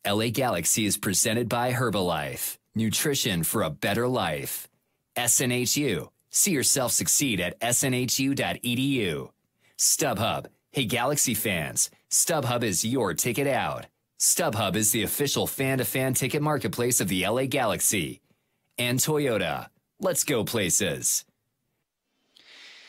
LA Galaxy is presented by Herbalife. Nutrition for a better life. SNHU. See yourself succeed at snhu.edu. StubHub. Hey Galaxy fans, StubHub is your ticket out. StubHub is the official fan-to-fan ticket marketplace of the LA Galaxy. And Toyota. Let's go places.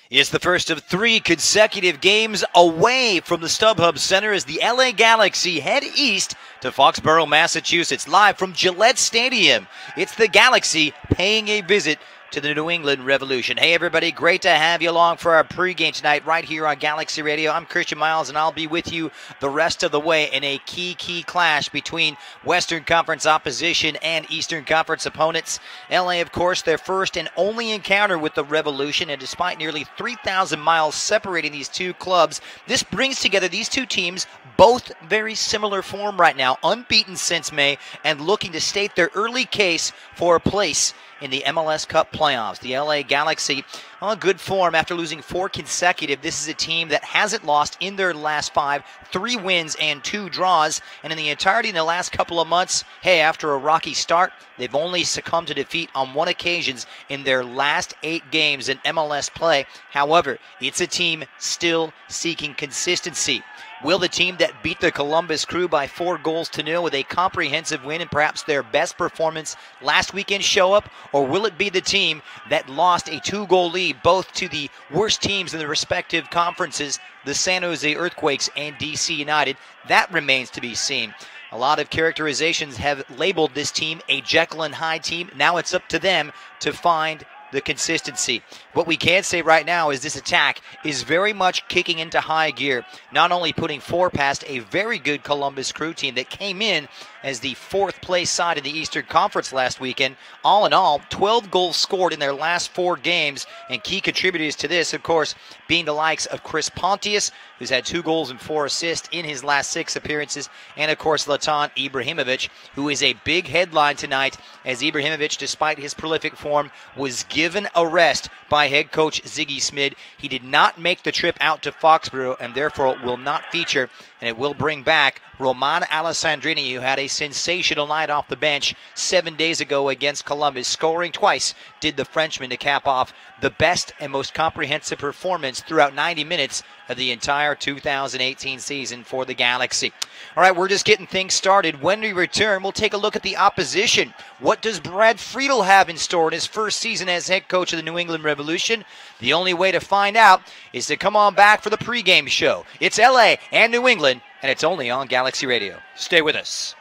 It's the first of 3 consecutive games away from the StubHub Center as the LA Galaxy head east to Foxborough, Massachusetts. Live from Gillette Stadium, it's the Galaxy paying a visit to the New England Revolution. Hey everybody, great to have you along for our pregame tonight right here on Galaxy Radio. I'm Christian Miles and I'll be with you the rest of the way in a key clash between Western Conference opposition and Eastern Conference opponents. LA, of course, their first and only encounter with the Revolution, and despite nearly 3,000 miles separating these two clubs, this brings together these two teams, both very similar form right now, unbeaten since May, and looking to state their early case for a place in the MLS Cup playoffs. The LA Galaxy on good form after losing 4 consecutive. This is a team that hasn't lost in their last 5, 3 wins and 2 draws. And in the entirety in the last couple of months, hey, after a rocky start, they've only succumbed to defeat on 1 occasion in their last 8 games in MLS play. However, it's a team still seeking consistency. Will the team that beat the Columbus Crew by 4-0 with a comprehensive win and perhaps their best performance last weekend show up? Or will it be the team that lost a 2-goal lead both to the worst teams in the respective conferences, the San Jose Earthquakes and DC United? That remains to be seen. A lot of characterizations have labeled this team a Jekyll and Hyde team. Now it's up to them to find the consistency. What we can say right now is this attack is very much kicking into high gear, not only putting 4 past a very good Columbus Crew team that came in as the 4th place side in the Eastern Conference last weekend. All in all, 12 goals scored in their last 4 games, and key contributors to this, of course, being the likes of Chris Pontius, who's had 2 goals and 4 assists in his last 6 appearances, and of course Zlatan Ibrahimovic, who is a big headline tonight, as Ibrahimovic, despite his prolific form, was given a rest by head coach Ziggy Smid. He did not make the trip out to Foxborough and therefore will not feature, and it will bring back Roman Alessandrini, who had a sensational night off the bench 7 days ago against Columbus, scoring twice, did the Frenchman to cap off the best and most comprehensive performance throughout 90 minutes of the entire 2018 season for the Galaxy. All right, we're just getting things started. When we return, we'll take a look at the opposition. What does Brad Friedel have in store in his first season as head coach of the New England Revolution? The only way to find out is to come on back for the pregame show. It's LA and New England, and it's only on Galaxy Radio. Stay with us.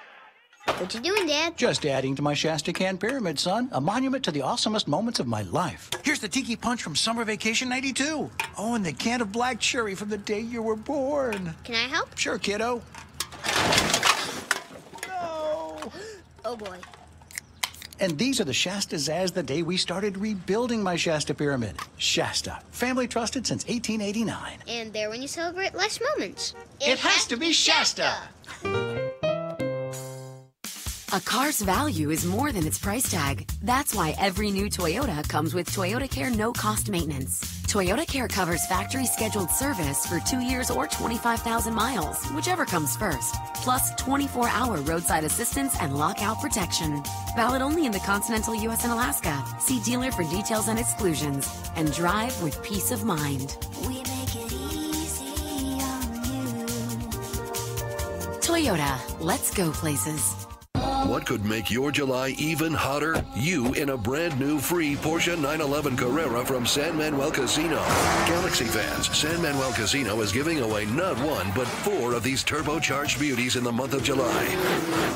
What you doing, Dad? Just adding to my Shasta Can Pyramid, son. A monument to the awesomest moments of my life. Here's the Tiki Punch from Summer Vacation 92. Oh, and the can of black cherry from the day you were born. Can I help? Sure, kiddo. No. Oh, boy. And these are the Shastas as the day we started rebuilding my Shasta Pyramid. Shasta, family trusted since 1889. And there when you celebrate life's moments. It has to be Shasta. A car's value is more than its price tag. That's why every new Toyota comes with Toyota Care no-cost maintenance. Toyota Care covers factory scheduled service for 2 years or 25,000 miles, whichever comes first. Plus 24-hour roadside assistance and lockout protection. Valid only in the continental U.S. and Alaska. See dealer for details and exclusions. And drive with peace of mind. We make it easy on you. Toyota, let's go places. What could make your July even hotter? You in a brand new free Porsche 911 Carrera from San Manuel Casino. Galaxy fans, San Manuel Casino is giving away not 1, but 4 of these turbocharged beauties in the month of July.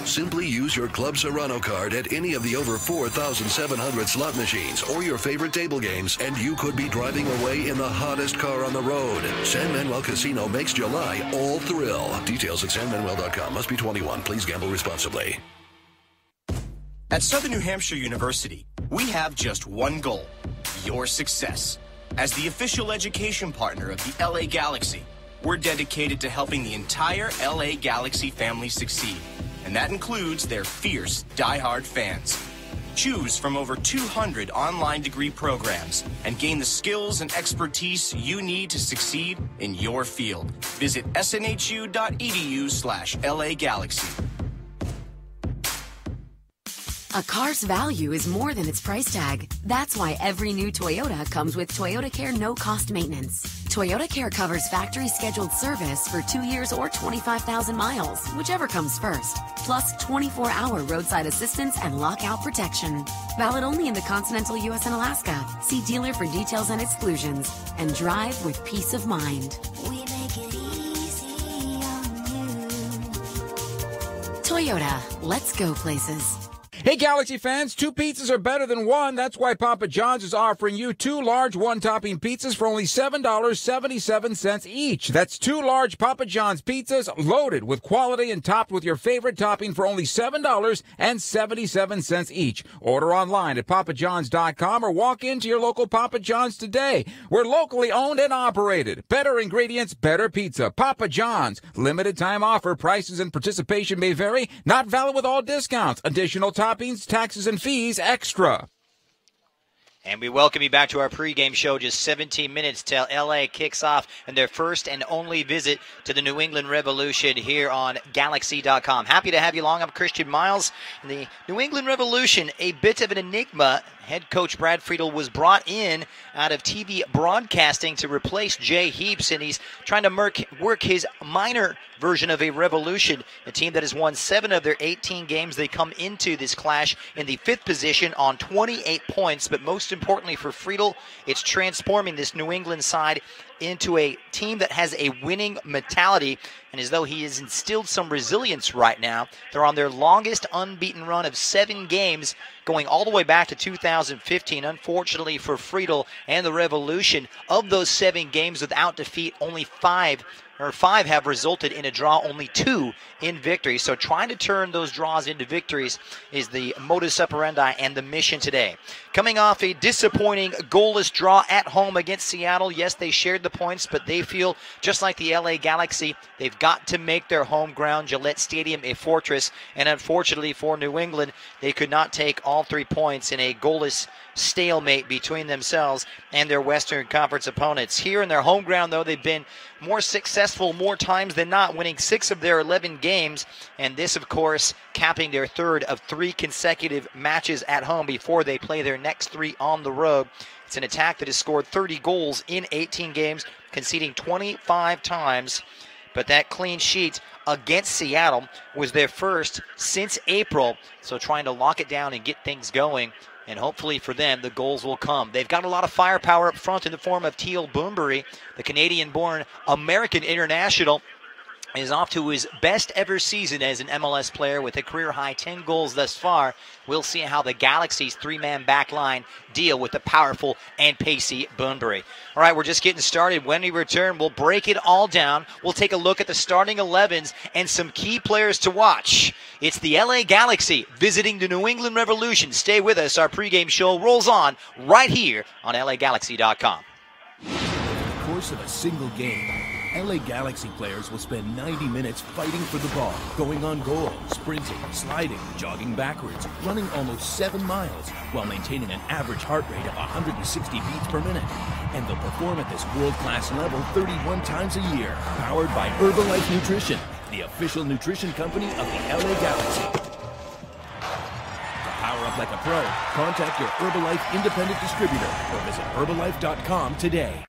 Simply use your Club Serrano card at any of the over 4,700 slot machines or your favorite table games, and you could be driving away in the hottest car on the road. San Manuel Casino makes July all thrill. Details at sanmanuel.com. Must be 21. Please gamble responsibly. At Southern New Hampshire University, we have just one goal: your success. As the official education partner of the LA Galaxy, we're dedicated to helping the entire LA Galaxy family succeed, and that includes their fierce, diehard fans. Choose from over 200 online degree programs and gain the skills and expertise you need to succeed in your field. Visit snhu.edu/LA Galaxy. A car's value is more than its price tag. That's why every new Toyota comes with Toyota Care no-cost maintenance. Toyota Care covers factory-scheduled service for 2 years or 25,000 miles, whichever comes first. Plus 24-hour roadside assistance and lockout protection. Valid only in the continental U.S. and Alaska. See dealer for details and exclusions. And drive with peace of mind. We make it easy on you. Toyota, let's go places. Hey, Galaxy fans, 2 pizzas are better than 1. That's why Papa John's is offering you 2 large 1-topping pizzas for only $7.77 each. That's 2 large Papa John's pizzas loaded with quality and topped with your favorite topping for only $7.77 each. Order online at papajohns.com or walk into your local Papa John's today. We're locally owned and operated. Better ingredients, better pizza. Papa John's. Limited time offer. Prices and participation may vary. Not valid with all discounts. Additional toppings, taxes, and fees extra. And we welcome you back to our pregame show. Just 17 minutes till LA kicks off and their first and only visit to the New England Revolution here on Galaxy.com. Happy to have you along. I'm Christian Miles. And the New England Revolution, a bit of an enigma. Head coach Brad Friedel was brought in out of TV broadcasting to replace Jay Heaps, and he's trying to work his minor version of a revolution, a team that has won 7 of their 18 games. They come into this clash in the 5th position on 28 points, but most importantly for Friedel, it's transforming this New England side into a team that has a winning mentality, and as though he has instilled some resilience right now. They're on their longest unbeaten run of 7 games, going all the way back to 2015. Unfortunately for Friedel and the Revolution, of those 7 games without defeat, only 5 have resulted in a draw, only 2 in victory. So trying to turn those draws into victories is the modus operandi and the mission today. Coming off a disappointing goalless draw at home against Seattle. Yes, they shared the points, but they feel just like the LA Galaxy, they've got to make their home ground, Gillette Stadium, a fortress. And unfortunately for New England, they could not take all 3 points in a goalless stalemate between themselves and their Western Conference opponents. Here in their home ground, though, they've been more successful more times than not, winning 6 of their 11 games, and this, of course, capping their 3rd of 3 consecutive matches at home before they play their next 3 on the road. It's an attack that has scored 30 goals in 18 games, conceding 25 times, but that clean sheet against Seattle was their first since April, so trying to lock it down and get things going. And hopefully for them, the goals will come. They've got a lot of firepower up front in the form of Teal Boombury. The Canadian-born American international is off to his best ever season as an MLS player with a career-high 10 goals thus far. We'll see how the Galaxy's 3-man back line deal with the powerful and pacey Boombury. All right, we're just getting started. When we return, we'll break it all down. We'll take a look at the starting 11s and some key players to watch. It's the LA Galaxy visiting the New England Revolution. Stay with us. Our pregame show rolls on right here on LAGalaxy.com. Over the course of a single game, LA Galaxy players will spend 90 minutes fighting for the ball, going on goal, sprinting, sliding, jogging backwards, running almost 7 miles, while maintaining an average heart rate of 160 beats per minute. And they'll perform at this world-class level 31 times a year, powered by Herbalife Nutrition, the official nutrition company of the LA Galaxy. To power up like a pro, contact your Herbalife independent distributor or visit Herbalife.com today.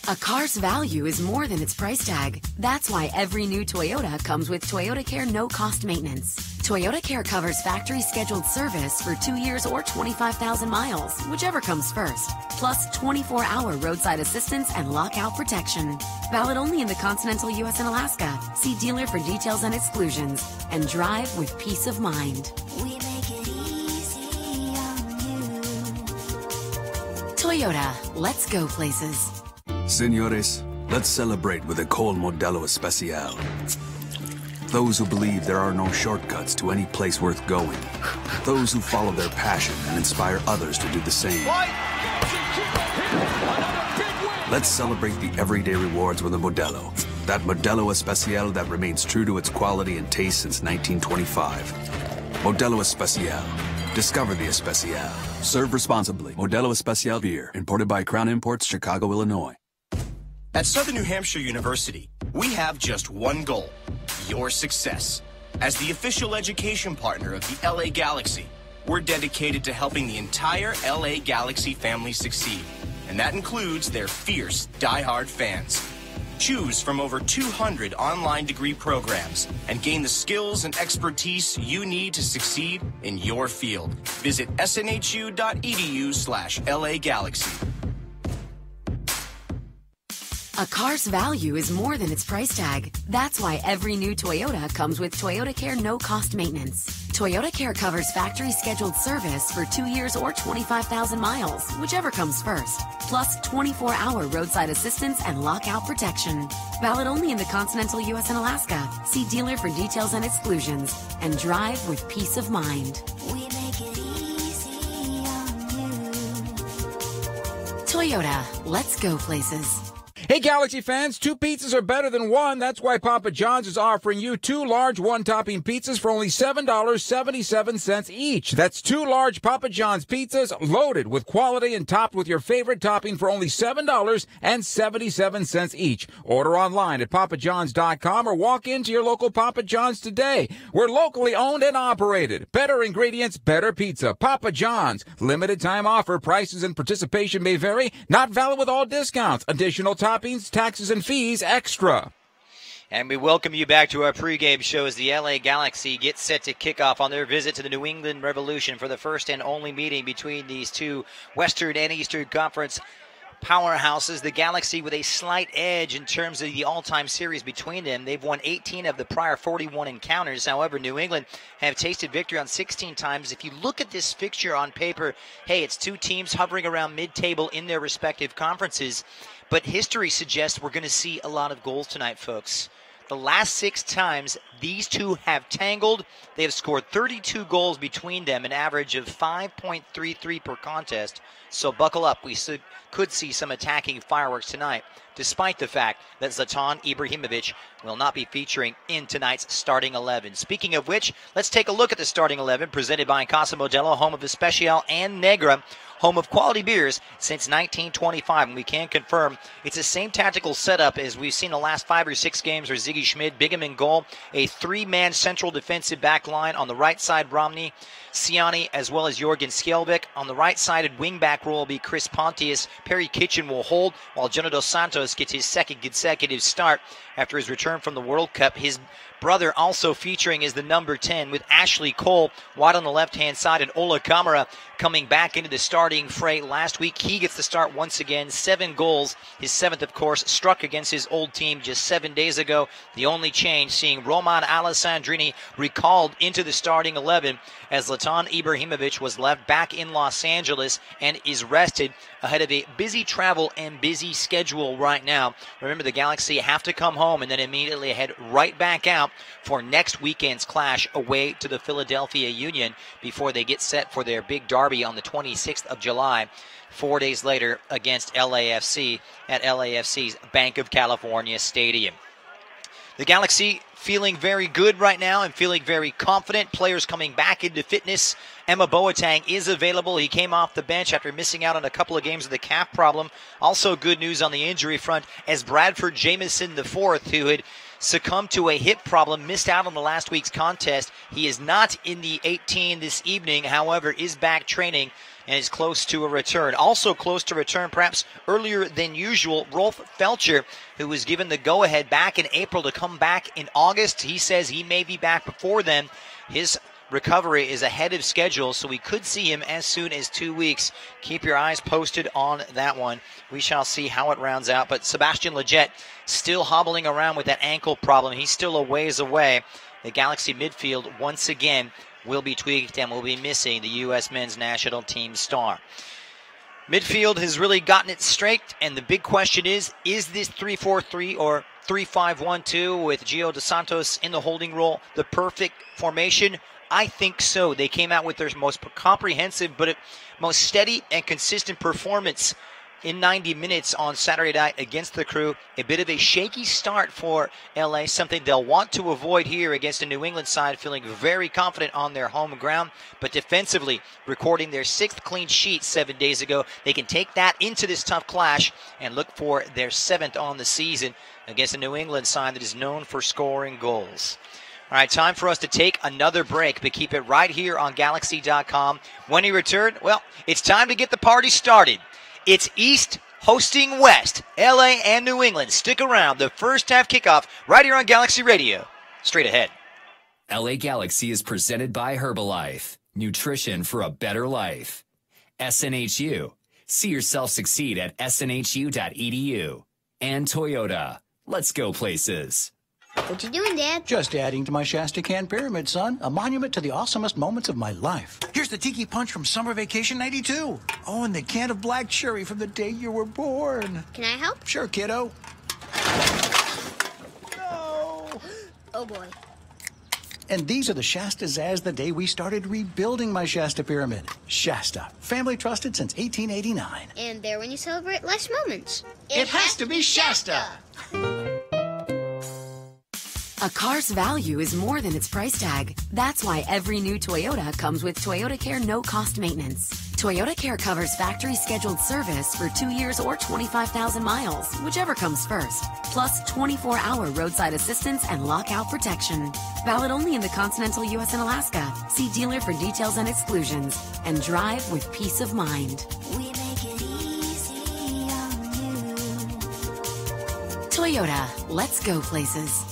A car's value is more than its price tag. That's why every new Toyota comes with Toyota Care no-cost maintenance. Toyota Care covers factory-scheduled service for 2 years or 25,000 miles, whichever comes first. Plus 24-hour roadside assistance and lockout protection. Valid only in the continental U.S. and Alaska. See dealer for details and exclusions. And drive with peace of mind. We make it easy on you. Toyota, let's go places. Señores, let's celebrate with a cold Modelo Especial. Those who believe there are no shortcuts to any place worth going. Those who follow their passion and inspire others to do the same. Let's celebrate the everyday rewards with a Modelo. That Modelo Especial that remains true to its quality and taste since 1925. Modelo Especial. Discover the Especial. Serve responsibly. Modelo Especial beer. Imported by Crown Imports, Chicago, Illinois. At Southern New Hampshire University, we have just one goal: your success. As the official education partner of the LA Galaxy, we're dedicated to helping the entire LA Galaxy family succeed. And that includes their fierce, diehard fans. Choose from over 200 online degree programs and gain the skills and expertise you need to succeed in your field. Visit snhu.edu/LA Galaxy. A car's value is more than its price tag. That's why every new Toyota comes with Toyota Care no-cost maintenance. Toyota Care covers factory-scheduled service for 2 years or 25,000 miles, whichever comes first. Plus 24-hour roadside assistance and lockout protection. Valid only in the continental U.S. and Alaska. See dealer for details and exclusions. And drive with peace of mind. We make it easy on you. Toyota, let's go places. Hey, Galaxy fans, 2 pizzas are better than 1. That's why Papa John's is offering you 2 large one-topping pizzas for only $7.77 each. That's 2 large Papa John's pizzas loaded with quality and topped with your favorite topping for only $7.77 each. Order online at papajohns.com or walk into your local Papa John's today. We're locally owned and operated. Better ingredients, better pizza. Papa John's. Limited time offer. Prices and participation may vary. Not valid with all discounts. Additional toppings, taxes, and fees extra. And we welcome you back to our pregame show as the LA Galaxy gets set to kick off on their visit to the New England Revolution for the first and only meeting between these two Western and Eastern Conference powerhouses. The Galaxy with a slight edge in terms of the all-time series between them. They've won 18 of the prior 41 encounters. However, New England have tasted victory on 16 times. If you look at this fixture on paper, hey, it's 2 teams hovering around mid-table in their respective conferences. But history suggests we're going to see a lot of goals tonight, folks. The last 6 times these two have tangled, they have scored 32 goals between them, an average of 5.33 per contest. So buckle up. We could see some attacking fireworks tonight, despite the fact that Zlatan Ibrahimovic will not be featuring in tonight's starting 11. Speaking of which, let's take a look at the starting 11 presented by Casa Modelo, home of Especial and Negra, home of quality beers since 1925, and we can confirm it's the same tactical setup as we've seen the last 5 or 6 games where Ziggy Schmid, Bigham in goal, a 3-man central defensive back line. On the right side, Romney, Ciani, as well as Jorgen Skjelvik. On the right-sided wing-back role will be Chris Pontius. Perry Kitchen will hold, while Jonah Dos Santos gets his second consecutive start after his return from the World Cup. His brother also featuring is the number 10 with Ashley Cole wide on the left-hand side, and Ola Kamara coming back into the starting fray last week. He gets the start once again, 7 goals. His 7th, of course, struck against his old team just 7 days ago. The only change seeing Roman Alessandrini recalled into the starting 11 as Zlatan Ibrahimovic was left back in Los Angeles and is rested ahead of a busy travel and busy schedule right now. Remember, the Galaxy have to come home and then immediately head right back out for next weekend's clash away to the Philadelphia Union before they get set for their big derby on the 26th of July, 4 days later against LAFC at LAFC's Bank of California Stadium. The Galaxy feeling very good right now and feeling very confident. Players coming back into fitness. Emma Boateng is available. He came off the bench after missing out on a couple of games with the calf problem. Also good news on the injury front as Bradford Jamieson IV, who had succumbed to a hip problem, missed out on the last week's contest. He is not in the 18 this evening, however, is back training and is close to a return. Also close to return, perhaps earlier than usual, Rolf Felcher, who was given the go-ahead back in April to come back in August. He says he may be back before then. His recovery is ahead of schedule, so we could see him as soon as 2 weeks. Keep your eyes posted on that one. We shall see how it rounds out. But Sebastian Lletget still hobbling around with that ankle problem. He's still a ways away. The Galaxy midfield, once again, will be tweaked and will be missing the U.S. men's national team star. Midfield has really gotten it straight, and the big question is this 3-4-3 or 3-5-1-2 with Gio Dos Santos in the holding role the perfect formation? I think so. They came out with their most comprehensive but most steady and consistent performance in 90 minutes on Saturday night against the Crew. A bit of a shaky start for LA, something they'll want to avoid here against a New England side feeling very confident on their home ground, but defensively recording their 6th clean sheet 7 days ago. They can take that into this tough clash and look for their 7th on the season against a New England side that is known for scoring goals. All right, time for us to take another break, but keep it right here on Galaxy.com. When we return, well, it's time to get the party started. It's East hosting West, LA and New England. Stick around. The first half kickoff right here on Galaxy Radio. Straight ahead. LA Galaxy is presented by Herbalife. Nutrition for a better life. SNHU. See yourself succeed at snhu.edu. And Toyota. Let's go places. What you doing, Dad? Just adding to my Shasta Can Pyramid, son. A monument to the awesomest moments of my life. Here's the Tiki Punch from Summer Vacation 92. Oh, and the can of black cherry from the day you were born. Can I help? Sure, kiddo. No. Oh, boy. And these are the Shastas as the day we started rebuilding my Shasta Pyramid. Shasta, family trusted since 1889. And there when you celebrate life's moments. It has to be Shasta. A car's value is more than its price tag. That's why every new Toyota comes with Toyota Care no-cost maintenance. Toyota Care covers factory scheduled service for 2 years or 25,000 miles, whichever comes first. Plus 24-hour roadside assistance and lockout protection. Valid only in the continental U.S. and Alaska. See dealer for details and exclusions. And drive with peace of mind. We make it easy on you. Toyota, let's go places.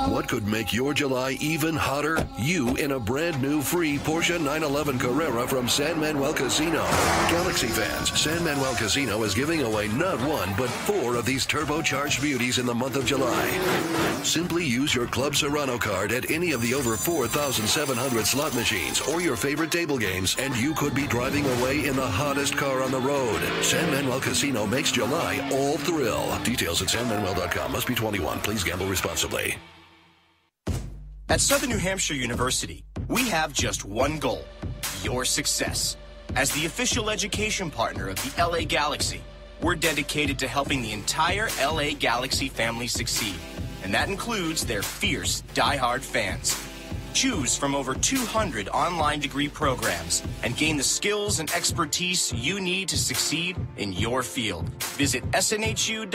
What could make your July even hotter? You in a brand new free Porsche 911 Carrera from San Manuel Casino. Galaxy fans, San Manuel Casino is giving away not one, but 4 of these turbocharged beauties in the month of July. Simply use your Club Serrano card at any of the over 4,700 slot machines or your favorite table games, and you could be driving away in the hottest car on the road. San Manuel Casino makes July all thrill. Details at sanmanuel.com. Must be 21. Please gamble responsibly. At Southern New Hampshire University, we have just one goal: your success. As the official education partner of the LA Galaxy, we're dedicated to helping the entire LA Galaxy family succeed, and that includes their fierce, diehard fans. Choose from over 200 online degree programs and gain the skills and expertise you need to succeed in your field. Visit snhu.edu/LA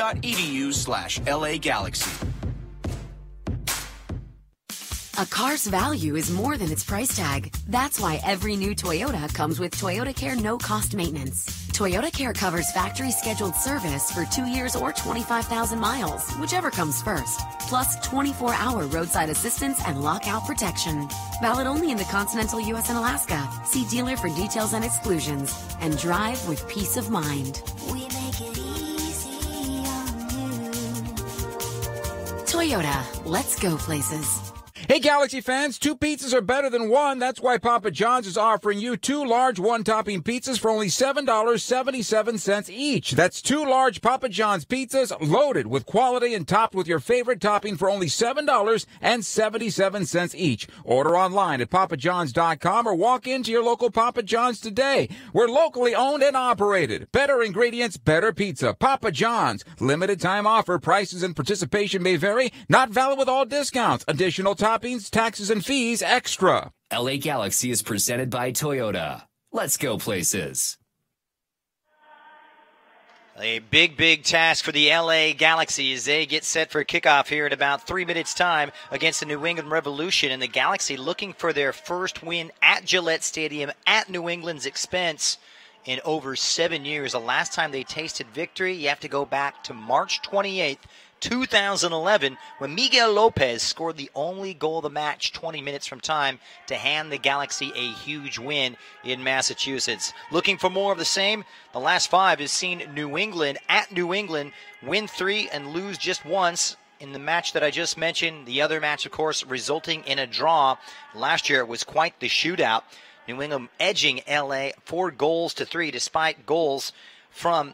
Galaxy. A car's value is more than its price tag. That's why every new Toyota comes with Toyota Care no-cost maintenance. Toyota Care covers factory scheduled service for 2 years or 25,000 miles, whichever comes first. Plus 24-hour roadside assistance and lockout protection. Valid only in the continental U.S. and Alaska. See dealer for details and exclusions. And drive with peace of mind. We make it easy on you. Toyota, let's go places. Hey, Galaxy fans, 2 pizzas are better than 1. That's why Papa John's is offering you 2 large one-topping pizzas for only $7.77 each. That's 2 large Papa John's pizzas loaded with quality and topped with your favorite topping for only $7.77 each. Order online at papajohns.com or walk into your local Papa John's today. We're locally owned and operated. Better ingredients, better pizza. Papa John's. Limited time offer. Prices and participation may vary. Not valid with all discounts. Additional toppings, taxes, and fees extra. LA Galaxy is presented by Toyota. Let's go places. A big task for the LA Galaxy as they get set for kickoff here in about 3 minutes' time against the New England Revolution. And the Galaxy looking for their first win at Gillette Stadium at New England's expense in over 7 years. The last time they tasted victory, you have to go back to March 28th, 2011, when Miguel Lopez scored the only goal of the match 20 minutes from time to hand the Galaxy a huge win in Massachusetts. Looking for more of the same, the last 5 has seen New England at New England win 3 and lose just once. In the match that I just mentioned, the other match, of course, resulting in a draw. Last year it was quite the shootout. New England edging LA 4-3 despite goals from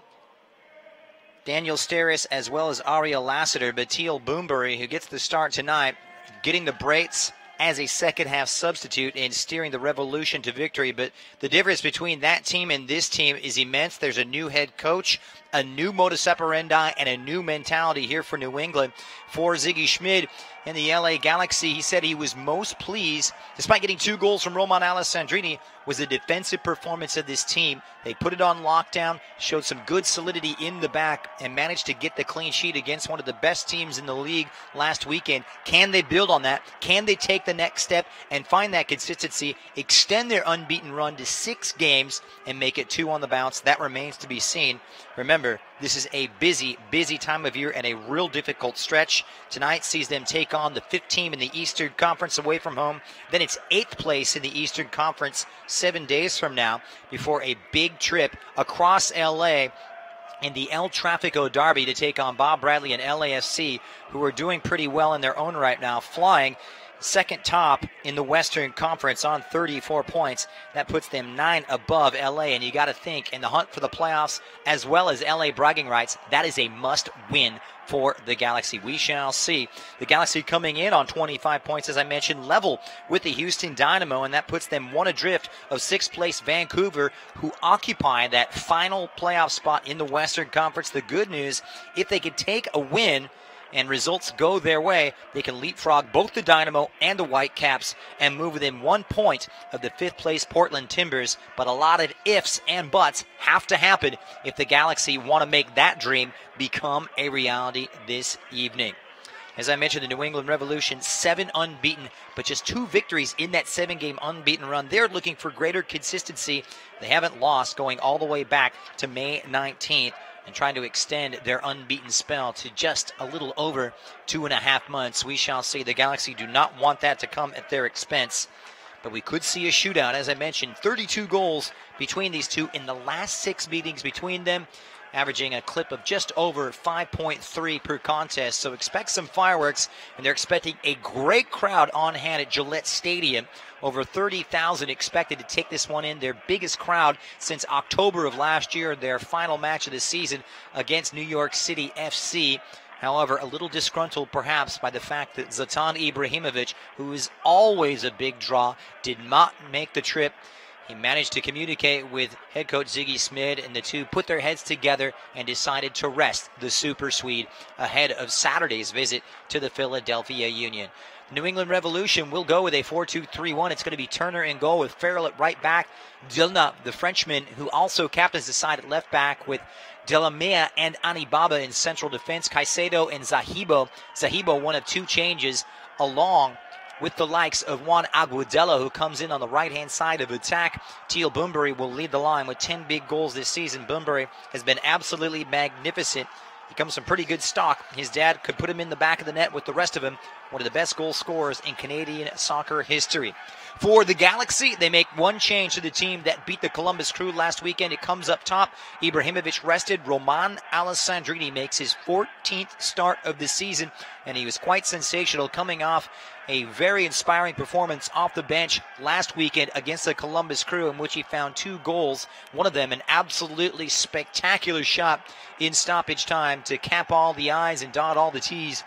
Daniel Steris as well as Ariel Lassiter, but Teal Boombury, who gets the start tonight, getting the brace as a second-half substitute and steering the Revolution to victory. But the difference between that team and this team is immense. There's a new head coach, a new modus operandi, and a new mentality here for New England. For Ziggy Schmid, in the LA Galaxy. He said he was most pleased, despite getting 2 goals from Roman Alessandrini, was the defensive performance of this team. They put it on lockdown, showed some good solidity in the back, and managed to get the clean sheet against one of the best teams in the league last weekend. Can they build on that? Can they take the next step and find that consistency, extend their unbeaten run to 6 games, and make it 2 on the bounce? That remains to be seen. Remember, this is a busy, busy time of year and a real difficult stretch. Tonight sees them take on the 5th team in the Eastern Conference away from home. Then it's 8th place in the Eastern Conference 7 days from now before a big trip across LA in the El Tráfico Derby to take on Bob Bradley and LAFC, who are doing pretty well in their own right now, flying second top in the Western Conference on 34 points. That puts them 9 above LA, and you got to think in the hunt for the playoffs as well as LA bragging rights, that is a must-win for the Galaxy. We shall see. The Galaxy coming in on 25 points, as I mentioned, level with the Houston Dynamo, and that puts them 1 adrift of 6th place Vancouver, who occupy that final playoff spot in the Western Conference. The good news, if they could take a win and results go their way, they can leapfrog both the Dynamo and the Whitecaps and move within 1 point of the 5th place Portland Timbers. But a lot of ifs and buts have to happen if the Galaxy want to make that dream become a reality this evening. As I mentioned, the New England Revolution, 7 unbeaten, but just 2 victories in that 7-game unbeaten run. They're looking for greater consistency. They haven't lost going all the way back to May 19th. And trying to extend their unbeaten spell to just a little over 2.5 months. We shall see. The Galaxy do not want that to come at their expense. But we could see a shootout. As I mentioned, 32 goals between these two in the last 6 meetings between them, averaging a clip of just over 5.3 per contest. So expect some fireworks, and they're expecting a great crowd on hand at Gillette Stadium. Over 30,000 expected to take this one in, their biggest crowd since October of last year, their final match of the season against New York City FC. However, a little disgruntled perhaps by the fact that Zlatan Ibrahimovic, who is always a big draw, did not make the trip. He managed to communicate with head coach Ziggy Smid, and the two put their heads together and decided to rest the Super Swede ahead of Saturday's visit to the Philadelphia Union. New England Revolution will go with a 4-2-3-1. It's going to be Turner in goal with Farrell at right back. Dilna, the Frenchman, who also captains the side at left back, with Delamea and Anibaba in central defense. Caicedo and Zahibo. Zahibo, one of 2 changes, along with the likes of Juan Aguadella, who comes in on the right-hand side of attack. Teal Bunbury will lead the line with 10 big goals this season. Bunbury has been absolutely magnificent. He comes from pretty good stock. His dad could put him in the back of the net with the rest of him. One of the best goal scorers in Canadian soccer history. For the Galaxy, they make one change to the team that beat the Columbus Crew last weekend. It comes up top. Ibrahimovic rested. Roman Alessandrini makes his 14th start of the season, and he was quite sensational, coming off a very inspiring performance off the bench last weekend against the Columbus Crew, in which he found 2 goals. One of them an absolutely spectacular shot in stoppage time to cap all the I's and dot all the T's.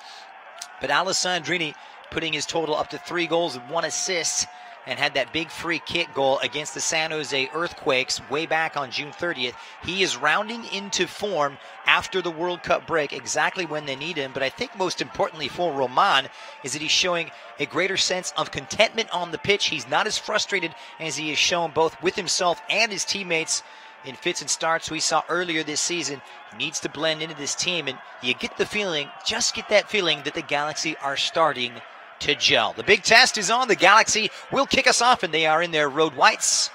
But Alessandrini putting his total up to 3 goals and 1 assist, and had that big free kick goal against the San Jose Earthquakes way back on June 30th. He is rounding into form after the World Cup break, exactly when they need him. But I think most importantly for Roman is that he's showing a greater sense of contentment on the pitch. He's not as frustrated as he has shown both with himself and his teammates in fits and starts we saw earlier this season. He needs to blend into this team, and you get the feeling, just get that feeling, that the Galaxy are starting to gel. The big test is on. The Galaxy will kick us off, and they are in their road whites.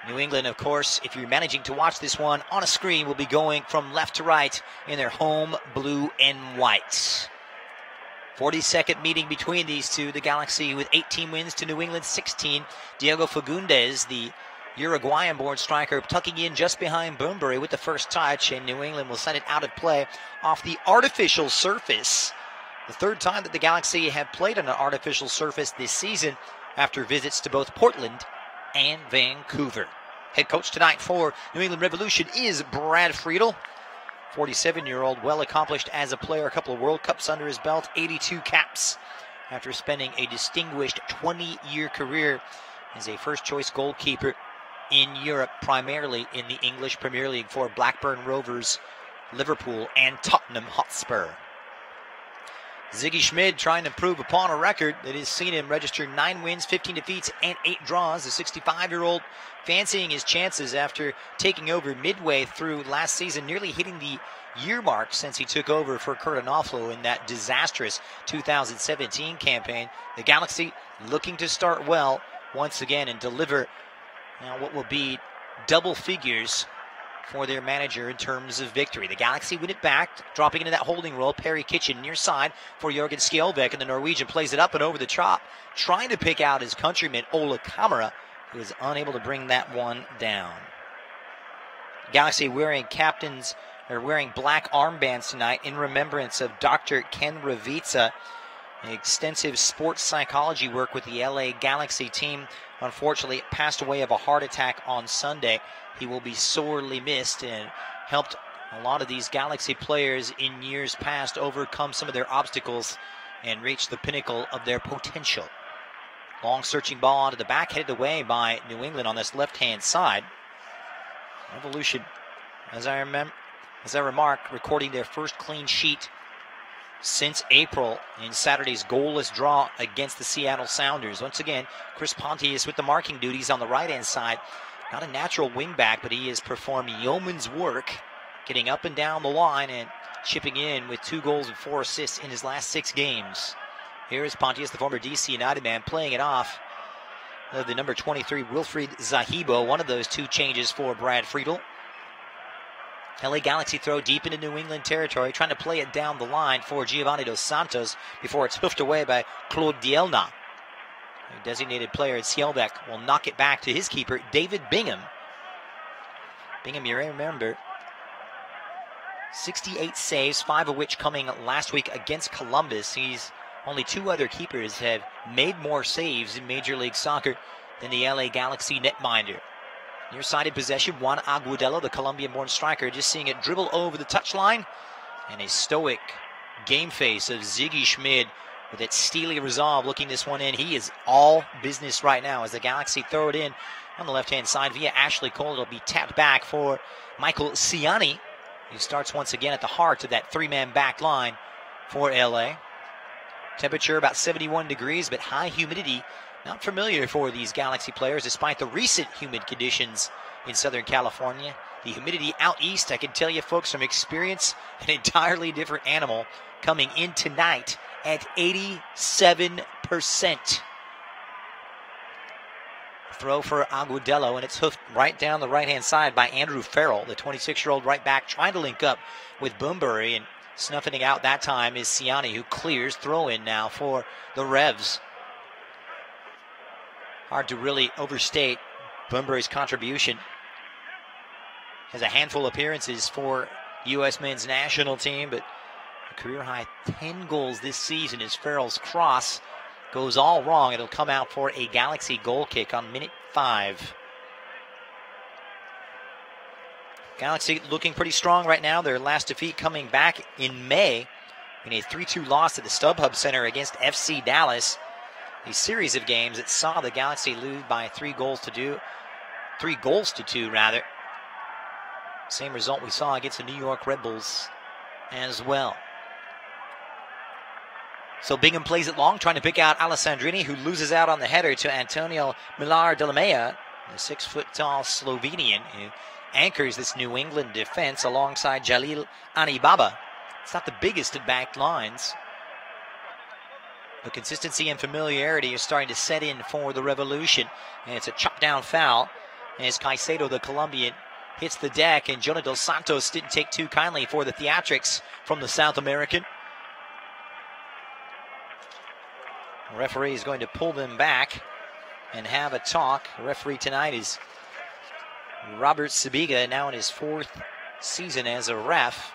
New England, of course, if you're managing to watch this one on a screen, will be going from left to right in their home blue and white. 42nd meeting between these two. The Galaxy with 18 wins to New England 16. Diego Fagundes, the Uruguayan-born striker, tucking in just behind Bunbury with the first touch, and New England will send it out of play off the artificial surface. The 3rd time that the Galaxy have played on an artificial surface this season, after visits to both Portland and Vancouver. Head coach tonight for New England Revolution is Brad Friedel. 47-year-old, well accomplished as a player, a couple of World Cups under his belt, 82 caps after spending a distinguished 20-year career as a first-choice goalkeeper in Europe, primarily in the English Premier League for Blackburn Rovers, Liverpool, and Tottenham Hotspur. Ziggy Schmid trying to improve upon a record that has seen him register 9 wins, 15 defeats, and 8 draws. The 65-year-old fancying his chances after taking over midway through last season, nearly hitting the year mark since he took over for Kurt Onoflo in that disastrous 2017 campaign. The Galaxy looking to start well once again and deliver what will be double figures for their manager in terms of victory. The Galaxy win it back, dropping into that holding role. Perry Kitchen near side for Jørgen Skjelbæk, and the Norwegian plays it up and over the top, trying to pick out his countryman Ola Kamara, who is unable to bring that one down. Galaxy wearing black armbands tonight in remembrance of Dr. Ken Ravitza. Extensive sports psychology work with the LA Galaxy team. Unfortunately, passed away of a heart attack on Sunday. He will be sorely missed and helped a lot of these Galaxy players in years past overcome some of their obstacles and reach the pinnacle of their potential. Long searching ball onto the back, headed away by New England on this left-hand side. Revolution, as I remark, recording their first clean sheet since April in Saturday's goalless draw against the Seattle Sounders. Once again, Chris Pontius with the marking duties on the right-hand side. Not a natural wingback, but he has performed yeoman's work, getting up and down the line and chipping in with 2 goals and 4 assists in his last 6 games. Here is Pontius, the former DC United man, playing it off of the number 23, Wilfried Zahibo. One of those 2 changes for Brad Friedel. LA Galaxy throw deep into New England territory, trying to play it down the line for Giovanni Dos Santos before it's hoofed away by Claude Dielna. The designated player at Skjelbæk will knock it back to his keeper, David Bingham. Bingham, you remember, 68 saves, 5 of which coming last week against Columbus. Only 2 other keepers have made more saves in Major League Soccer than the LA Galaxy netminder. Near-sided possession, Juan Agudelo, the Colombian-born striker, just seeing it dribble over the touchline. And a stoic game face of Ziggy Schmid with its steely resolve looking this one in. He is all business right now as the Galaxy throw it in on the left-hand side via Ashley Cole. It'll be tapped back for Michael Ciani, who starts once again at the heart of that 3-man back line for LA. Temperature about 71 degrees, but high humidity. Not familiar for these Galaxy players, despite the recent humid conditions in Southern California. The humidity out east, I can tell you folks from experience, an entirely different animal coming in tonight at 87%. Throw for Agudelo, and it's hoofed right down the right-hand side by Andrew Farrell, the 26-year-old right back, trying to link up with Boombury, and snuffing it out that time is Ciani, who clears. Throw-in now for the Revs. Hard to really overstate Boombury's contribution. Has a handful of appearances for U.S. men's national team, but a career-high 10 goals this season as Farrell's cross goes all wrong. It'll come out for a Galaxy goal kick on minute 5. Galaxy looking pretty strong right now. Their last defeat coming back in May in a 3-2 loss at the StubHub Center against FC Dallas. A series of games that saw the Galaxy lose by 3 goals to 2. Same result we saw against the New York Red Bulls as well. So Bingham plays it long, trying to pick out Alessandrini, who loses out on the header to Antonio Millar de la Mea, the 6-foot-tall Slovenian who anchors this New England defense alongside Jalil Anibaba. It's not the biggest of back lines, but consistency and familiarity is starting to set in for the Revolution. And it's a chop-down foul as Caicedo, the Colombian, hits the deck, and Jonah Dos Santos didn't take too kindly for the theatrics from the South American. The referee is going to pull them back and have a talk. The referee tonight is Robert Sabiga, now in his 4th season as a ref,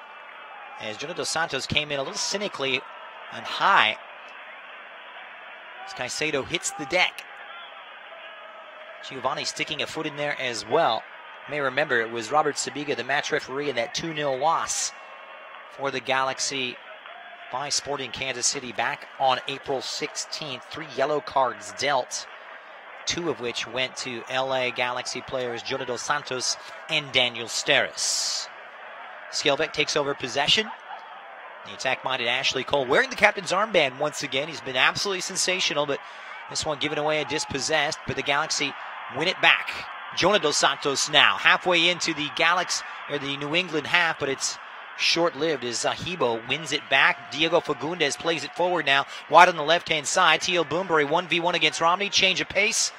as Jonah Dos Santos came in a little cynically and high as Caicedo hits the deck. Giovanni sticking a foot in there as well. You may remember it was Robert Sabiga, the match referee, in that 2-0 loss for the Galaxy by Sporting Kansas City back on April 16th. 3 yellow cards dealt, 2 of which went to LA Galaxy players Jonah Dos Santos and Daniel Steres. Skjelbæk takes over possession. The attack-minded Ashley Cole wearing the captain's armband once again. He's been absolutely sensational, but this one given away a dispossessed, but the Galaxy win it back. Jonah Dos Santos now halfway into the the New England half, but it's short-lived as Zahibo wins it back. Diego Fagundes plays it forward now, wide on the left-hand side. Teal Boombury 1v1 against Romney, change of pace,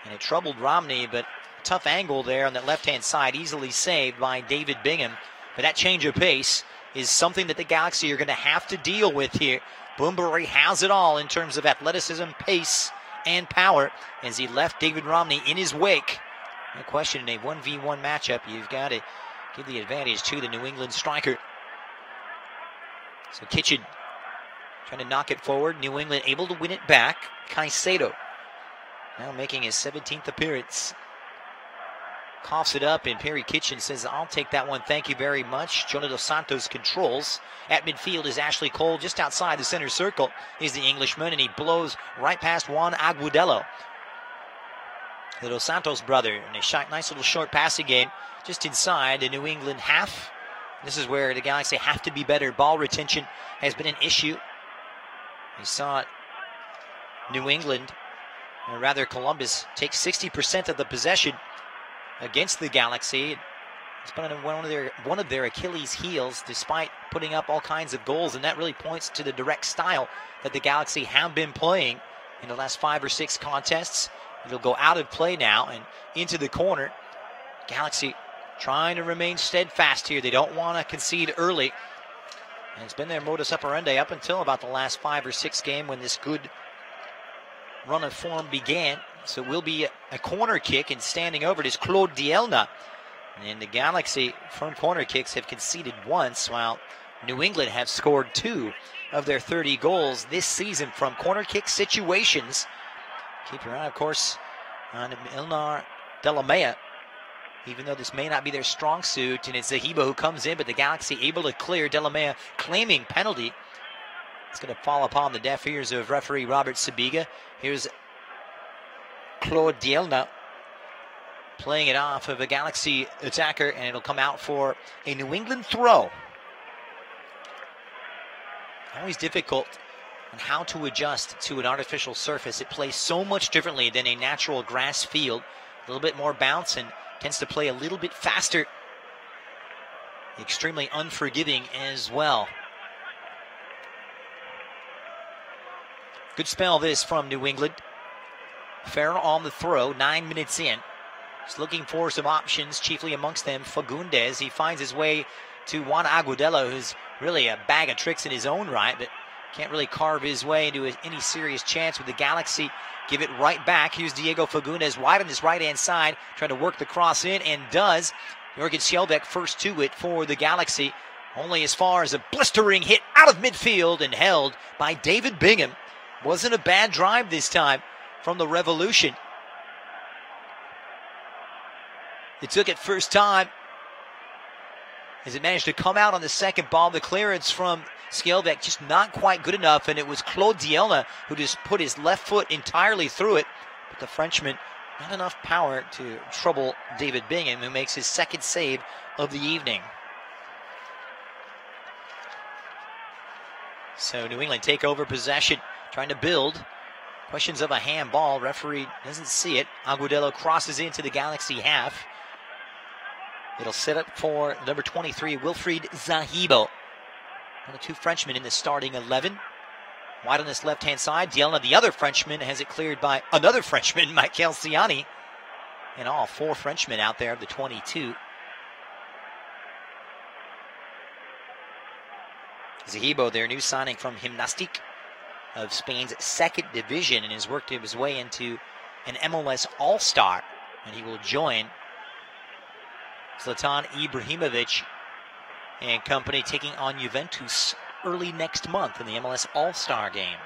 and it troubled Romney, but tough angle there on that left-hand side, easily saved by David Bingham. But that change of pace is something that the Galaxy are going to have to deal with here. Boombury has it all in terms of athleticism, pace, and power as he left David Romney in his wake. No question, in a 1v1 matchup, you've got to give the advantage to the New England striker. So Kitchen trying to knock it forward. New England able to win it back. Caicedo now making his 17th appearance. Coughs it up, and Perry Kitchen says, I'll take that one, thank you very much. Jonah Dos Santos controls. At midfield is Ashley Cole. Just outside the center circle is the Englishman, and he blows right past Juan Agudelo, the Dos Santos brother. And a nice little short passing game just inside the New England half. This is where the Galaxy have to be better. Ball retention has been an issue. You saw New England, or rather Columbus, take 60% of the possession against the Galaxy. It's been one of their Achilles heels, despite putting up all kinds of goals, and that really points to the direct style that the Galaxy have been playing in the last 5 or 6 contests. It'll go out of play now and into the corner. Galaxy trying to remain steadfast here. They don't want to concede early. And it's been their modus operandi up until about the last 5 or 6 game when this good run of form began. So it will be a corner kick, and standing over it is Claude Dielna. And the Galaxy from corner kicks have conceded once, while New England have scored 2 of their 30 goals this season from corner kick situations. Keep your eye, of course, on Ilnar Delamea, even though this may not be their strong suit, and it's Zahibo who comes in, but the Galaxy able to clear. Delamea claiming penalty. It's going to fall upon the deaf ears of referee Robert Sabiga. Here's Claude Dielna playing it off of a Galaxy attacker, and it'll come out for a New England throw. Always difficult on how to adjust to an artificial surface. It plays so much differently than a natural grass field. A little bit more bounce and tends to play a little bit faster. Extremely unforgiving as well. Good spell this from New England. Farrell on the throw, 9 minutes in. He's looking for some options, chiefly amongst them Fagundes. He finds his way to Juan Agudelo, who's really a bag of tricks in his own right, but can't really carve his way into any serious chance with the Galaxy. Give it right back. Here's Diego Fagundes wide on his right-hand side, trying to work the cross in, and does. Jorgen Skjelvik first to it for the Galaxy. Only as far as a blistering hit out of midfield and held by David Bingham. Wasn't a bad drive this time from the Revolution. It took it first time as it managed to come out on the second ball. The clearance from Skjelvik just not quite good enough, and it was Claude Dielna who just put his left foot entirely through it. But the Frenchman, not enough power to trouble David Bingham, who makes his second save of the evening. So New England take over possession, trying to build. Questions of a handball. Referee doesn't see it. Agudelo crosses into the Galaxy half. It'll set up for number 23, Wilfried Zahibo. One of 2 Frenchmen in the starting 11. Wide on this left-hand side. Dielna, the other Frenchman, has it cleared by another Frenchman, Michael Ciani. And all 4 Frenchmen out there of the 22. Zahibo, their new signing from Gimnastic of Spain's 2nd division, and has worked his way into an MLS All-Star. And he will join Zlatan Ibrahimovic and company taking on Juventus early next month in the MLS All-Star game.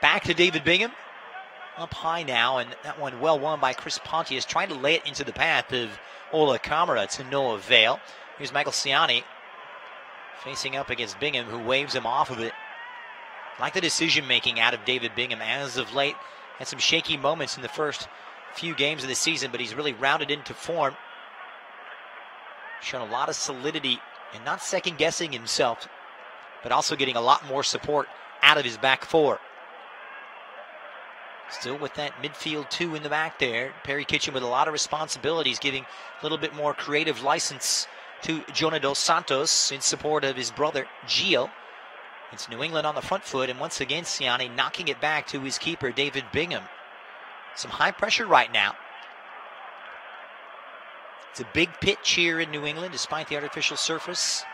Back to David Bingham. Up high now, and that one well won by Chris Pontius, trying to lay it into the path of Ola Kamara to no avail. Here's Michael Ciani facing up against Bingham, who waves him off of it. Like the decision-making out of David Bingham as of late. Had some shaky moments in the first few games of the season, but he's really rounded into form. Shown a lot of solidity and not second-guessing himself, but also getting a lot more support out of his back four. Still with that midfield two in the back there. Perry Kitchen with a lot of responsibilities, giving a little bit more creative license to Jonah Dos Santos in support of his brother, Gio. It's New England on the front foot, and once again, Siani knocking it back to his keeper, David Bingham. Some high pressure right now. It's a big pitch here in New England, despite the artificial surface.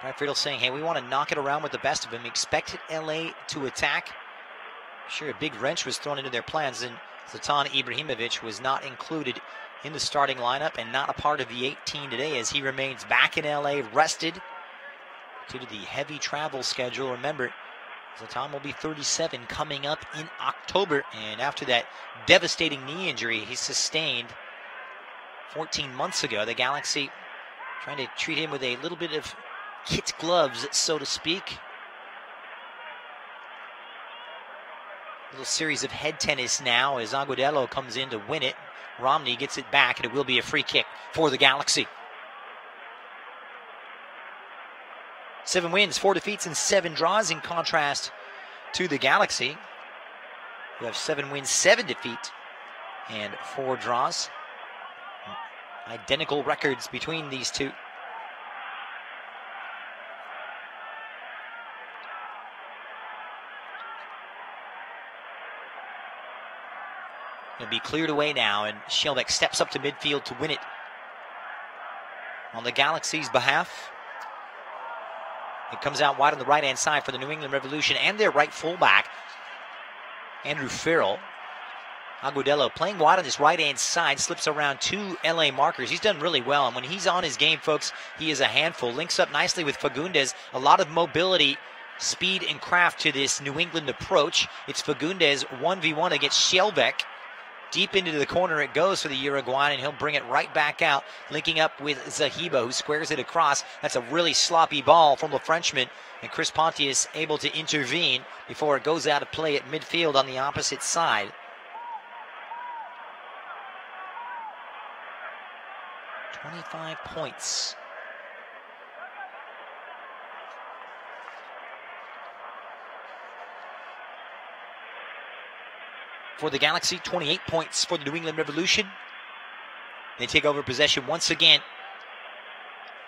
Brad Friedel saying, hey, we want to knock it around with the best of them. Expected LA to attack. Sure, a big wrench was thrown into their plans, and Zlatan Ibrahimovic was not included in the starting lineup and not a part of the 18 today, as he remains back in LA, rested due to the heavy travel schedule. Remember, Zlatan will be 37 coming up in October, and after that devastating knee injury he sustained 14 months ago, the Galaxy trying to treat him with a little bit of kit gloves, so to speak. Little series of head tennis now as Agudelo comes in to win it. Romney gets it back, and it will be a free kick for the Galaxy. 7 wins, 4 defeats, and 7 draws, in contrast to the Galaxy, who have 7 wins, 7 defeats, and 4 draws. Identical records between these two. It'll be cleared away now, and Shelbeck steps up to midfield to win it on the Galaxy's behalf. It comes out wide on the right-hand side for the New England Revolution and their right fullback, Andrew Farrell. Agudelo playing wide on this right-hand side, slips around 2 LA markers. He's done really well, and when he's on his game, folks, he is a handful. Links up nicely with Fagundes. A lot of mobility, speed, and craft to this New England approach. It's Fagundes 1v1 against Shelbeck. Deep into the corner it goes for the Uruguayan, and he'll bring it right back out, linking up with Zahiba, who squares it across. That's a really sloppy ball from the Frenchman, and Chris Pontius able to intervene before it goes out of play at midfield on the opposite side. 25 points. For the Galaxy, 28 points for the New England Revolution. They take over possession once again.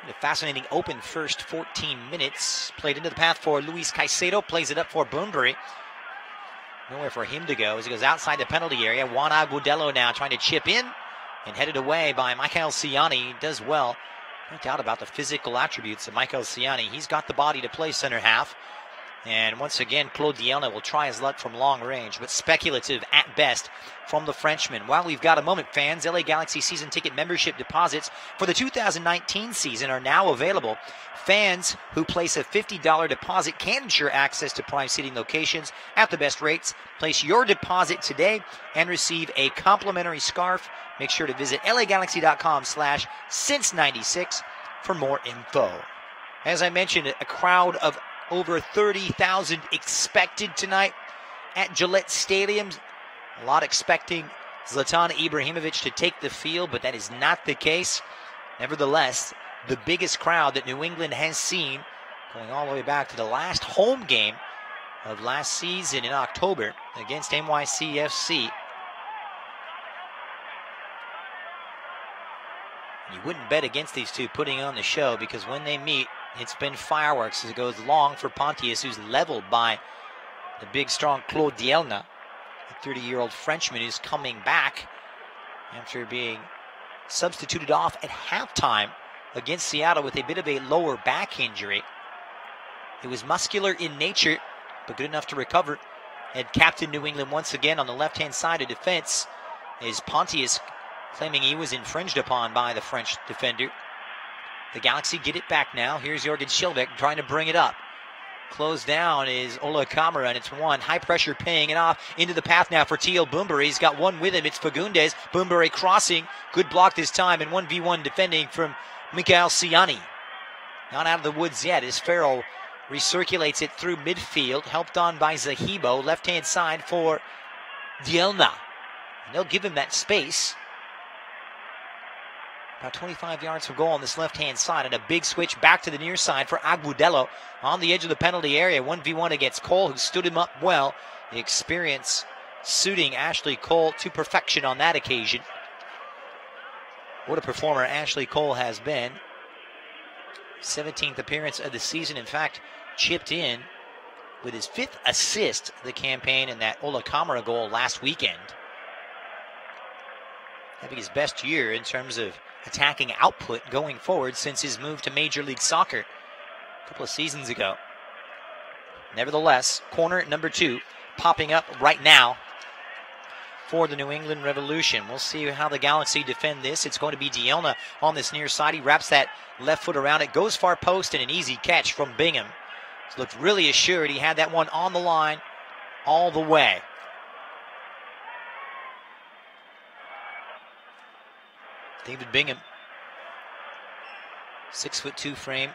A fascinating open first 14 minutes. Played into the path for Luis Caicedo. Plays it up for Bunbury. Nowhere for him to go as he goes outside the penalty area. Juan Agudelo now trying to chip in and headed away by Michael Ciani. He does well. No doubt about the physical attributes of Michael Ciani. He's got the body to play center half. And once again, Claude Dielna will try his luck from long range, but speculative at best from the Frenchman. While we've got a moment, fans, LA Galaxy season ticket membership deposits for the 2019 season are now available. Fans who place a $50 deposit can ensure access to prime seating locations at the best rates. Place your deposit today and receive a complimentary scarf. Make sure to visit lagalaxy.com/since96 for more info. As I mentioned, a crowd of over 30,000 expected tonight at Gillette Stadium. A lot expecting Zlatan Ibrahimovic to take the field, but that is not the case. Nevertheless, the biggest crowd that New England has seen, going all the way back to the last home game of last season in October against NYCFC. You wouldn't bet against these two putting on the show, because when they meet, it's been fireworks as it goes long for Pontius, who's leveled by the big, strong Claude Dielna, the 30-year-old Frenchman who's coming back after being substituted off at halftime against Seattle with a bit of a lower back injury. It was muscular in nature, but good enough to recover. And captain New England once again on the left-hand side of defense is Pontius, claiming he was infringed upon by the French defender. The Galaxy get it back now. Here's Jorgen Schilbeck trying to bring it up. Closed down is Ola Kamara, and it's one. High pressure paying it off into the path now for Teal Bunbury. He's got one with him. It's Fagundes. Bunbury crossing. Good block this time, and 1v1 defending from Michael Ciani. Not out of the woods yet as Farrell recirculates it through midfield, helped on by Zahibo. Left-hand side for Dielna. And they'll give him that space. About 25 yards from goal on this left-hand side, and a big switch back to the near side for Agudelo on the edge of the penalty area. 1v1 against Cole, who stood him up well. The experience suiting Ashley Cole to perfection on that occasion. What a performer Ashley Cole has been. 17th appearance of the season. In fact, chipped in with his 5th assist of the campaign in that Ola Kamara goal last weekend. Having his best year in terms of attacking output going forward since his move to Major League Soccer a couple of seasons ago. Nevertheless, corner number 2 popping up right now for the New England Revolution. We'll see how the Galaxy defend this. It's going to be Dielna on this near side. He wraps that left foot around it, goes far post, and an easy catch from Bingham. He looked really assured. He had that one on the line all the way. David Bingham, 6'2" frame.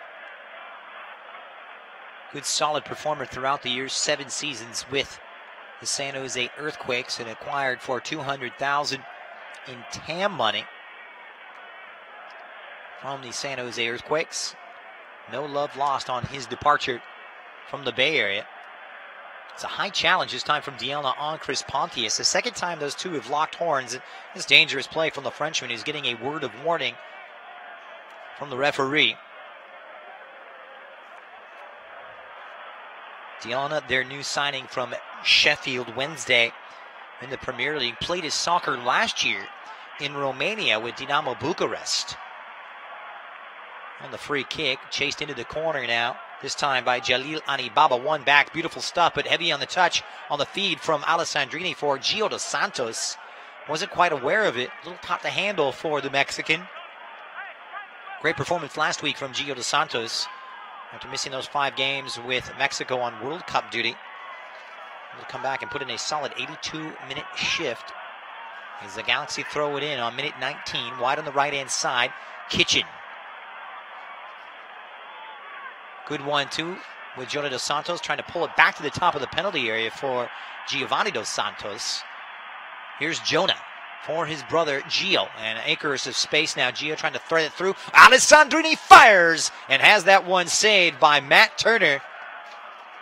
Good solid performer throughout the years, 7 seasons with the San Jose Earthquakes, and acquired for $200,000 in TAM money from the San Jose Earthquakes. No love lost on his departure from the Bay Area. It's a high challenge this time from Dielna on Chris Pontius. The second time those two have locked horns. This dangerous play from the Frenchman, who's getting a word of warning from the referee. Dielna, their new signing from Sheffield Wednesday in the Premier League, played his soccer last year in Romania with Dinamo Bucharest. On the free kick, chased into the corner now. This time by Jalil Anibaba, one back, beautiful stuff, but heavy on the touch on the feed from Alessandrini for Gio dos Santos. Wasn't quite aware of it, a little top to handle for the Mexican. Great performance last week from Gio dos Santos after missing those 5 games with Mexico on World Cup duty. He'll come back and put in a solid 82-minute shift as the Galaxy throw it in on minute 19, wide on the right-hand side. Kitchen. Good 1-2 with Jonah dos Santos trying to pull it back to the top of the penalty area for Giovanni dos Santos. Here's Jonah for his brother Gio, and acres of space now. Gio trying to thread it through. Alessandrini fires and has that one saved by Matt Turner.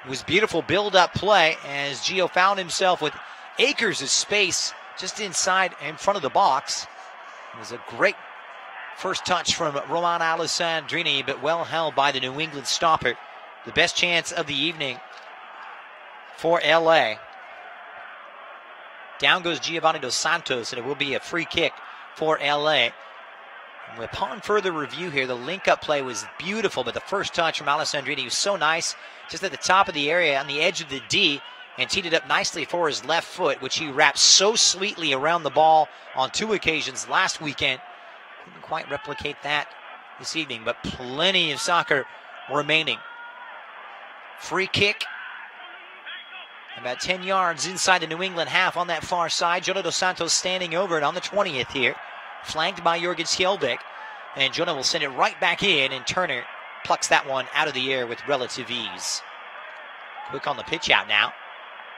It was beautiful build-up play as Gio found himself with acres of space just inside in front of the box. It was a great first touch from Roman Alessandrini, but well held by the New England stopper. The best chance of the evening for LA. Down goes Giovanni dos Santos, and it will be a free kick for LA. And upon further review here, the link-up play was beautiful, but the first touch from Alessandrini was so nice, just at the top of the area on the edge of the D, and teed it up nicely for his left foot, which he wrapped so sweetly around the ball on 2 occasions last weekend. Couldn't quite replicate that this evening, but plenty of soccer remaining. Free kick. About 10 yards inside the New England half on that far side. Jonah dos Santos standing over it on the 20th here. Flanked by Jürgen Skjelbæk. And Jonah will send it right back in, and Turner plucks that one out of the air with relative ease. Quick on the pitch out now.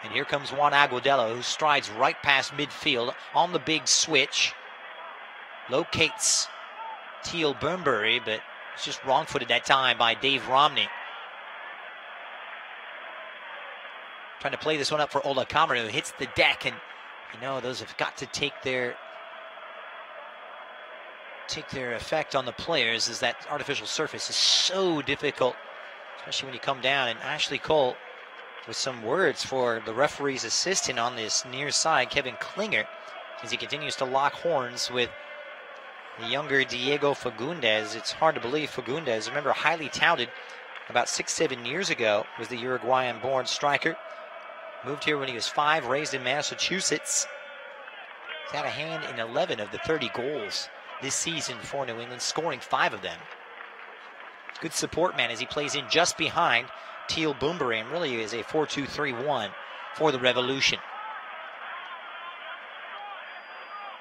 And here comes Juan Agudelo, who strides right past midfield on the big switch. Locates Teal Burnbury, but it's just wrong-footed that time by Dave Romney. Trying to play this one up for Ola Kamara, who hits the deck, and you know those have got to take their effect on the players, as that artificial surface is so difficult, especially when you come down. And Ashley Cole with some words for the referee's assistant on this near side, Kevin Klinger, as he continues to lock horns with the younger Diego Fagundes. It's hard to believe Fagundes, remember, highly touted about 6-7 years ago, was the Uruguayan-born striker. Moved here when he was 5, raised in Massachusetts. He's had a hand in 11 of the 30 goals this season for New England, scoring 5 of them. Good support man as he plays in just behind Teal Burnbury, and really is a 4-2-3-1 for the Revolution.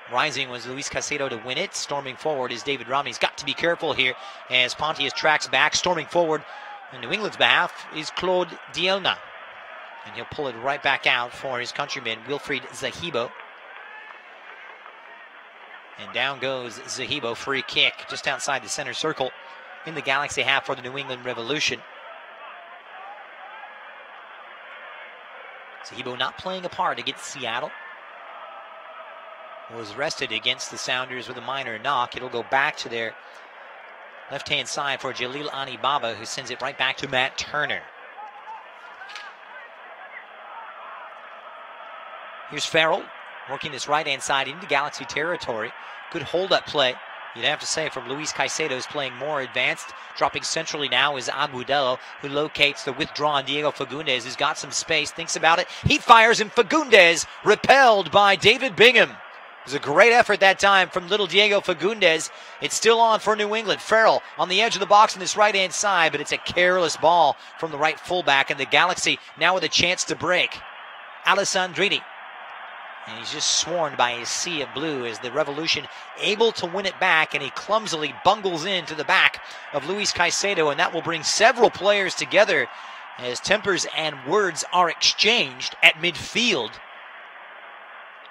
Rising was Luis Caicedo to win it. Storming forward is David Romney. He's got to be careful here as Pontius tracks back. Storming forward on New England's behalf is Claude Dielna. And he'll pull it right back out for his countryman, Wilfried Zahibo. And down goes Zahibo, free kick just outside the center circle in the Galaxy half for the New England Revolution. Zahibo not playing a part against Seattle. Was rested against the Sounders with a minor knock. It'll go back to their left-hand side for Jalil Anibaba, who sends it right back to Matt Turner. Here's Farrell working this right-hand side into Galaxy territory. Good hold-up play, you'd have to say, from Luis Caicedo, who's playing more advanced. Dropping centrally now is Agudelo, who locates the withdrawn Diego Fagundes, who's got some space, thinks about it. He fires, and Fagundes repelled by David Bingham. It was a great effort that time from little Diego Fagundes. It's still on for New England. Farrell on the edge of the box on this right-hand side, but it's a careless ball from the right fullback, and the Galaxy now with a chance to break. Alessandrini. And he's just sworn by his sea of blue as the Revolution able to win it back, and he clumsily bungles into the back of Luis Caicedo, and that will bring several players together as tempers and words are exchanged at midfield.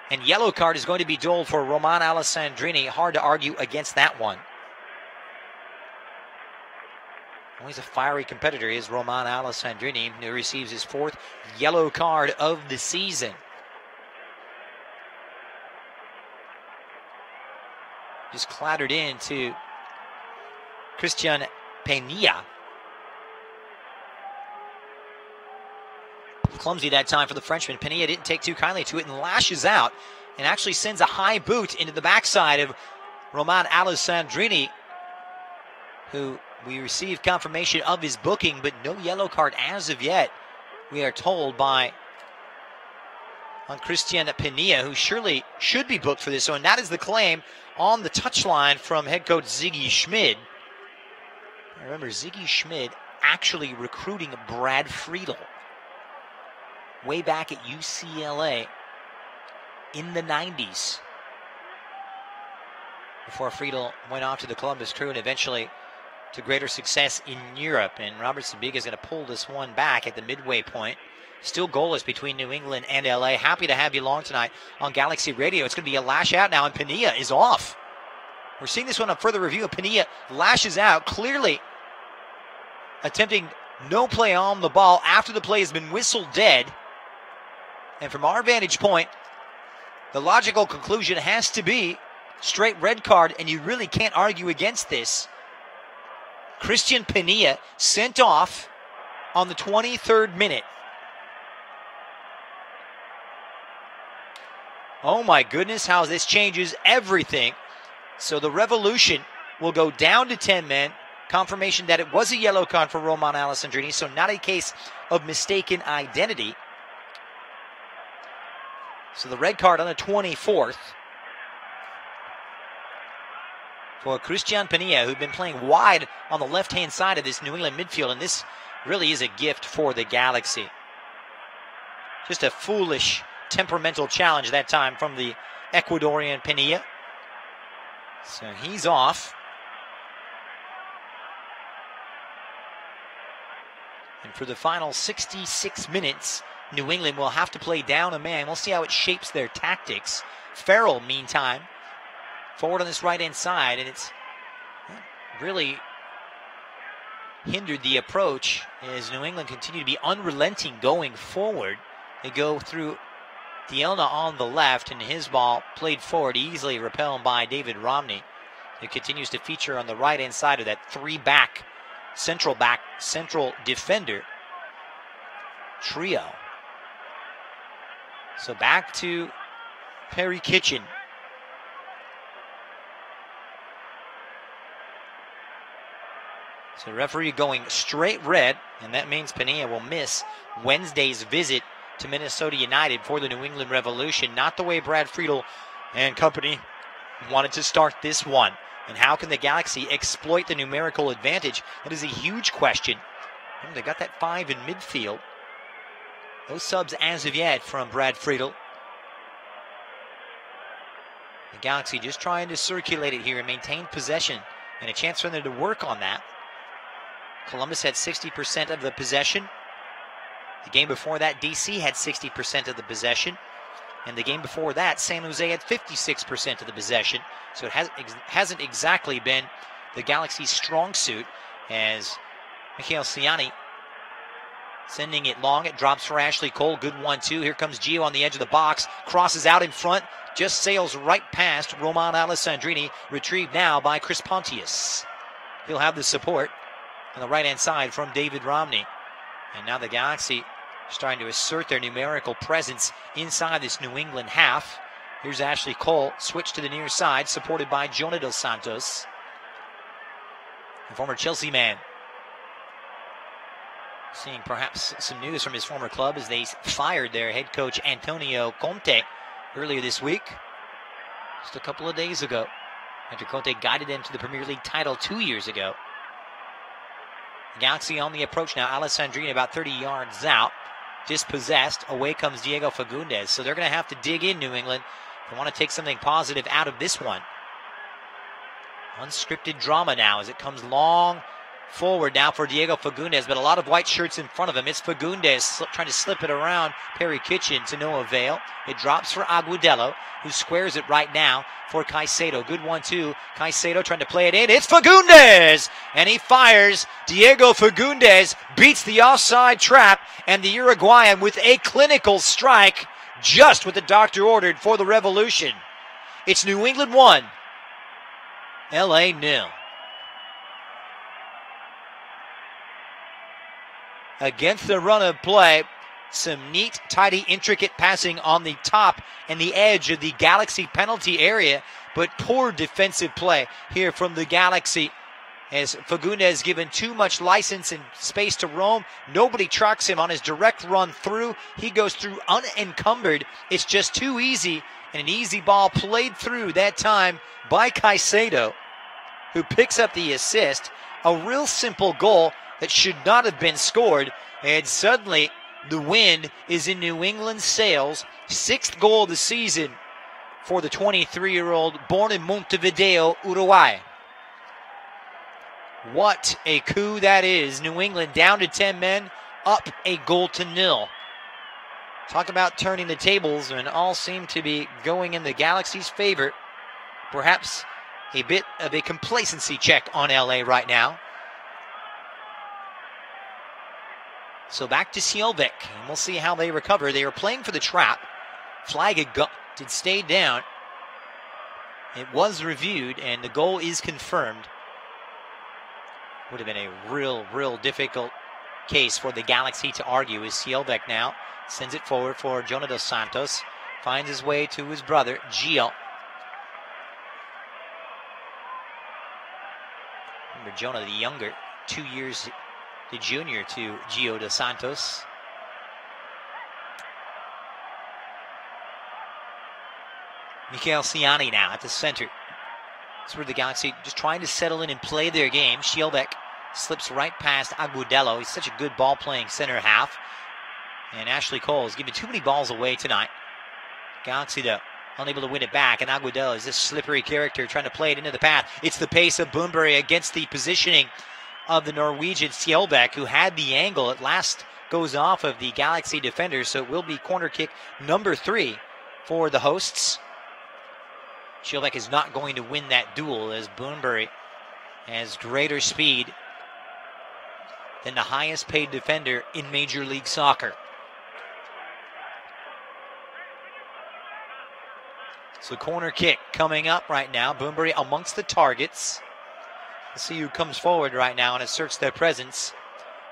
And yellow card is going to be doled for Roman Alessandrini. Hard to argue against that one. Always a fiery competitor is Roman Alessandrini, who receives his 4th yellow card of the season. Just clattered into Christian Peña. Clumsy that time for the Frenchman. Peña didn't take too kindly to it and lashes out and actually sends a high boot into the backside of Roman Alessandrini, who we received confirmation of his booking, but no yellow card as of yet, we are told by Christian Peña, who surely should be booked for this one. That is the claim on the touchline from head coach Ziggy Schmid. Remember, Ziggy Schmid actually recruiting Brad Friedel way back at UCLA in the 90s, before Friedel went off to the Columbus Crew and eventually to greater success in Europe. And Robert Sabiga is going to pull this one back at the midway point. Still goalless between New England and LA. Happy to have you along tonight on Galaxy Radio. It's going to be a lash out now, and Peña is off. We're seeing this one on further review. Peña lashes out, clearly attempting no play on the ball after the play has been whistled dead. And from our vantage point, the logical conclusion has to be straight red card, and you really can't argue against this. Christian Peña sent off on the 23rd minute. Oh my goodness, how this changes everything. So the Revolution will go down to 10 men. Confirmation that it was a yellow card for Roman Alessandrini, so not a case of mistaken identity. So the red card on the 24th for Christian Peña, who'd been playing wide on the left-hand side of this New England midfield, and this really is a gift for the Galaxy. Just a foolish, temperamental challenge that time from the Ecuadorian Peña. So he's off. And for the final 66 minutes, New England will have to play down a man. We'll see how it shapes their tactics. Farrell, meantime, forward on this right-hand side, and it's really hindered the approach as New England continue to be unrelenting going forward. They go through Dielna on the left, and his ball played forward, easily repelled by David Romney, who continues to feature on the right-hand side of that three-back, central defender trio. So back to Perry Kitchen. So the referee going straight red, and that means Peña will miss Wednesday's visit to Minnesota United for the New England Revolution. Not the way Brad Friedel and company wanted to start this one. And how can the Galaxy exploit the numerical advantage? That is a huge question. And they got that 5 in midfield. No subs as of yet from Brad Friedel. The Galaxy just trying to circulate it here and maintain possession, and a chance for them to work on that. Columbus had 60% of the possession. The game before that, DC had 60% of the possession. And the game before that, San Jose had 56% of the possession. So it hasn't exactly been the Galaxy's strong suit, as Mikhail Siani sending it long. It drops for Ashley Cole. Good 1-2. Here comes Gio on the edge of the box. Crosses out in front. Just sails right past Roman Alessandrini. Retrieved now by Chris Pontius. He'll have the support on the right-hand side from David Romney. And now the Galaxy starting to assert their numerical presence inside this New England half. Here's Ashley Cole. Switch to the near side, supported by Jonah Dos Santos, the former Chelsea man. Seeing perhaps some news from his former club as they fired their head coach Antonio Conte earlier this week, just a couple of days ago, after Conte guided them to the Premier League title 2 years ago. The Galaxy on the approach now. Alessandrini about 30 yards out, dispossessed. Away comes Diego Fagundes. So they're going to have to dig in, New England. They want to take something positive out of this one. Unscripted drama now as it comes long forward now for Diego Fagundes, but a lot of white shirts in front of him. It's Fagundes trying to slip it around Perry Kitchen to no avail. It drops for Agudelo, who squares it right now for Caicedo. Good 1-2. Caicedo trying to play it in. It's Fagundes! And he fires. Diego Fagundes beats the offside trap, and the Uruguayan with a clinical strike, just what the doctor ordered for the Revolution. It's New England 1, LA 0. Against the run of play, some neat, tidy, intricate passing on the top and the edge of the Galaxy penalty area, but poor defensive play here from the Galaxy as Fagundes given too much license and space to roam. Nobody tracks him on his direct run through. He goes through unencumbered. It's just too easy, and an easy ball played through that time by Caicedo, who picks up the assist. A real simple goal that should not have been scored, and suddenly the wind is in New England's sails. 6th goal of the season for the 23-year-old born in Montevideo, Uruguay. What a coup that is. New England down to 10 men, up a 0-0. Talk about turning the tables, and all seem to be going in the Galaxy's favor. Perhaps a bit of a complacency check on LA right now. So back to Sielvik, and we'll see how they recover. They were playing for the trap. Flag had stayed down. It was reviewed, and the goal is confirmed. Would have been a real difficult case for the Galaxy to argue as Sielvik now sends it forward for Jonah Dos Santos. Finds his way to his brother, Gio. Remember Jonah the younger, 2 years the junior to Gio Dos Santos. Mikhail Siani now at the center. That's where the Galaxy just trying to settle in and play their game. Sielvik slips right past Agudelo. He's such a good ball-playing center half. And Ashley Cole is giving too many balls away tonight. Galaxy, though, unable to win it back. And Agudelo is this slippery character trying to play it into the path. It's the pace of Boombury against the positioning of the Norwegian Sielvik, who had the angle. At last goes off of the Galaxy defender, so it will be corner kick number 3 for the hosts. Sielvik is not going to win that duel as Boombury has greater speed than the highest paid defender in Major League Soccer. So corner kick coming up right now. Boombury amongst the targets. Let's see who comes forward right now and asserts their presence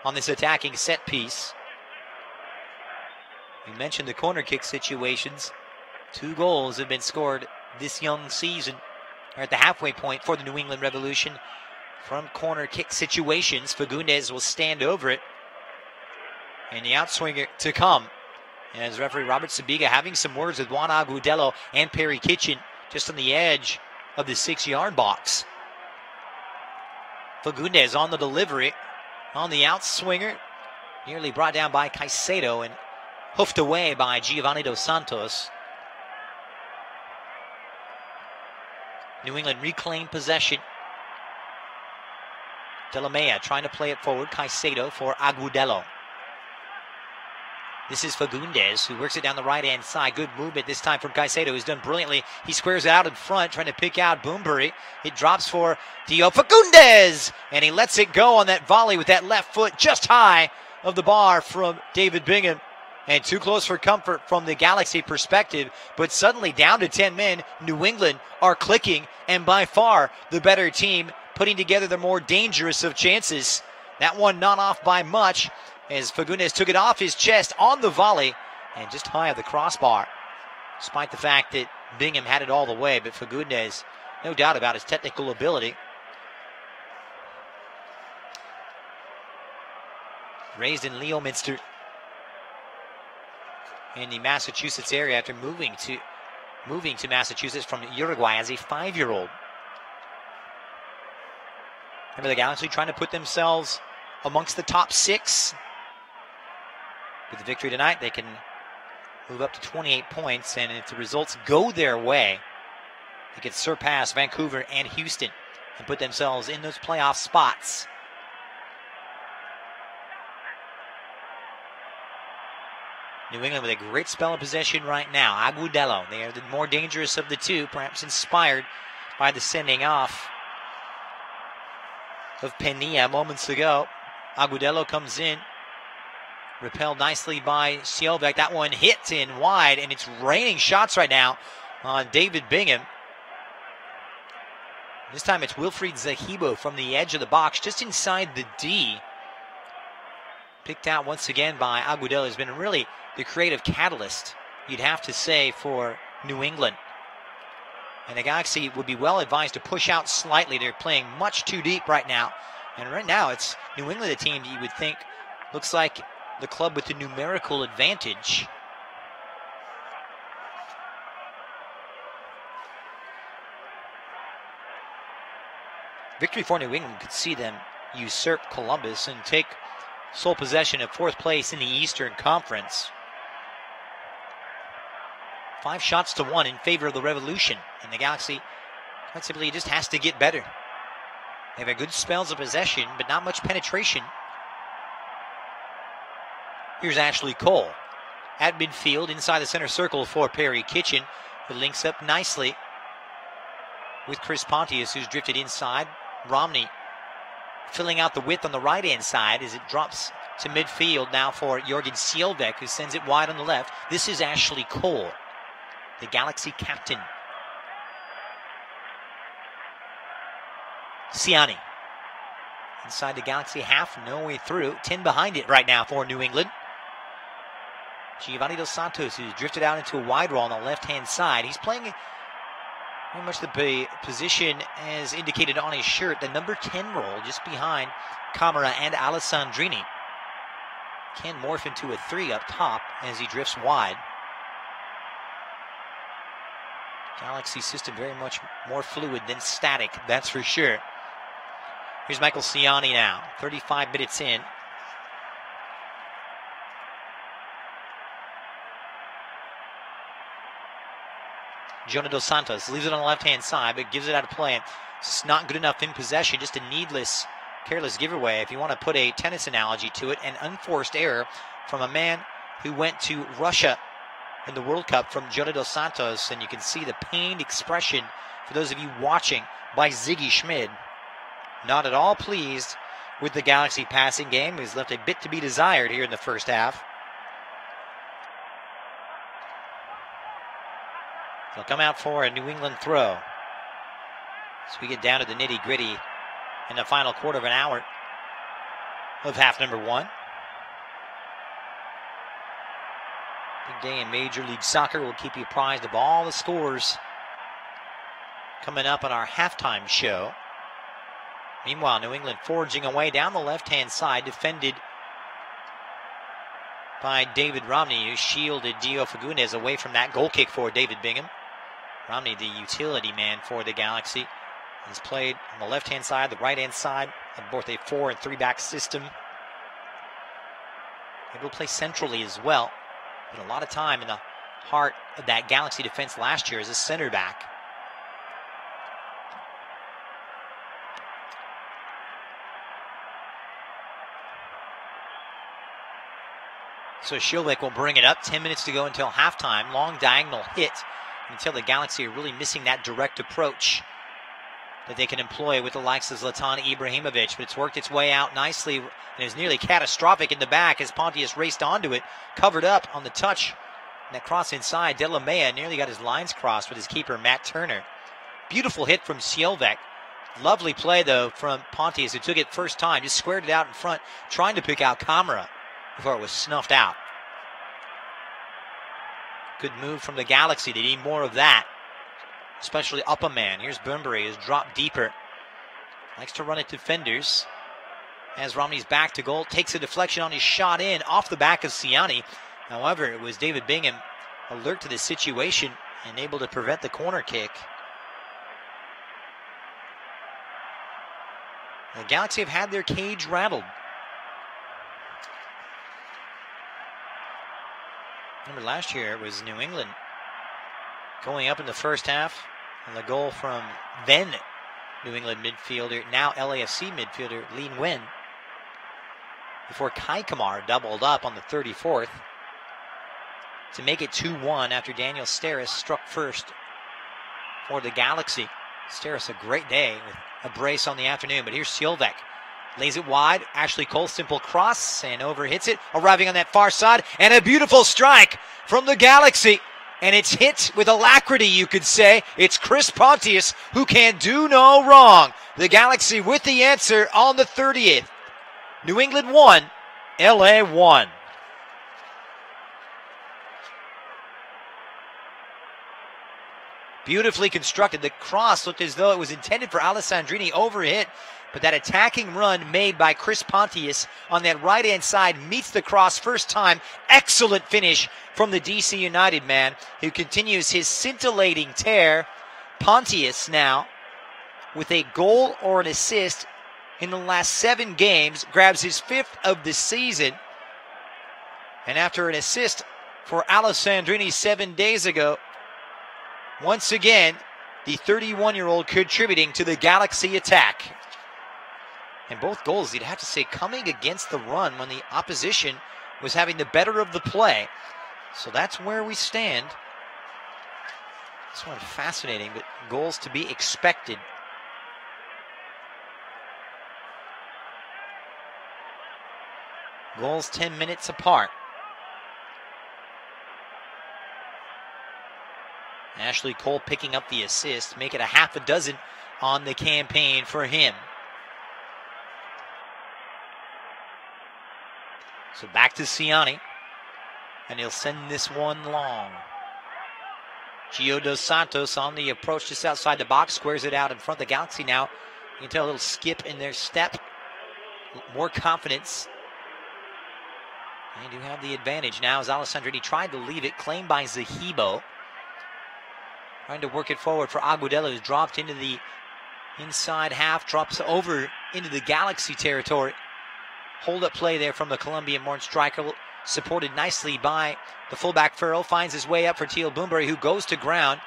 on this attacking set piece. We mentioned the corner kick situations. 2 goals have been scored this young season. We're at the halfway point for the New England Revolution from corner kick situations. Fagundes will stand over it. And the outswinger to come. As referee Robert Sabiga having some words with Juan Agudelo and Perry Kitchen just on the edge of the 6-yard box. Fagundes on the delivery, on the outswinger, nearly brought down by Caicedo and hoofed away by Giovanni Dos Santos. New England reclaimed possession. De La Mea trying to play it forward. Caicedo for Agudelo. This is Fagundes, who works it down the right-hand side. Good movement this time from Caicedo, who's done brilliantly. He squares it out in front, trying to pick out Boombury. It drops for Dio Fagundes, and he lets it go on that volley with that left foot just high of the bar from David Bingham. And too close for comfort from the Galaxy perspective, but suddenly down to 10 men, New England are clicking, and by far the better team, putting together the more dangerous of chances. That one not off by much, as Fagundes took it off his chest on the volley and just high of the crossbar. Despite the fact that Bingham had it all the way, but Fagundes, no doubt about his technical ability. Raised in Leominster, in the Massachusetts area after moving to Massachusetts from Uruguay as a 5-year-old. Remember the Galaxy trying to put themselves amongst the top 6. With the victory tonight, they can move up to 28 points, and if the results go their way, they could surpass Vancouver and Houston and put themselves in those playoff spots. New England with a great spell of possession right now. Agudelo, they are the more dangerous of the two, perhaps inspired by the sending off of Pena moments ago. Agudelo comes in, repelled nicely by Sielbeck. That one hit in wide, and it's raining shots right now on David Bingham. This time it's Wilfried Zahibo from the edge of the box, just inside the D. Picked out once again by Agudelo. Has been really the creative catalyst, you'd have to say, for New England. And the Galaxy would be well advised to push out slightly. They're playing much too deep right now. And right now it's New England, a team you would think looks like the club with the numerical advantage. Victory for New England could see them usurp Columbus and take sole possession of 4th place in the Eastern Conference. 5 shots to 1 in favor of the Revolution. And the Galaxy, quite simply, just has to get better. They've had good spells of possession, but not much penetration. Here's Ashley Cole at midfield, inside the center circle for Perry Kitchen, who links up nicely with Chris Pontius, who's drifted inside. Romney filling out the width on the right-hand side as it drops to midfield now for Jorgen Sielbeck, who sends it wide on the left. This is Ashley Cole, the Galaxy captain. Ciani inside the Galaxy half, no way through. 10 behind it right now for New England. Giovanni Dos Santos, who's drifted out into a wide role on the left-hand side. He's playing very much the position as indicated on his shirt, the number 10 role, just behind Camara and Alessandrini. Can morph into a 3 up top as he drifts wide. Galaxy system very much more fluid than static, that's for sure. Here's Michael Ciani now, 35 minutes in. Jonah Dos Santos leaves it on the left-hand side, but gives it out of play. It's not good enough in possession, just a needless, careless giveaway. If you want to put a tennis analogy to it, an unforced error from a man who went to Russia in the World Cup from Jonah Dos Santos, and you can see the pained expression, for those of you watching, by Ziggy Schmid. Not at all pleased with the Galaxy passing game. He's left a bit to be desired here in the first half. They'll come out for a New England throw. So we get down to the nitty-gritty in the final quarter of an hour of half number 1. Big day in Major League Soccer. We'll keep you apprised of all the scores coming up on our halftime show. Meanwhile, New England forging away down the left-hand side, defended by David Romney, who shielded Dio Fagundes away from that goal kick for David Bingham. Romney, the utility man for the Galaxy, has played on the left-hand side, the right-hand side of both a 4- and 3-back system. Able to play centrally as well. But a lot of time in the heart of that Galaxy defense last year as a center back. So Shilbeck will bring it up. 10 minutes to go until halftime. Long diagonal hit until the Galaxy are really missing that direct approach that they can employ with the likes of Zlatan Ibrahimovic. But it's worked its way out nicely and is nearly catastrophic in the back as Pontius raced onto it. Covered up on the touch. And that cross inside. De La Mea nearly got his lines crossed with his keeper, Matt Turner. Beautiful hit from Sjolvek. Lovely play, though, from Pontius, who took it first time. Just squared it out in front, trying to pick out Kamara before it was snuffed out. Good move from the Galaxy. They need more of that, especially up a man. Here's Bunbury, who's dropped deeper. Likes to run at defenders. As Romney's back to goal, takes a deflection on his shot in off the back of Siani. However, it was David Bingham alert to the situation and able to prevent the corner kick. The Galaxy have had their cage rattled. Remember last year it was New England going up in the first half, and the goal from then New England midfielder, now LAFC midfielder Lin Wen, before Kai Kamar doubled up on the 34th to make it 2-1 after Daniel Steres struck first for the Galaxy. Steres, a great day with a brace on the afternoon, but here's Sjolvek. Lays it wide. Ashley Cole, simple cross, and over hits it, arriving on that far side, and a beautiful strike from the Galaxy. And it's hit with alacrity, you could say. It's Chris Pontius, who can do no wrong. The Galaxy with the answer on the 30th. New England 1, LA 1. Beautifully constructed. The cross looked as though it was intended for Alessandrini, overhit, but that attacking run made by Chris Pontius on that right-hand side meets the cross first time. Excellent finish from the DC United man, who continues his scintillating tear. Pontius now with a goal or an assist in the last 7 games, grabs his 5th of the season. And after an assist for Alessandrini 7 days ago, once again, the 31-year-old contributing to the Galaxy attack. And both goals, you'd have to say, coming against the run when the opposition was having the better of the play. So that's where we stand. This one fascinating, but goals to be expected. Goals 10 minutes apart. Ashley Cole picking up the assist, make it a half a dozen on the campaign for him. So back to Siani, and he'll send this one long. Gio Dos Santos on the approach just outside the box, squares it out in front of the Galaxy now. You can tell a little skip in their step, more confidence. They do have the advantage now as Alessandrini tried to leave it, claimed by Zahibo. Trying to work it forward for Agudelo, who's dropped into the inside half, drops over into the Galaxy territory. Hold-up play there from the Colombian-born striker, supported nicely by the fullback Farrell, finds his way up for Teal Bunbury, who goes to ground.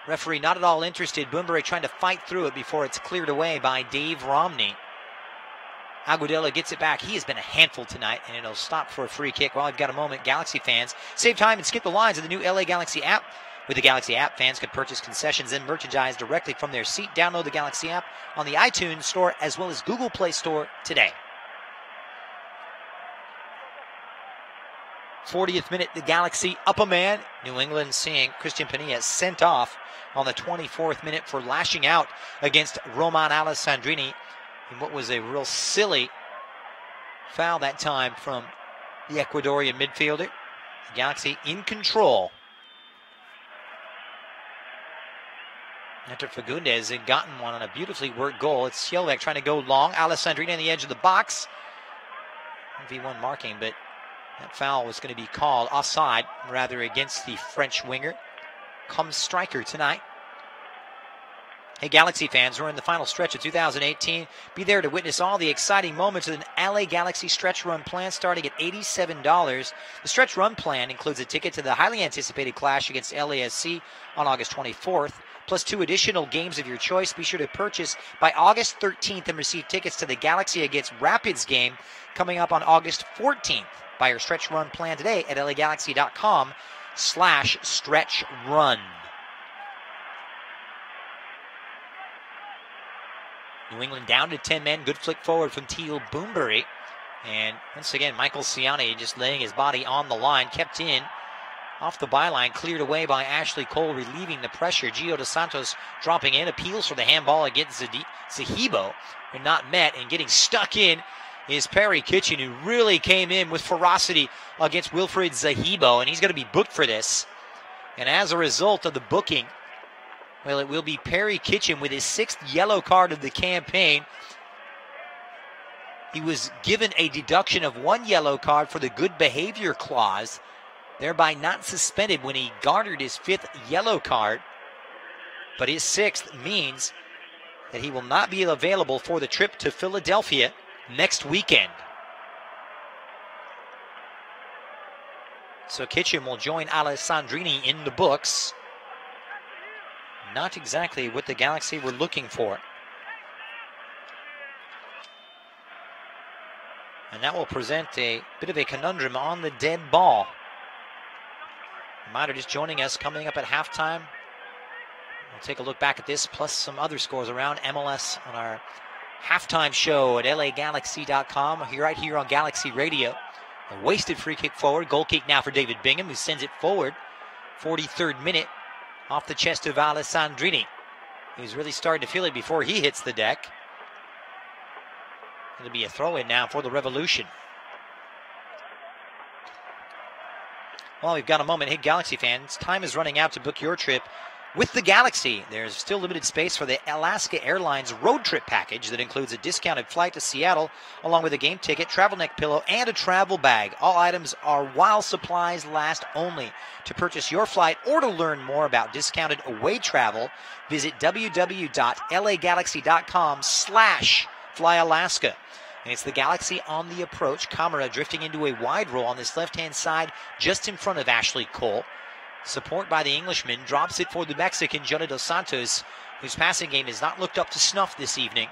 Referee not at all interested. Bunbury trying to fight through it before it's cleared away by Dave Romney. Agudelo gets it back. He has been a handful tonight, and it'll stop for a free kick. While I've got a moment, Galaxy fans, save time and skip the lines of the new LA Galaxy app. With the Galaxy app, fans could purchase concessions and merchandise directly from their seat. Download the Galaxy app on the iTunes Store as well as Google Play Store today. 40th minute, the Galaxy up a man. New England seeing Christian Penilla sent off on the 24th minute for lashing out against Roman Alessandrini in what was a real silly foul that time from the Ecuadorian midfielder. The Galaxy in control. After Fagundes had gotten one on a beautifully worked goal, it's Sjolvek trying to go long. Alessandrini on the edge of the box. V1 marking, but that foul was going to be called offside, rather against the French winger. Comes striker tonight. Hey, Galaxy fans, we're in the final stretch of 2018. Be there to witness all the exciting moments of an LA Galaxy stretch run plan starting at $87. The stretch run plan includes a ticket to the highly anticipated clash against LASC on August 24th, plus 2 additional games of your choice. Be sure to purchase by August 13th and receive tickets to the Galaxy against Rapids game coming up on August 14th. Buy your stretch run plan today at lagalaxy.com/stretchrun. New England down to 10 men. Good flick forward from Teal Boombury. And once again, Michael Ciani just laying his body on the line. Kept in off the byline. Cleared away by Ashley Cole, relieving the pressure. Gio Dos Santos dropping in. Appeals for the handball against Zahibo. And not met. And getting stuck in is Perry Kitchen, who really came in with ferocity against Wilfred Zahibo. And he's going to be booked for this. And as a result of the booking, well, it will be Perry Kitchen with his 6th yellow card of the campaign. He was given a deduction of 1 yellow card for the good behavior clause, thereby not suspended when he garnered his 5th yellow card. But his 6th means that he will not be available for the trip to Philadelphia next weekend. So Kitchen will join Alessandrini in the books. Not exactly what the Galaxy were looking for. And that will present a bit of a conundrum on the dead ball. Reminder, just joining us coming up at halftime. We'll take a look back at this, plus some other scores around MLS on our halftime show at lagalaxy.com, right here on Galaxy Radio. A wasted free kick forward. Goal kick now for David Bingham, who sends it forward. 43rd minute. Off the chest of Alessandrini. He's really starting to feel it before he hits the deck. It'll be a throw-in now for the Revolution. Well, we've got a moment. Hey, Galaxy fans, time is running out to book your trip with the Galaxy. There's still limited space for the Alaska Airlines road trip package that includes a discounted flight to Seattle, along with a game ticket, travel neck pillow, and a travel bag. All items are while supplies last only. To purchase your flight or to learn more about discounted away travel, visit www.lagalaxy.com/flyalaska. And it's the Galaxy on the approach. Camara drifting into a wide roll on this left-hand side, just in front of Ashley Cole. Support by the Englishman, drops it for the Mexican, Gio Dos Santos, whose passing game has not looked up to snuff this evening.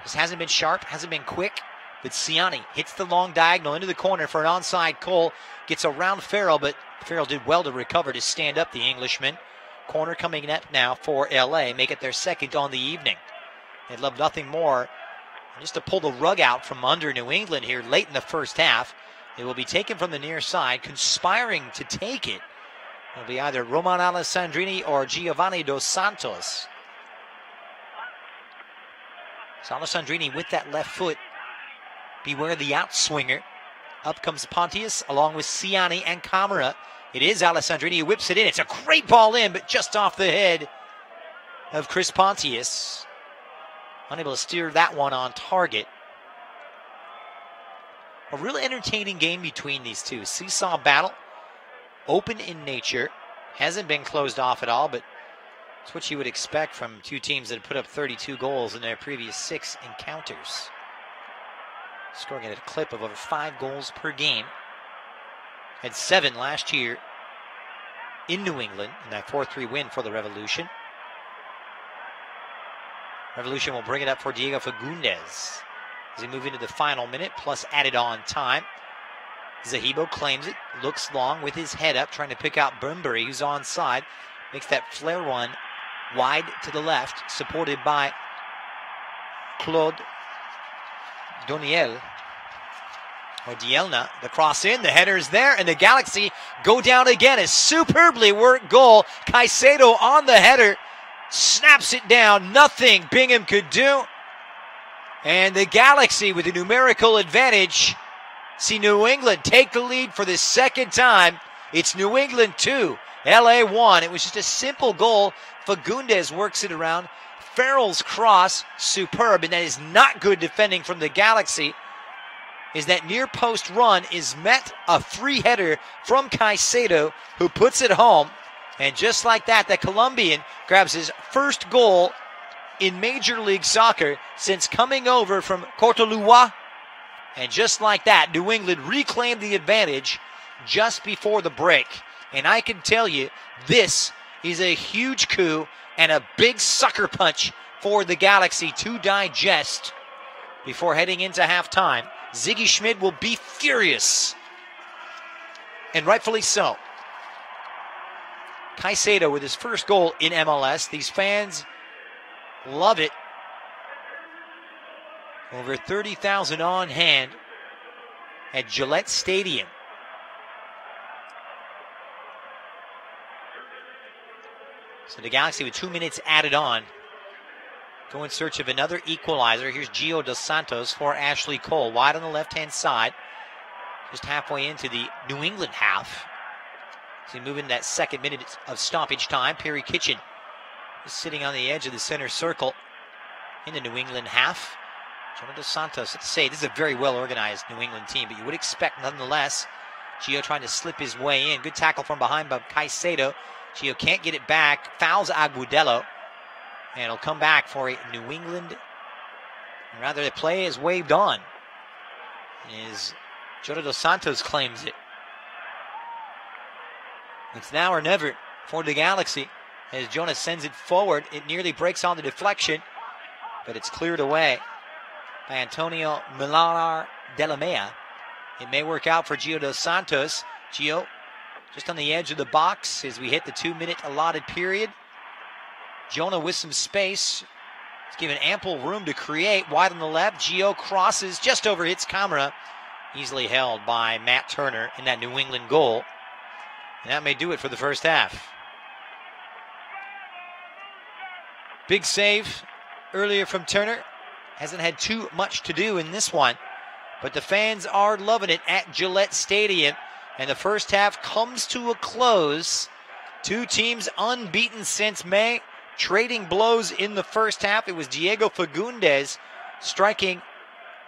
This hasn't been sharp, hasn't been quick, but Ciani hits the long diagonal into the corner for an onside. Cole gets around Farrell, but Farrell did well to recover to stand up the Englishman. Corner coming up now for LA, make it their 2nd on the evening. They'd love nothing more just to pull the rug out from under New England here late in the first half. It will be taken from the near side, conspiring to take it. It'll be either Roman Alessandrini or Giovanni Dos Santos. So Alessandrini with that left foot. Beware the outswinger. Up comes Pontius along with Ciani and Camara. It is Alessandrini who whips it in. It's a great ball in, but just off the head of Chris Pontius. Unable to steer that one on target. A real entertaining game between these two. Seesaw battle. Open in nature. Hasn't been closed off at all, but it's what you would expect from two teams that have put up 32 goals in their previous 6 encounters. Scoring at a clip of over 5 goals per game. Had 7 last year in New England in that 4-3 win for the Revolution. Revolution will bring it up for Diego Fagundes as we move into the final minute, plus added on time. Zahibo claims it, looks long with his head up, trying to pick out Bunbury, who's onside. Makes that flare one wide to the left, supported by Claude Doniel. Or Dielna, the cross in, the header is there, and the Galaxy go down again. A superbly worked goal. Caicedo on the header, snaps it down. Nothing Bingham could do. And the Galaxy with a numerical advantage see New England take the lead for the 2nd time. It's New England 2, LA 1. It was just a simple goal. Fagundes works it around. Farrell's cross, superb, and that is not good defending from the Galaxy. Is that near post run is met a free header from Caicedo, who puts it home. And just like that, the Colombian grabs his first goal in Major League Soccer since coming over from Cortuluá. And just like that, New England reclaimed the advantage just before the break. And I can tell you, this is a huge coup and a big sucker punch for the Galaxy to digest before heading into halftime. Ziggy Schmid will be furious, and rightfully so. Caicedo with his first goal in MLS. These fans love it. Over 30,000 on hand at Gillette Stadium. So the Galaxy with 2 minutes added on go in search of another equalizer. Here's Gio Dos Santos for Ashley Cole. Wide on the left-hand side. Just halfway into the New England half. So we move into that second minute of stoppage time. Perry Kitchen is sitting on the edge of the center circle in the New England half. Gio Dos Santos, let's say, this is a very well-organized New England team, but you would expect nonetheless. Gio trying to slip his way in. Good tackle from behind by Caicedo. Gio can't get it back. Fouls Agudelo. And it'll come back for a New England. Rather, the play is waved on. As Gio Dos Santos claims it. It's now or never for the Galaxy. As Jonas sends it forward, it nearly breaks on the deflection, but it's cleared away by Antonio Millar de la Mea. It may work out for Gio Dos Santos. Gio just on the edge of the box as we hit the 2 minute allotted period. Jonah with some space. It's given ample room to create. Wide on the left. Gio crosses, just over hits camera. Easily held by Matt Turner in that New England goal. And that may do it for the first half. Big save earlier from Turner. Hasn't had too much to do in this one. But the fans are loving it at Gillette Stadium. And the first half comes to a close. Two teams unbeaten since May. Trading blows in the first half. It was Diego Fagundes striking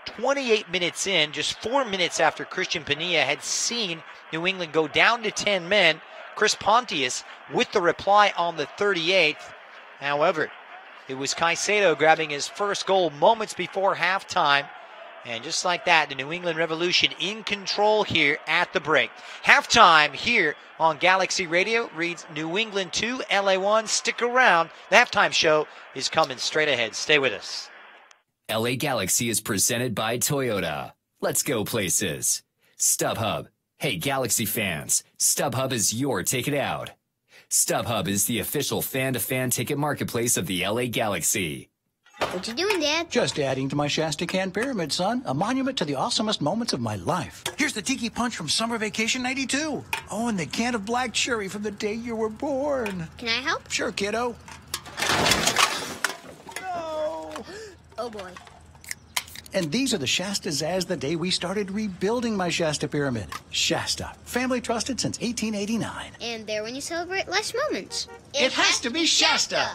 28 minutes in, just 4 minutes after Christian Penilla had seen New England go down to 10 men. Chris Pontius with the reply on the 38th. However, it was Caicedo grabbing his first goal moments before halftime. And just like that, the New England Revolution in control here at the break. Halftime here on Galaxy Radio reads New England 2, LA 1. Stick around. The halftime show is coming straight ahead. Stay with us. LA Galaxy is presented by Toyota. Let's go places. StubHub. Hey, Galaxy fans, StubHub is your ticket out. StubHub is the official fan-to-fan ticket marketplace of the LA Galaxy. What you doing, Dad? Just adding to my Shasta Can Pyramid, son. A monument to the awesomest moments of my life. Here's the Tiki Punch from Summer Vacation 92. Oh, and the can of black cherry from the day you were born. Can I help? Sure, kiddo. No. Oh, boy. And these are the Shastas as the day we started rebuilding my Shasta Pyramid. Shasta, family trusted since 1889. And there when you celebrate life's moments. It has to be Shasta.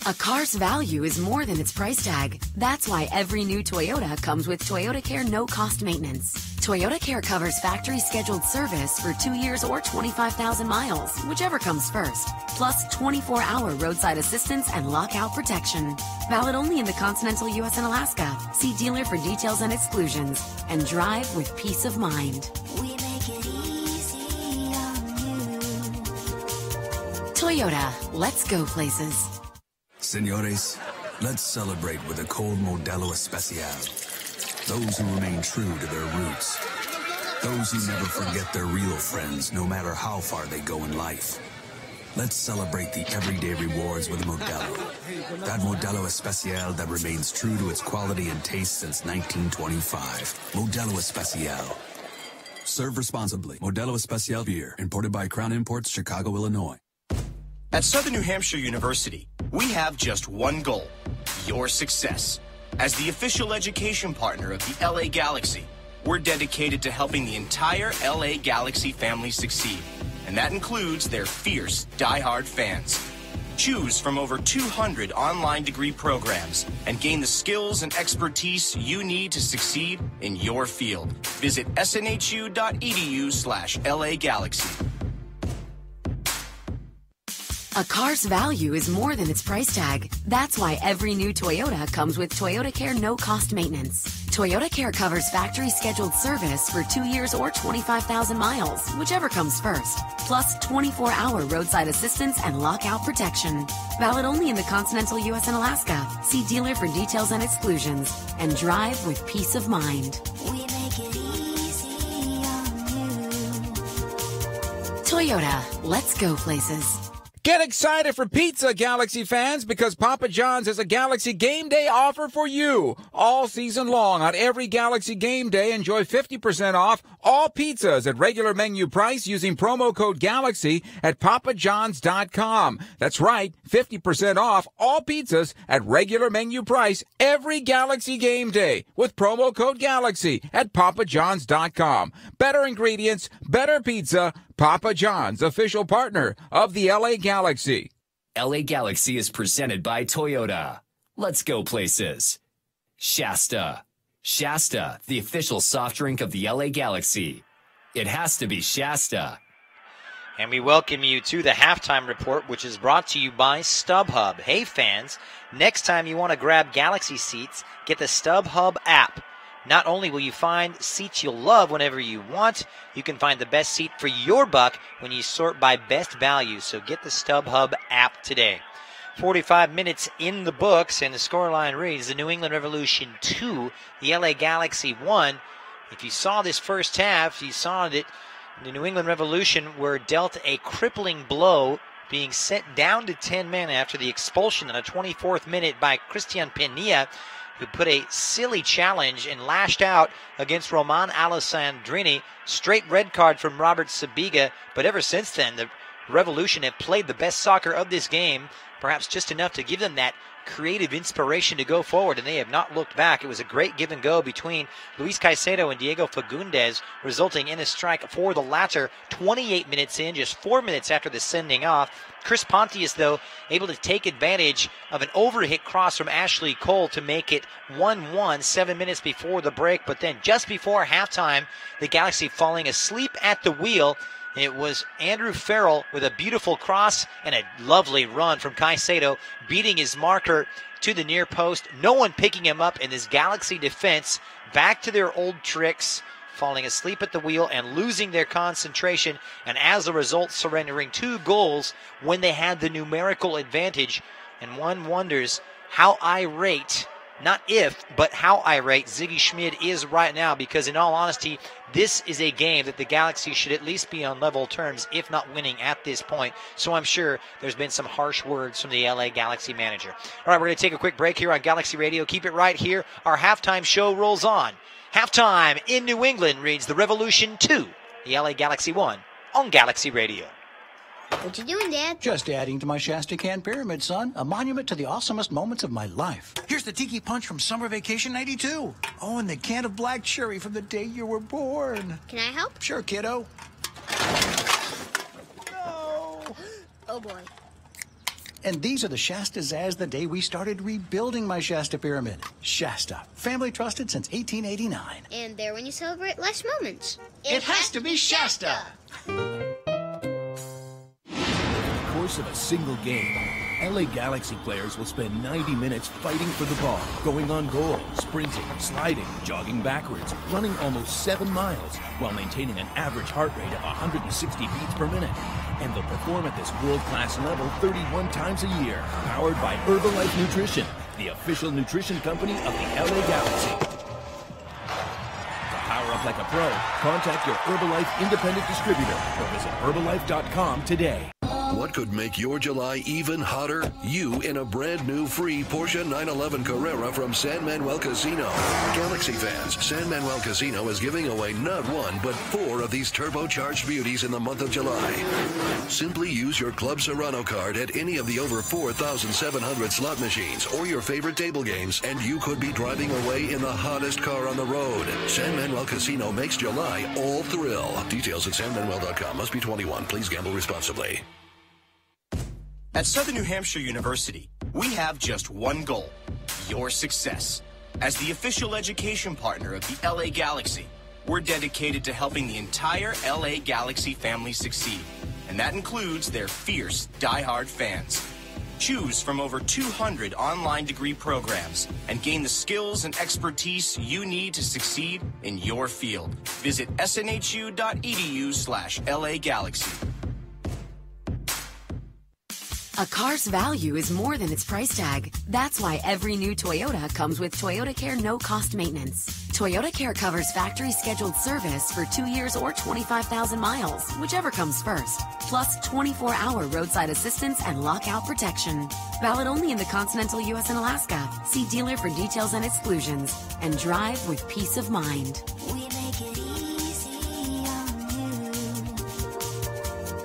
A car's value is more than its price tag. That's why every new Toyota comes with Toyota Care no-cost maintenance. Toyota Care covers factory scheduled service for 2 years or 25,000 miles, whichever comes first. Plus 24-hour roadside assistance and lockout protection. Valid only in the continental U.S. and Alaska. See dealer for details and exclusions. And drive with peace of mind. We make it easy on you. Toyota, let's go places. Señores, let's celebrate with a cold Modelo Especial. Those who remain true to their roots. Those who never forget their real friends, no matter how far they go in life. Let's celebrate the everyday rewards with a Modelo. That Modelo Especial that remains true to its quality and taste since 1925. Modelo Especial. Serve responsibly. Modelo Especial beer, imported by Crown Imports, Chicago, Illinois. At Southern New Hampshire University, we have just one goal, your success. As the official education partner of the LA Galaxy, we're dedicated to helping the entire LA Galaxy family succeed. And that includes their fierce, diehard fans. Choose from over 200 online degree programs and gain the skills and expertise you need to succeed in your field. Visit snhu.edu/LA Galaxy. A car's value is more than its price tag. That's why every new Toyota comes with Toyota Care no-cost maintenance. Toyota Care covers factory scheduled service for 2 years or 25,000 miles, whichever comes first. Plus 24-hour roadside assistance and lockout protection. Valid only in the continental U.S. and Alaska. See dealer for details and exclusions. And drive with peace of mind. We make it easy on you. Toyota, let's go places. Get excited for Pizza, Galaxy fans, because Papa John's has a Galaxy Game Day offer for you. All season long on every Galaxy Game Day, enjoy 50% off all pizzas at regular menu price using promo code GALAXY at papajohns.com. That's right, 50% off all pizzas at regular menu price every Galaxy Game Day with promo code GALAXY at papajohns.com. Better ingredients, better pizza. Papa John's, official partner of the LA Galaxy. LA Galaxy is presented by Toyota. Let's go places. Shasta. Shasta, the official soft drink of the LA Galaxy. It has to be Shasta. And we welcome you to the halftime report, which is brought to you by StubHub. Hey fans, next time you want to grab Galaxy seats, get the StubHub app. Not only will you find seats you'll love whenever you want, you can find the best seat for your buck when you sort by best value. So get the StubHub app today. 45 minutes in the books, and the scoreline reads the New England Revolution 2, the LA Galaxy 1. If you saw this first half, you saw that the New England Revolution were dealt a crippling blow, being set down to 10 men after the expulsion in the 24th minute by Christian Pena, who put a silly challenge and lashed out against Roman Alessandrini. Straight red card from Robert Sabiga, but ever since then, the Revolution have played the best soccer of this game, perhaps just enough to give them that creative inspiration to go forward, and they have not looked back. It was a great give and go between Luis Caicedo and Diego Fagundes, resulting in a strike for the latter 28 minutes in, just 4 minutes after the sending off. Chris Pontius, though, able to take advantage of an overhit cross from Ashley Cole to make it 1-1 7 minutes before the break. But then just before halftime, the Galaxy falling asleep at the wheel. It was Andrew Farrell with a beautiful cross and a lovely run from Caicedo, beating his marker to the near post. No one picking him up in this Galaxy defense. Back to their old tricks, falling asleep at the wheel and losing their concentration, and as a result surrendering 2 goals when they had the numerical advantage. And one wonders how irate, not if, but how irate Ziggy Schmid is right now, because in all honesty, this is a game that the Galaxy should at least be on level terms, if not winning at this point. So I'm sure there's been some harsh words from the LA Galaxy manager. All right, we're going to take a quick break here on Galaxy Radio. Keep it right here. Our halftime show rolls on. Halftime in New England reads the Revolution 2, the LA Galaxy 1 on Galaxy Radio. What you doing, Dad? Just adding to my Shasta Can Pyramid, son. A monument to the awesomest moments of my life. Here's the Tiki Punch from Summer Vacation 92. Oh, and the can of black cherry from the day you were born. Can I help? Sure, kiddo. No. Oh, boy. And these are the Shastas as the day we started rebuilding my Shasta Pyramid. Shasta, family trusted since 1889. And there when you celebrate life's moments. It has to be Shasta. Course of a single game, LA Galaxy players will spend 90 minutes fighting for the ball, going on goal, sprinting, sliding, jogging backwards, running almost 7 miles, while maintaining an average heart rate of 160 beats per minute. And they'll perform at this world-class level 31 times a year, powered by Herbalife Nutrition, the official nutrition company of the LA Galaxy. To power up like a pro, contact your Herbalife independent distributor or visit Herbalife.com today. What could make your July even hotter? You in a brand new free Porsche 911 Carrera from San Manuel Casino. Galaxy fans, San Manuel Casino is giving away not 1, but 4 of these turbocharged beauties in the month of July. Simply use your Club Serrano card at any of the over 4,700 slot machines or your favorite table games, and you could be driving away in the hottest car on the road. San Manuel Casino makes July all thrill. Details at sanmanuel.com. Must be 21. Please gamble responsibly. At Southern New Hampshire University, we have just one goal: your success. As the official education partner of the LA Galaxy, we're dedicated to helping the entire LA Galaxy family succeed. and that includes their fierce, die-hard fans. Choose from over 200 online degree programs and gain the skills and expertise you need to succeed in your field. Visit snhu.edu/LA Galaxy. A car's value is more than its price tag. That's why every new Toyota comes with Toyota Care no-cost maintenance. Toyota Care covers factory scheduled service for 2 years or 25,000 miles, whichever comes first. Plus 24-hour roadside assistance and lockout protection. Valid only in the continental U.S. and Alaska. See dealer for details and exclusions. And drive with peace of mind. We make it easy on you.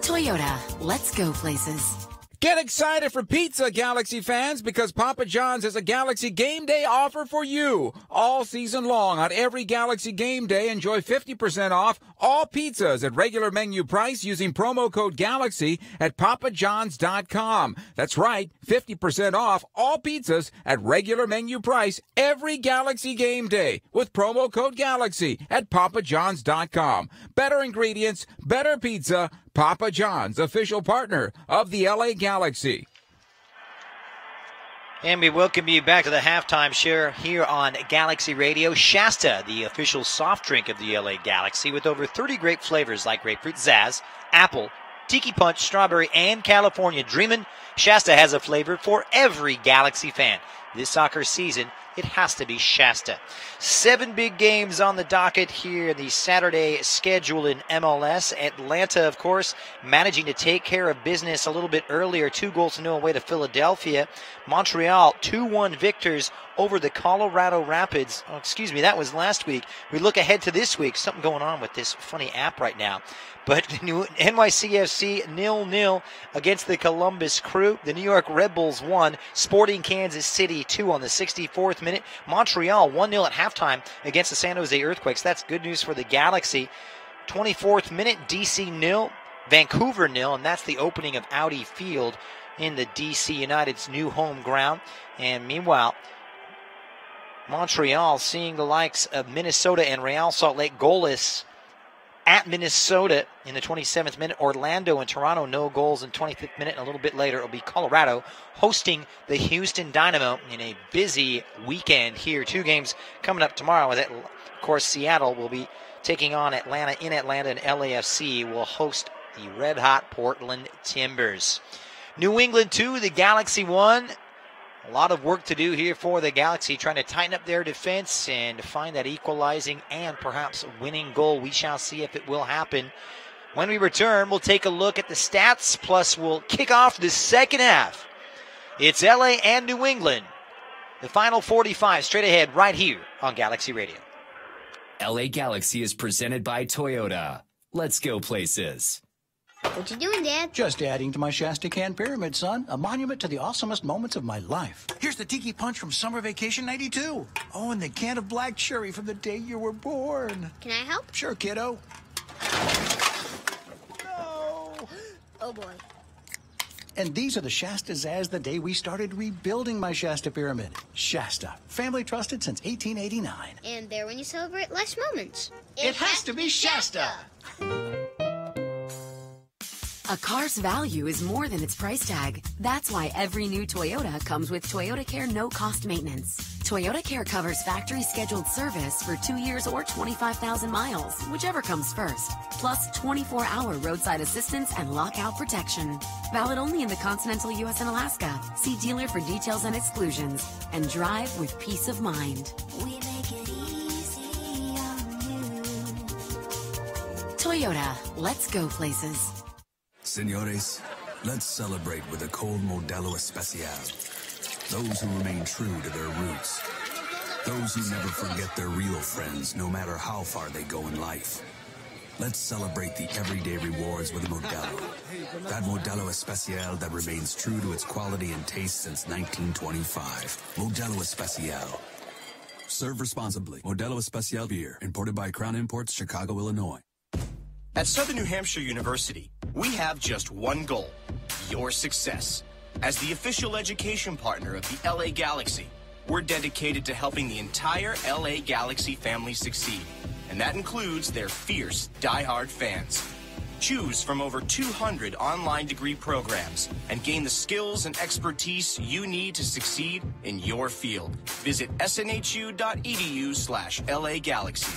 Toyota, let's go places. Get excited for pizza, Galaxy fans, because Papa John's has a Galaxy Game Day offer for you. All season long on every Galaxy Game Day, enjoy 50% off all pizzas at regular menu price using promo code GALAXY at papajohns.com. That's right, 50% off all pizzas at regular menu price every Galaxy Game Day with promo code GALAXY at papajohns.com. Better ingredients, better pizza. Papa John's, official partner of the LA Galaxy. And we welcome you back to the halftime share here on Galaxy Radio. Shasta, the official soft drink of the LA Galaxy, with over 30 great flavors like grapefruit, Zazz, apple, tiki punch, strawberry, and California Dreamin'. Shasta has a flavor for every Galaxy fan. This soccer season, it has to be Shasta. 7 big games on the docket here in the Saturday schedule in MLS. Atlanta, of course, managing to take care of business a little bit earlier. 2-0 away to Philadelphia. Montreal, 2-1 victors over the Colorado Rapids. Oh, excuse me, that was last week. We look ahead to this week. Something going on with this funny app right now. But NYCFC 0-0 against the Columbus Crew. The New York Red Bulls won. Sporting Kansas City 2 on the 64th minute. Montreal 1-0 at halftime against the San Jose Earthquakes. That's good news for the Galaxy. 24th minute, DC 0, Vancouver 0, and that's the opening of Audi Field in the DC United's new home ground. And meanwhile, Montreal seeing the likes of Minnesota and Real Salt Lake goalless at Minnesota in the 27th minute. Orlando and Toronto, no goals in 25th minute. And a little bit later, it'll be Colorado hosting the Houston Dynamo in a busy weekend here. 2 games coming up tomorrow. Of course, Seattle will be taking on Atlanta in Atlanta, and LAFC will host the red-hot Portland Timbers. New England 2, the Galaxy 1. A lot of work to do here for the Galaxy, trying to tighten up their defense and find that equalizing and perhaps winning goal. We shall see if it will happen. When we return, we'll take a look at the stats, plus we'll kick off the second half. It's LA and New England. The final 45 straight ahead right here on Galaxy Radio. LA Galaxy is presented by Toyota. Let's go places. What you doing, Dad? Just adding to my Shasta Can Pyramid, son. A monument to the awesomest moments of my life. Here's the Tiki Punch from Summer Vacation 92. Oh, and the can of black cherry from the day you were born. Can I help? Sure, kiddo. No. Oh, boy. And these are the Shasta Zazz the day we started rebuilding my Shasta Pyramid. Shasta, family trusted since 1889. And there when you celebrate life's moments. It has to be Shasta. A car's value is more than its price tag. That's why every new Toyota comes with Toyota Care no-cost maintenance. Toyota Care covers factory scheduled service for 2 years or 25,000 miles, whichever comes first. Plus 24-hour roadside assistance and lockout protection. Valid only in the continental U.S. and Alaska. See dealer for details and exclusions. And drive with peace of mind. We make it easy on you. Toyota, let's go places. Señores, let's celebrate with a cold Modelo Especial. Those who remain true to their roots. Those who never forget their real friends, no matter how far they go in life. Let's celebrate the everyday rewards with a Modelo. That Modelo Especial that remains true to its quality and taste since 1925. Modelo Especial. Serve responsibly. Modelo Especial beer, imported by Crown Imports, Chicago, Illinois. At Southern New Hampshire University, we have just one goal, your success. As the official education partner of the LA Galaxy, we're dedicated to helping the entire LA Galaxy family succeed, and that includes their fierce, die-hard fans. Choose from over 200 online degree programs and gain the skills and expertise you need to succeed in your field. Visit snhu.edu/LA Galaxy.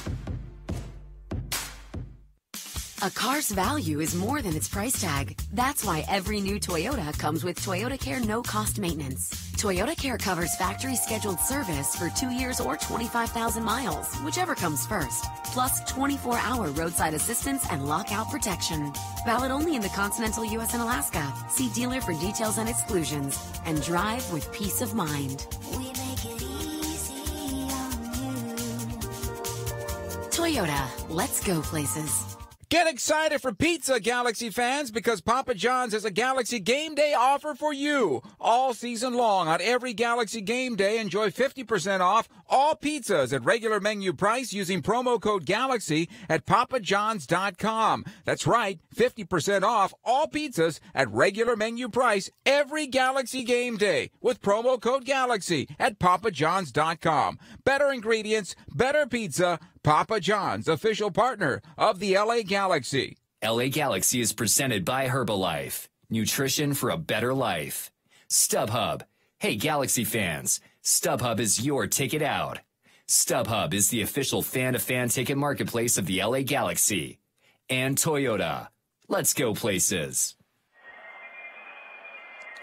A car's value is more than its price tag. That's why every new Toyota comes with Toyota Care no-cost maintenance. Toyota Care covers factory-scheduled service for 2 years or 25,000 miles, whichever comes first. Plus 24-hour roadside assistance and lockout protection. Valid only in the continental U.S. and Alaska. See dealer for details and exclusions. And drive with peace of mind. We make it easy on you. Toyota, let's go places. Get excited for pizza, Galaxy fans, because Papa John's has a Galaxy Game Day offer for you. All season long on every Galaxy Game Day, enjoy 50% off all pizzas at regular menu price using promo code GALAXY at papajohns.com. That's right, 50% off all pizzas at regular menu price every Galaxy Game Day with promo code GALAXY at papajohns.com. Better ingredients, better pizza. Papa John's, official partner of the LA Galaxy. LA Galaxy is presented by Herbalife. Nutrition for a better life. StubHub. Hey, Galaxy fans, StubHub is your ticket out. StubHub is the official fan-to-fan ticket marketplace of the LA Galaxy. And Toyota. Let's go places.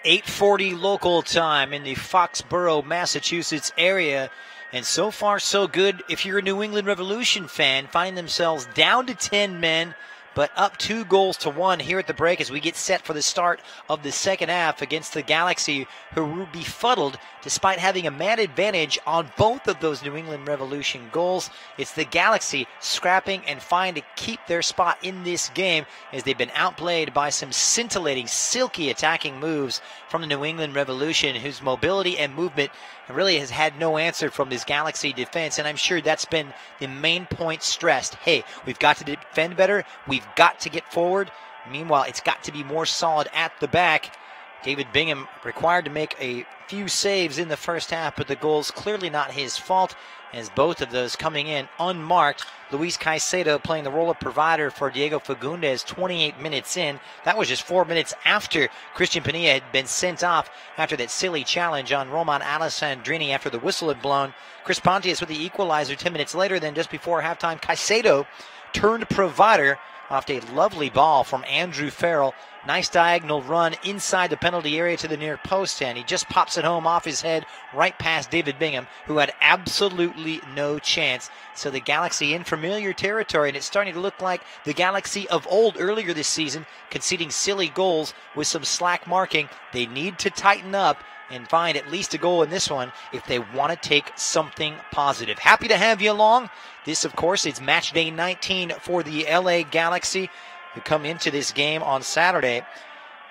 8:40 local time in the Foxborough, Massachusetts area. And so far, so good. If you're a New England Revolution fan, finding themselves down to 10 men, but up 2-1 here at the break as we get set for the start of the second half against the Galaxy, who will be befuddled despite having a man advantage on both of those New England Revolution goals. It's the Galaxy scrapping and fighting to keep their spot in this game as they've been outplayed by some scintillating, silky attacking moves from the New England Revolution, whose mobility and movement really has had no answer from this Galaxy defense, and I'm sure that's been the main point stressed. Hey, we've got to defend better. We've got to get forward. Meanwhile, it's got to be more solid at the back. David Bingham required to make a few saves in the first half, but the goal's clearly not his fault, as both of those coming in unmarked. Luis Caicedo playing the role of provider for Diego Fagundes 28 minutes in. That was just 4 minutes after Christian Pinilla had been sent off after that silly challenge on Roman Alessandrini after the whistle had blown. Chris Pontius with the equalizer 10 minutes later. Then just before halftime, Caicedo turned provider off a lovely ball from Andrew Farrell. Nice diagonal run inside the penalty area to the near post, and he just pops it home off his head right past David Bingham, who had absolutely no chance. So the Galaxy in familiar territory, and it's starting to look like the Galaxy of old earlier this season, conceding silly goals with some slack marking. They need to tighten up and find at least a goal in this one if they want to take something positive. Happy to have you along. This, of course, is match day 19 for the LA Galaxy, who come into this game on Saturday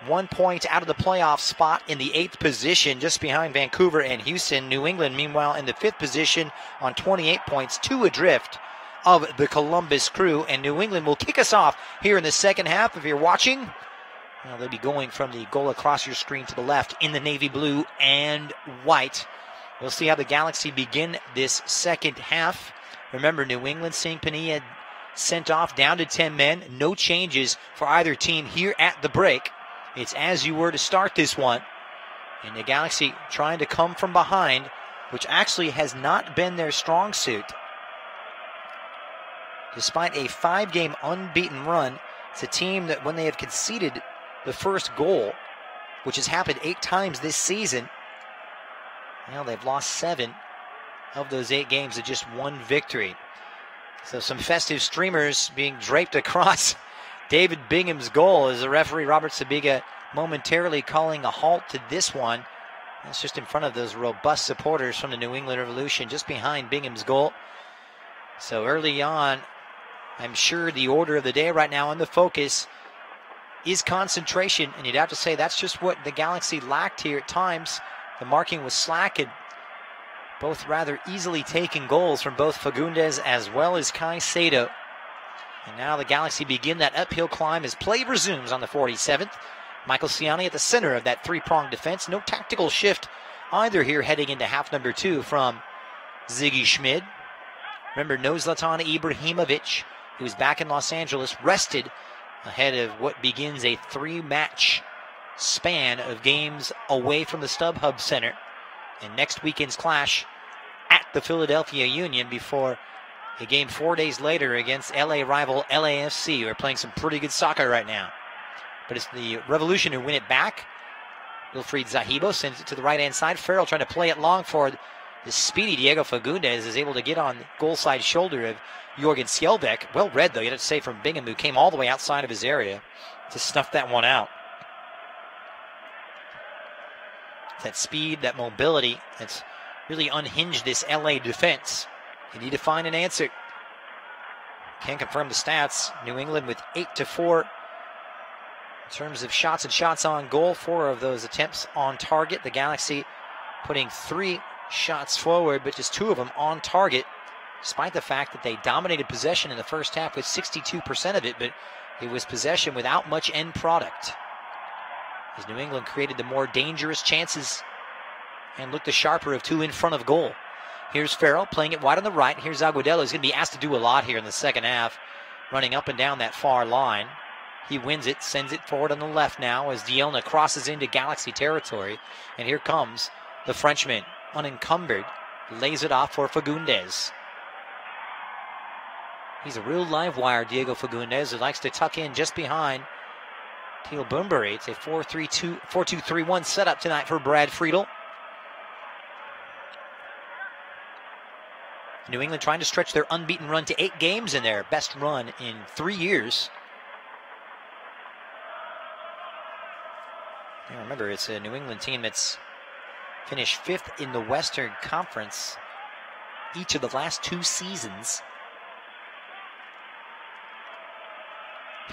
1 point out of the playoff spot in the 8th position, just behind Vancouver and Houston. New England, meanwhile, in the 5th position on 28 points, 2 adrift of the Columbus Crew. And New England will kick us off here in the second half. If you're watching, well, they'll be going from the goal across your screen to the left in the navy blue and white. We'll see how the Galaxy begin this second half. Remember, New England seeing Pinilla sent off down to 10 men. No changes for either team here at the break. It's as you were to start this one. And the Galaxy trying to come from behind, which actually has not been their strong suit. Despite a 5-game unbeaten run, it's a team that when they have conceded the first goal, which has happened 8 times this season, well, they've lost 7 of those 8 games with just 1 victory. So some festive streamers being draped across David Bingham's goal as the referee Robert Sabiga momentarily calling a halt to this one. That's just in front of those robust supporters from the New England Revolution, just behind Bingham's goal. So early on, I'm sure the order of the day right now and the focus is concentration, and you'd have to say that's just what the Galaxy lacked here at times. The marking was slack, and both rather easily taken goals from both Fagundes as well as Caicedo. And now the Galaxy begin that uphill climb as play resumes on the 47th. Michael Ciani at the center of that 3-pronged defense. No tactical shift either here heading into half number 2 from Ziggy Schmid. Remember, no Zlatan Ibrahimovic, who's back in Los Angeles, rested ahead of what begins a 3-match span of games away from the StubHub Center. And next weekend's clash at the Philadelphia Union before a game 4 days later against LA rival LAFC, who are playing some pretty good soccer right now. But it's the Revolution who win it back. Wilfried Zahibo sends it to the right-hand side. Farrell trying to play it long for the speedy Diego Fagundes, is able to get on the goal side shoulder of Jorgen Skjelbeck. Well read, though, you have to say, from Bingham, who came all the way outside of his area to snuff that one out. That speed, that mobility, that's really unhinged this LA defense. You need to find an answer. Can't confirm the stats. New England with 8-4 in terms of shots and shots on goal. 4 of those attempts on target. The Galaxy putting 3 shots forward, but just 2 of them on target, despite the fact that they dominated possession in the first half with 62% of it, but it was possession without much end product, as New England created the more dangerous chances and looked the sharper of 2 in front of goal. Here's Farrell playing it wide on the right. Here's Agudelo. He's going to be asked to do a lot here in the second half, running up and down that far line. He wins it, sends it forward on the left now as Dielna crosses into Galaxy territory. And here comes the Frenchman, unencumbered, lays it off for Fagundes. He's a real live wire, Diego Fagundes, who likes to tuck in just behind Teal Bunbury. It's a 4-2-3-1 setup tonight for Brad Friedel. New England trying to stretch their unbeaten run to 8 games in their best run in 3 years. Now remember, it's a New England team that's finished 5th in the Western Conference each of the last 2 seasons.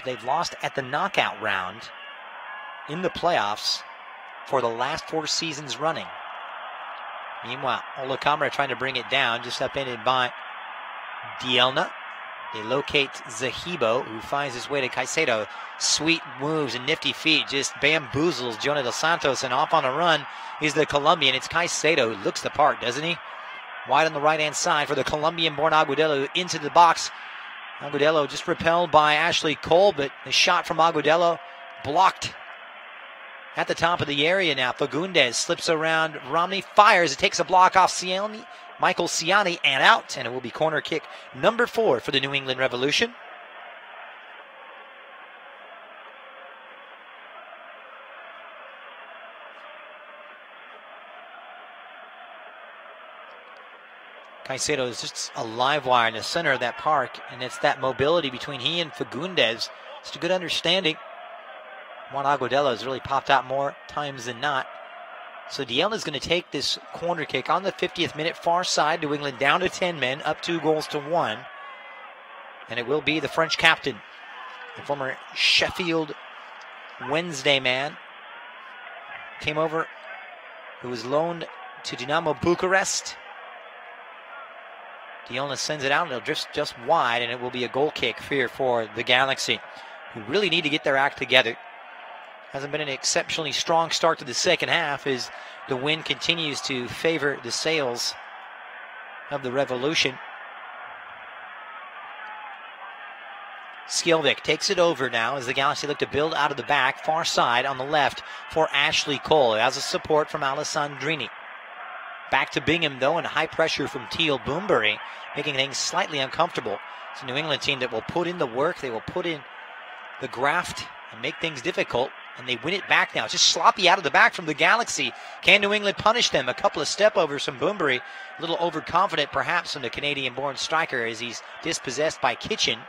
They've lost at the knockout round in the playoffs for the last 4 seasons running. Meanwhile, Ola Kamara trying to bring it down, just upended by Dielna. They locate Zahibo, who finds his way to Caicedo. Sweet moves and nifty feet, just bamboozles Jonah Dos Santos, and off on a run is the Colombian. It's Caicedo who looks the part, doesn't he? Wide on the right-hand side for the Colombian-born Agudelo into the box. Agudelo just repelled by Ashley Cole, but the shot from Agudelo blocked at the top of the area now. Fagundes slips around Romney, fires. It takes a block off Michael Ciani, and out. And it will be corner kick number 4 for the New England Revolution. Caicedo is just a live wire in the center of that park, and it's that mobility between he and Fagundes. It's a good understanding. Juan Agudelo has really popped out more times than not. So Dielna is going to take this corner kick on the 50th minute, far side. New England down to 10 men, up 2-1. And it will be the French captain, the former Sheffield Wednesday man, came over, who was loaned to Dinamo Bucharest. Dielna sends it out, and it'll drift just wide, and it will be a goal kick here for the Galaxy, who really need to get their act together. Hasn't been an exceptionally strong start to the second half as the wind continues to favor the sails of the Revolution. Skjelbeck takes it over now as the Galaxy look to build out of the back, far side on the left for Ashley Cole. It has a support from Alessandrini. Back to Bingham, though, and high pressure from Teal Bunbury, making things slightly uncomfortable. It's a New England team that will put in the work, they will put in the graft and make things difficult, and they win it back now. It's just sloppy out of the back from the Galaxy. Can New England punish them? A couple of step-overs from Bunbury, a little overconfident perhaps from the Canadian-born striker as he's dispossessed by Kitchen.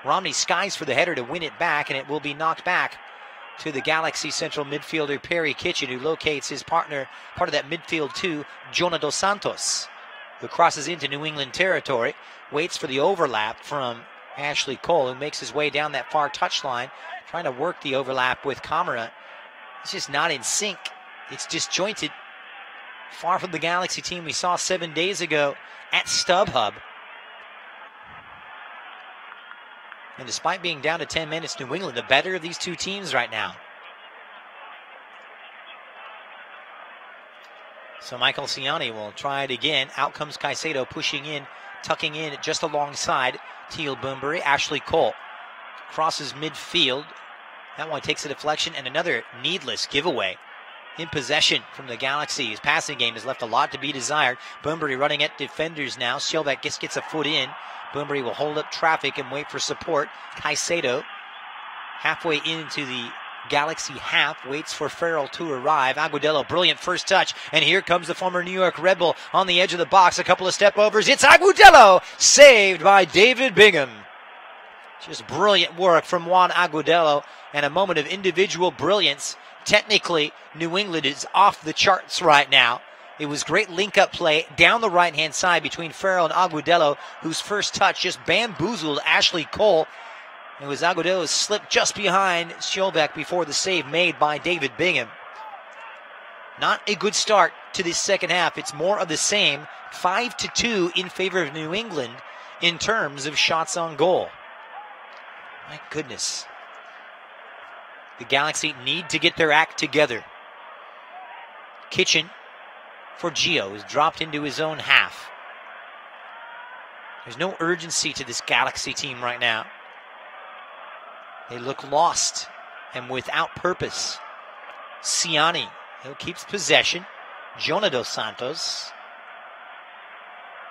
Romney skies for the header to win it back, and it will be knocked back to the Galaxy central midfielder Perry Kitchen, who locates his partner, part of that midfield too, Jonah Dos Santos, who crosses into New England territory, waits for the overlap from Ashley Cole, who makes his way down that far touchline, trying to work the overlap with Kamara. It's just not in sync. It's disjointed. Far from the Galaxy team we saw 7 days ago at StubHub. And despite being down to 10 minutes, New England, the better of these two teams right now. So Michael Ciani will try it again. Out comes Caicedo pushing in, tucking in just alongside Teal Bunbury. Ashley Cole crosses midfield. That one takes a deflection and another needless giveaway. In possession from the Galaxy. His passing game has left a lot to be desired. Bunbury running at defenders now. Sjolvac gets a foot in. Bunbury will hold up traffic and wait for support. Caicedo halfway into the Galaxy half, waits for Farrell to arrive. Agudelo, brilliant first touch, and here comes the former New York Red Bull on the edge of the box. A couple of step overs. It's Agudelo, saved by David Bingham. Just brilliant work from Juan Agudelo, and a moment of individual brilliance. Technically, New England is off the charts right now. It was great link-up play down the right-hand side between Farrell and Agudelo, whose first touch just bamboozled Ashley Cole. It was Agudelo's slip just behind Sjolvac before the save made by David Bingham. Not a good start to this second half. It's more of the same. 5-2 in favor of New England in terms of shots on goal. My goodness. The Galaxy need to get their act together. Kitchen for Gio is dropped into his own half. There's no urgency to this Galaxy team right now. They look lost and without purpose. Ciani, who keeps possession. Jonah Dos Santos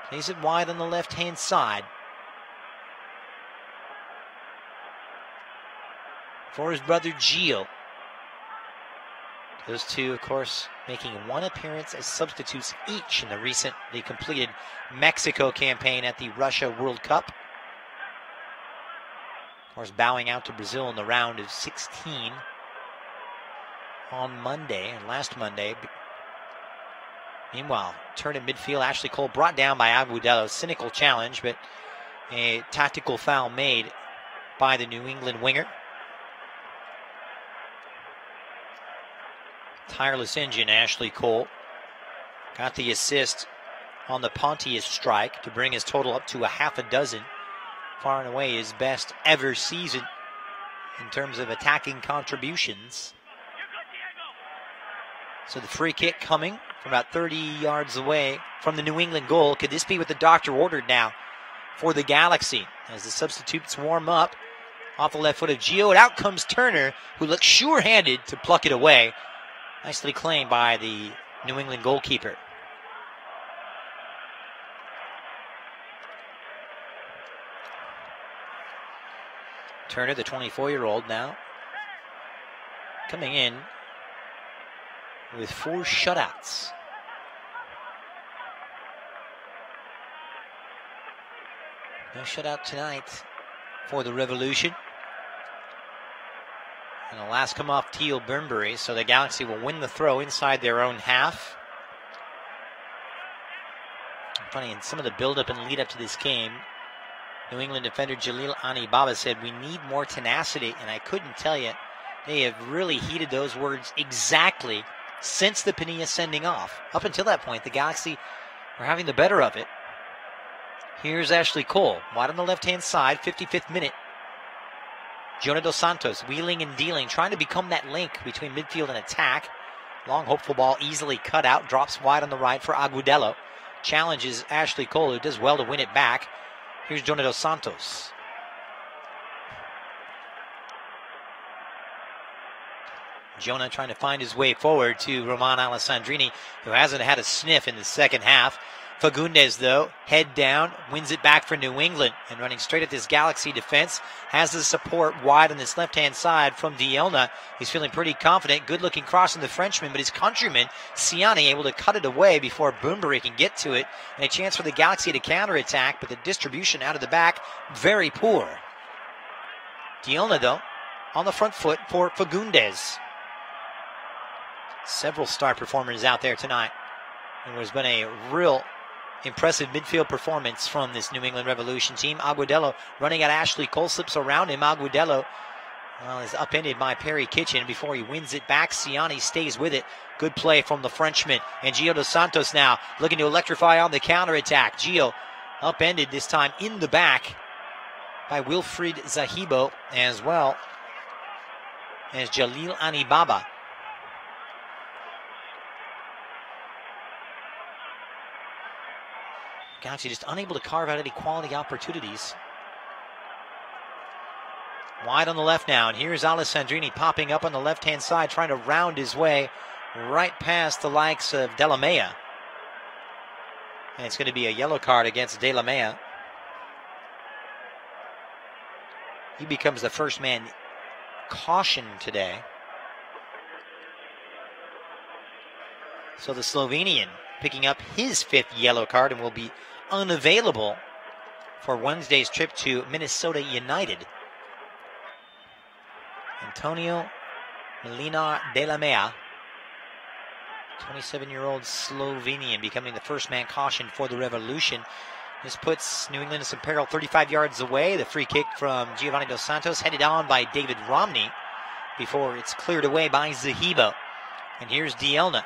plays it wide on the left-hand side. For his brother Gio. Those two, of course, making one appearance as substitutes each in the recently completed Mexico campaign at the Russia World Cup. Of course, bowing out to Brazil in the round of 16 on Monday, and last Monday. Meanwhile, turn in midfield, Ashley Cole brought down by Agudelo. Cynical challenge, but a tactical foul made by the New England winger. Tireless engine, Ashley Cole. Got the assist on the Pontius strike to bring his total up to a half a dozen. Far and away his best ever season in terms of attacking contributions. So the free kick coming from about 30 yards away from the New England goal. Could this be what the doctor ordered now for the Galaxy? As the substitutes warm up off the left foot of Gio, and out comes Turner, who looks sure-handed to pluck it away. Nicely claimed by the New England goalkeeper. Turner, the 24-year-old now, coming in with 4 shutouts. No shutout tonight for the Revolution. And the last come off Teal Bunbury, so the Galaxy will win the throw inside their own half. Funny, in some of the build-up and lead-up to this game, New England defender Jalil Anibaba said, "We need more tenacity," and I couldn't tell you, they have really heeded those words exactly since the Pinilla sending off. Up until that point, the Galaxy were having the better of it. Here's Ashley Cole, wide on the left-hand side, 55th minute. Jonah Dos Santos wheeling and dealing, trying to become that link between midfield and attack. Long, hopeful ball easily cut out, drops wide on the right for Agudelo. Challenges Ashley Cole, who does well to win it back. Here's Jonah Dos Santos. Jonah trying to find his way forward to Roman Alessandrini, who hasn't had a sniff in the second half. Fagundes, though, head down, wins it back for New England, and running straight at this Galaxy defense, has the support wide on this left-hand side from Dielna. He's feeling pretty confident, good-looking cross on the Frenchman, but his countryman, Ciani, able to cut it away before Bunbury can get to it, and a chance for the Galaxy to counterattack, but the distribution out of the back, very poor. Dielna, though, on the front foot for Fagundes. Several star performers out there tonight, and there's been a real impressive midfield performance from this New England Revolution team. Agudelo running at Ashley Cole, slips around him. Agudelo is upended by Perry Kitchen before he wins it back. Ciani stays with it. Good play from the Frenchman. And Gio Dos Santos now looking to electrify on the counterattack. Gio upended this time in the back by Wilfried Zahibo, as well as Jalil Anibaba. Galaxy just unable to carve out any quality opportunities. Wide on the left now, and here's Alessandrini popping up on the left-hand side, trying to round his way right past the likes of De La Mea. And it's going to be a yellow card against De La Mea. He becomes the first man cautioned today. So the Slovenian picking up his 5th yellow card and will be unavailable for Wednesday's trip to Minnesota United. Antonio Molinar de la Mea, 27-year-old Slovenian, becoming the first man cautioned for the Revolution. This puts New England in some peril 35 yards away. The free kick from Giovanni Dos Santos, headed on by David Romney before it's cleared away by Zahibo. And here's Dielna,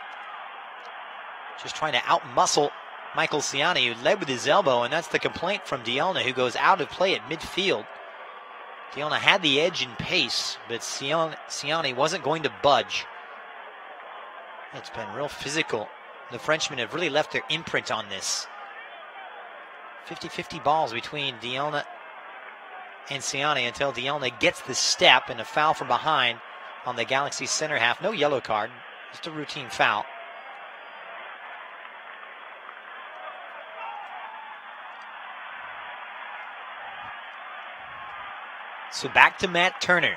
just trying to outmuscle Michael Ciani, who led with his elbow, and that's the complaint from Dielna, who goes out of play at midfield. Dielna had the edge in pace, but Ciani wasn't going to budge. It's been real physical. The Frenchmen have really left their imprint on this. 50-50 balls between Dielna and Ciani until Dielna gets the step and a foul from behind on the Galaxy center half. No yellow card, just a routine foul. So back to Matt Turner.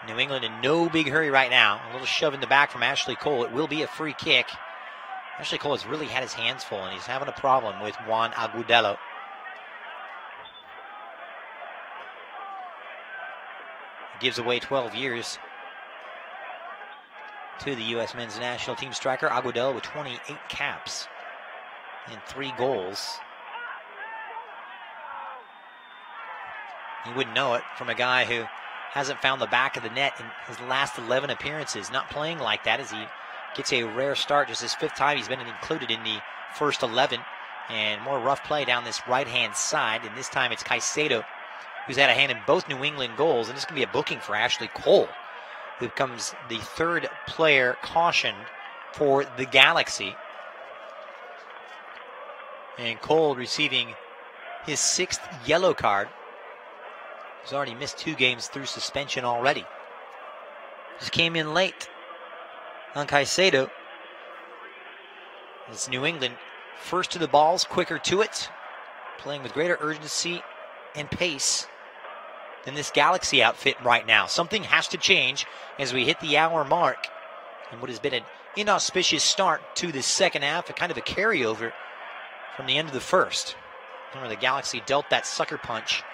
New England in no big hurry right now. A little shove in the back from Ashley Cole. It will be a free kick. Ashley Cole has really had his hands full, and he's having a problem with Juan Agudelo. He gives away 12 years to the U.S. men's national team striker. Agudelo with 28 caps and 3 goals. You wouldn't know it from a guy who hasn't found the back of the net in his last 11 appearances. Not playing like that as he gets a rare start. Just his 5th time he's been included in the first 11. And more rough play down this right-hand side. And this time it's Caicedo who's had a hand in both New England goals. And this can be a booking for Ashley Cole, who becomes the 3rd player cautioned for the Galaxy. And Cole receiving his 6th yellow card. He's already missed 2 games through suspension already. Just came in late on Caicedo. It's New England first to the balls, quicker to it, playing with greater urgency and pace than this Galaxy outfit right now. Something has to change as we hit the hour mark. And what has been an inauspicious start to the second half, a kind of a carryover from the end of the first. Remember, the Galaxy dealt that sucker punch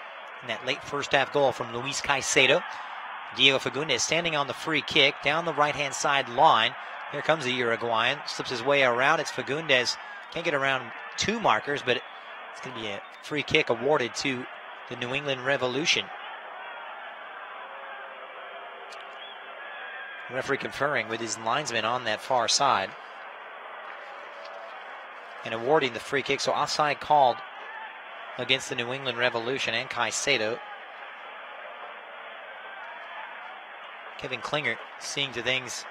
in that late first half goal from Luis Caicedo. Diego Fagundes standing on the free kick down the right-hand side line. Here comes the Uruguayan, slips his way around. It's Fagundes. Can't get around 2 markers, but it's going to be a free kick awarded to the New England Revolution. The referee conferring with his linesman on that far side and awarding the free kick. So offside called against the New England Revolution and Caicedo. Kevin Klinger seeing to things,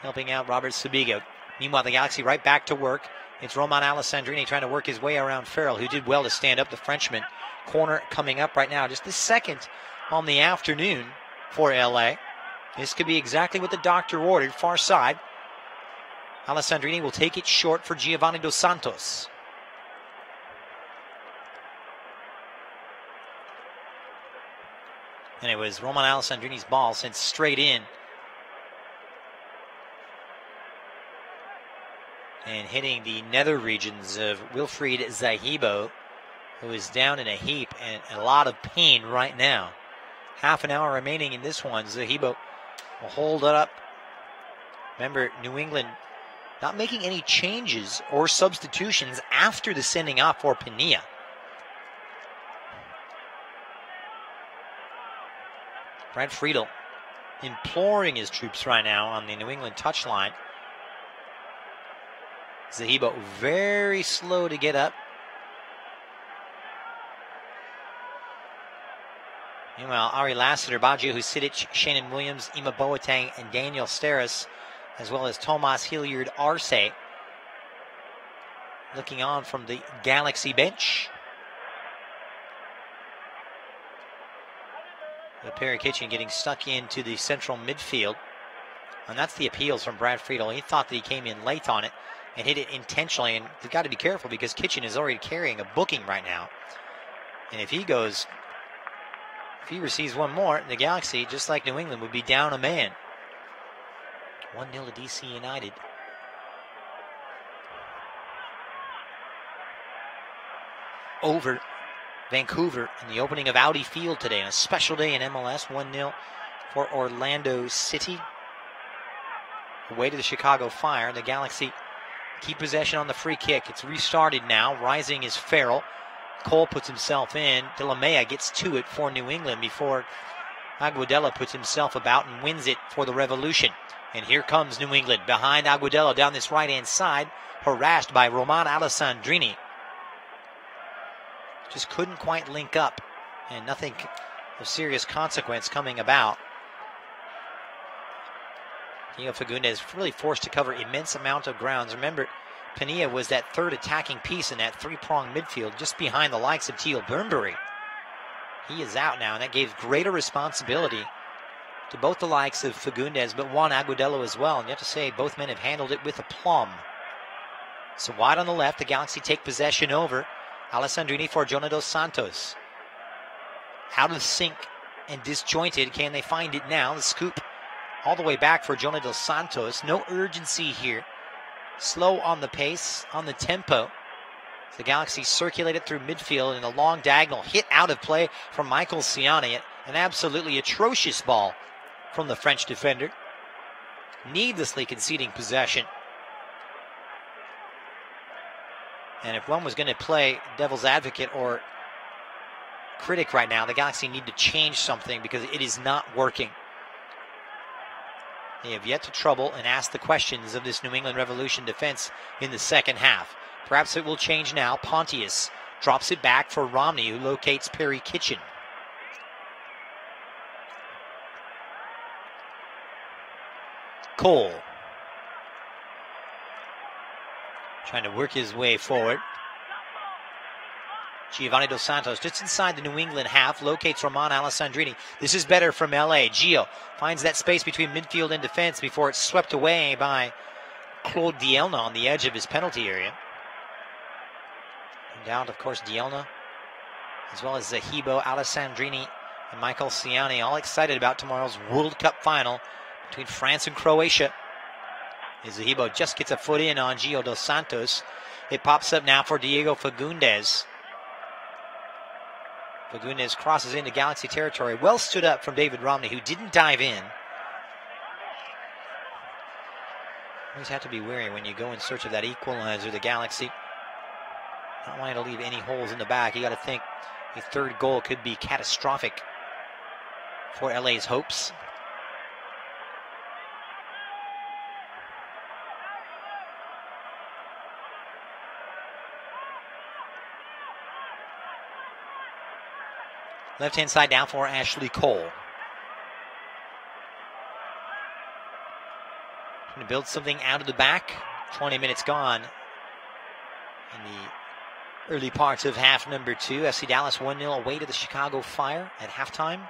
helping out Robert Sabigo. Meanwhile, the Galaxy right back to work. It's Roman Alessandrini trying to work his way around Farrell, who did well to stand up the Frenchman. Corner coming up right now, just the 2nd on the afternoon for LA. This could be exactly what the doctor ordered, far side. Alessandrini will take it short for Giovanni Dos Santos. And it was Roman Alessandrini's ball sent straight in. And hitting the nether regions of Wilfried Zahibo, who is down in a heap and a lot of pain right now. Half an hour remaining in this one. Zahibo will hold it up. Remember, New England not making any changes or substitutions after the sending off for Pinilla. Brad Friedel imploring his troops right now on the New England touchline. Zahibo very slow to get up. Meanwhile, Ari Lassiter, Baggio Husidic, Shannon Williams, Ima Boateng, and Daniel Steris, as well as Tomas Hilliard Arce, looking on from the Galaxy bench. But Perry Kitchen getting stuck into the central midfield. And that's the appeals from Brad Friedel. He thought that he came in late on it and hit it intentionally. And they've got to be careful because Kitchen is already carrying a booking right now. And if he receives one more, the Galaxy, just like New England, would be down a man. 1-0 to DC United. Over Vancouver in the opening of Audi Field today. On a special day in MLS, 1-0 for Orlando City. Away to the Chicago Fire. The Galaxy keep possession on the free kick. It's restarted now. Rising is Farrell. Cole puts himself in. De La Mea gets to it for New England before Aguadella puts himself about and wins it for the Revolution. And here comes New England behind Aguadella down this right-hand side, harassed by Roman Alessandrini. Just couldn't quite link up, and nothing of serious consequence coming about. Diego Fagundes really forced to cover immense amount of grounds. Remember, Pania was that third attacking piece in that three-pronged midfield, just behind the likes of Teal Burnbury. He is out now, and that gave greater responsibility to both the likes of Fagundes, but Juan Aguadelo as well. And you have to say, both men have handled it with aplomb. So wide on the left, the Galaxy take possession over. Alessandrini for Jonah Dos Santos. Out of sync and disjointed. Can they find it now? The scoop all the way back for Jonah Dos Santos. No urgency here. Slow on the pace, on the tempo. The Galaxy circulated through midfield in a long diagonal hit out of play from Michael Ciani. An absolutely atrocious ball from the French defender. Needlessly conceding possession. And if one was going to play devil's advocate or critic right now, the Galaxy need to change something because it is not working. They have yet to trouble and ask the questions of this New England Revolution defense in the second half. Perhaps it will change now. Pontius drops it back for Romney, who locates Perry Kitchen. Cole trying to work his way forward. Giovanni Dos Santos just inside the New England half, locates Roman Alessandrini. This is better from LA. Gio finds that space between midfield and defense before it's swept away by Claude Dielna on the edge of his penalty area. No doubt, of course, Dielna, as well as Zahibo, Alessandrini, and Michael Ciani, all excited about tomorrow's World Cup final between France and Croatia. As Zahibo just gets a foot in on Gio Dos Santos. It pops up now for Diego Fagundes. Fagundes crosses into Galaxy territory. Well stood up from David Romney, who didn't dive in. Always have to be wary when you go in search of that equalizer. The Galaxy not wanting to leave any holes in the back. You got to think a third goal could be catastrophic for LA's hopes. Left-hand side down for Ashley Cole. Trying to build something out of the back. 20 minutes gone in the early parts of half number 2. FC Dallas 1-0 away to the Chicago Fire at halftime.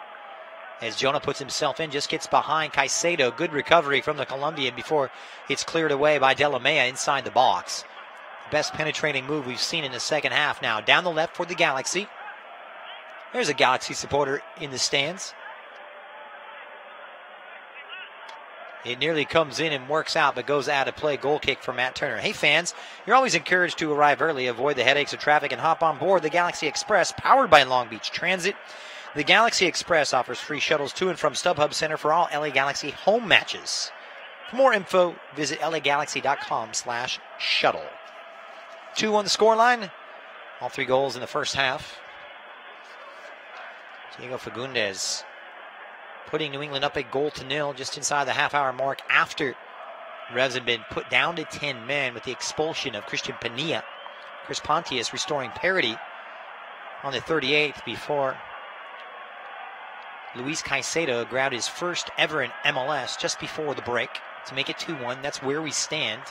As Jonah puts himself in, just gets behind Caicedo. Good recovery from the Colombian before it's cleared away by De La Mea inside the box. Best penetrating move we've seen in the second half now. Down the left for the Galaxy. There's a Galaxy supporter in the stands. It nearly comes in and works out, but goes out of play. Goal kick for Matt Turner. Hey fans, you're always encouraged to arrive early, avoid the headaches of traffic, and hop on board the Galaxy Express, powered by Long Beach Transit. The Galaxy Express offers free shuttles to and from StubHub Center for all LA Galaxy home matches. For more info, visit lagalaxy.com/shuttle. 2 on the scoreline. All 3 goals in the first half. Diego Fagundes putting New England up 1-0 just inside the half-hour mark after Revs had been put down to 10 men with the expulsion of Christian Pania. Chris Pontius restoring parity on the 38th before Luis Caicedo grabbed his first ever in MLS just before the break to make it 2-1. That's where we stand.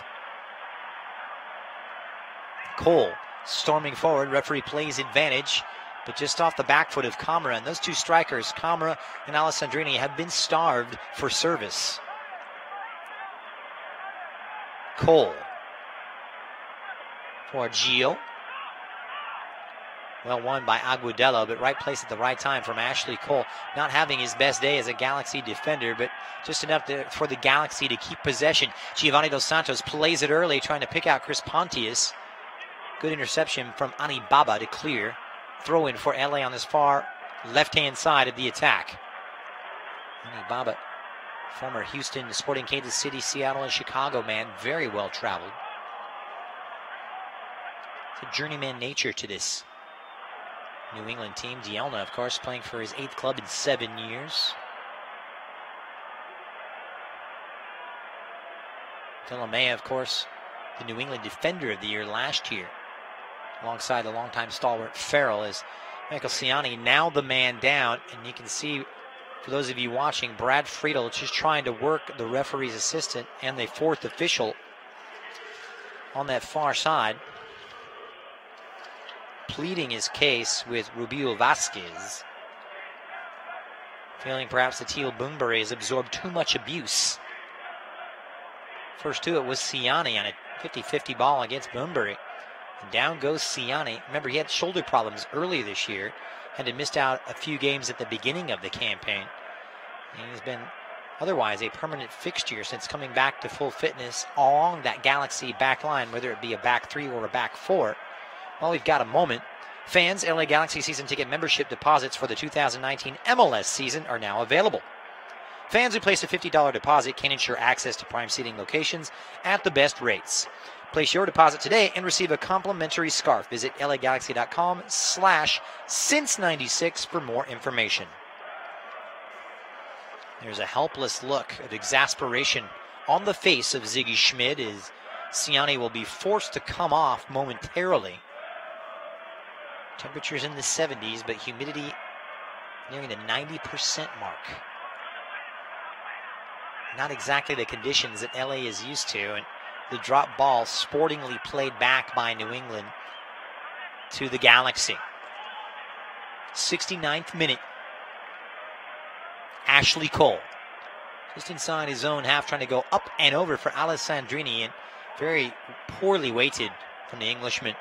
Cole storming forward. Referee plays advantage. but just off the back foot of Camara. And those two strikers, Camara and Alessandrini, have been starved for service. Cole for Gio. Well won by Agudelo, but right place at the right time from Ashley Cole. Not having his best day as a Galaxy defender, but just enough for the Galaxy to keep possession. Giovanni Dos Santos plays it early, trying to pick out Chris Pontius. Good interception from Ani Baba to clear. Throw in for LA on this far left-hand side of the attack. Ani Baba, former Houston, Sporting Kansas City, Seattle, and Chicago man, very well traveled. It's a journeyman nature to this New England team. Dielna, of course, playing for his 8th club in 7 years. Delamea, of course, the New England Defender of the Year last year, alongside the longtime stalwart Farrell, as Michael Ciani now the man down. And you can see, for those of you watching, Brad Friedel just trying to work the referee's assistant and the 4th official on that far side, pleading his case with Rubio Vasquez, feeling perhaps that Teal Boonbury has absorbed too much abuse. First to it was Ciani on a 50-50 ball against Boonbury. And down goes Ciani. Remember, he had shoulder problems early this year, and had missed out a few games at the beginning of the campaign. And he's been otherwise a permanent fixture since coming back to full fitness along that Galaxy back line, whether it be a back 3 or a back 4. Well, we've got a moment. Fans, LA Galaxy season ticket membership deposits for the 2019 MLS season are now available. Fans who place a $50 deposit can ensure access to prime seating locations at the best rates. Place your deposit today and receive a complimentary scarf. Visit lagalaxy.com/since96 for more information. There's a helpless look of exasperation on the face of Ziggy Schmid as Ciani will be forced to come off momentarily. Temperatures in the 70s, but humidity nearing the 90% mark. Not exactly the conditions that LA is used to, and the drop ball sportingly played back by New England to the Galaxy. 69th minute. Ashley Cole, just inside his own half, trying to go up and over for Alessandrini, and very poorly weighted from the Englishman,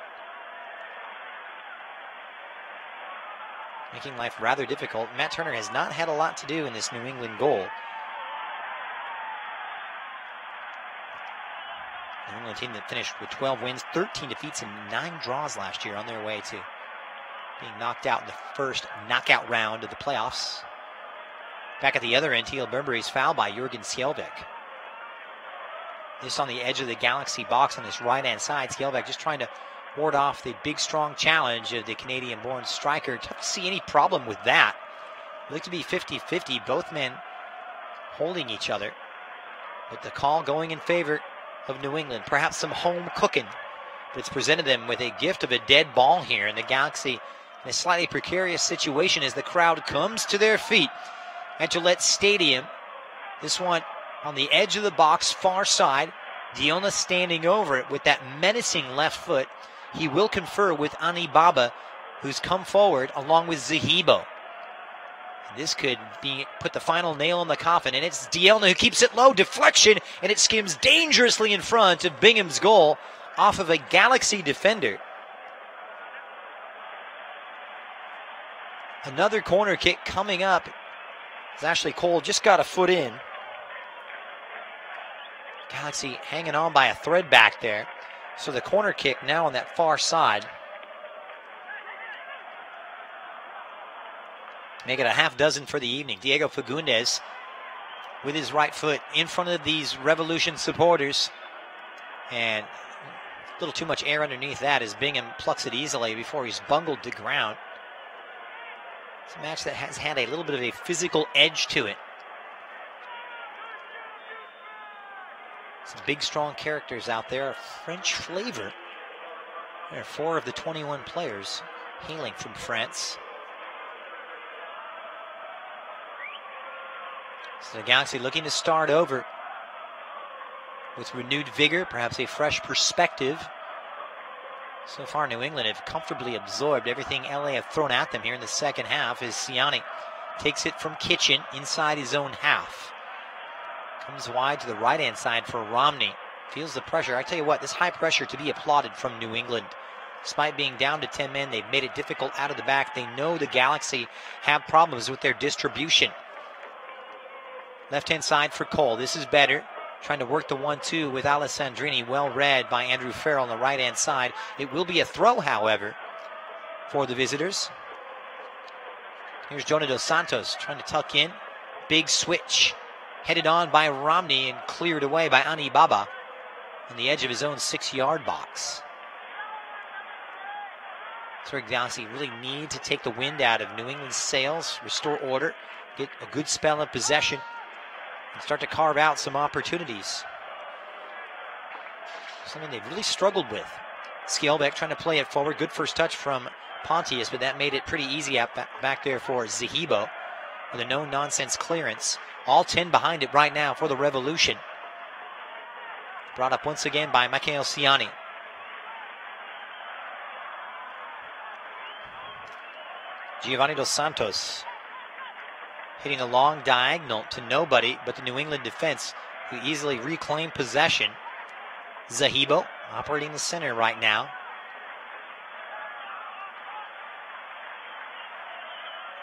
making life rather difficult. Matt Turner has not had a lot to do in this New England goal. New England team that finished with 12 wins, 13 defeats, and 9 draws last year, on their way to being knocked out in the first knockout round of the playoffs. Back at the other end, Teal Boonbury's foul by Jurgen Skjelvik. This on the edge of the Galaxy box on this right-hand side. Skjelvik just trying to ward off the big, strong challenge of the Canadian-born striker. Tough to see any problem with that. It looked to be 50-50, both men holding each other. But the call going in favor of New England. Perhaps some home cooking. But it's presented them with a gift of a dead ball here. And the Galaxy in a slightly precarious situation as the crowd comes to their feet at Gillette Stadium. This one on the edge of the box, far side. Dielna standing over it with that menacing left foot. He will confer with Ani Baba, who's come forward along with Zahibo. This could be put the final nail in the coffin, and it's Dielna who keeps it low. Deflection, and it skims dangerously in front of Bingham's goal off of a Galaxy defender. Another corner kick coming up. Ashley Cole just got a foot in. Galaxy hanging on by a thread back there. So the corner kick now on that far side. Make it a half dozen for the evening. Diego Fagundes with his right foot in front of these Revolution supporters. And a little too much air underneath that as Bingham plucks it easily before he's bungled to ground. It's a match that has had a little bit of a physical edge to it. Some big, strong characters out there of French flavor. There are 4 of the 21 players hailing from France. So the Galaxy looking to start over with renewed vigor, perhaps a fresh perspective. So far, New England have comfortably absorbed everything LA have thrown at them here in the second half as Siani takes it from Kitchen inside his own half. Comes wide to the right-hand side for Romney. Feels the pressure. I tell you what, this high pressure to be applauded from New England. Despite being down to 10 men, they've made it difficult out of the back. They know the Galaxy have problems with their distribution. Left-hand side for Cole. This is better. Trying to work the 1-2 with Alessandrini. Well read by Andrew Farrell on the right-hand side. It will be a throw, however, for the visitors. Here's Jonah Dos Santos trying to tuck in. Big switch. Headed on by Romney and cleared away by Ani Baba on the edge of his own 6-yard box. So Galaxy really need to take the wind out of New England's sails, restore order, get a good spell of possession, and start to carve out some opportunities. Something they've really struggled with. Scalebeck trying to play it forward. Good first touch from Pontius, but that made it pretty easy back there for Zahibo with a no-nonsense clearance. All 10 behind it right now for the Revolution. Brought up once again by Michael Siani. Giovanni Dos Santos hitting a long diagonal to nobody but the New England defense, who easily reclaimed possession. Zahibo operating the center right now.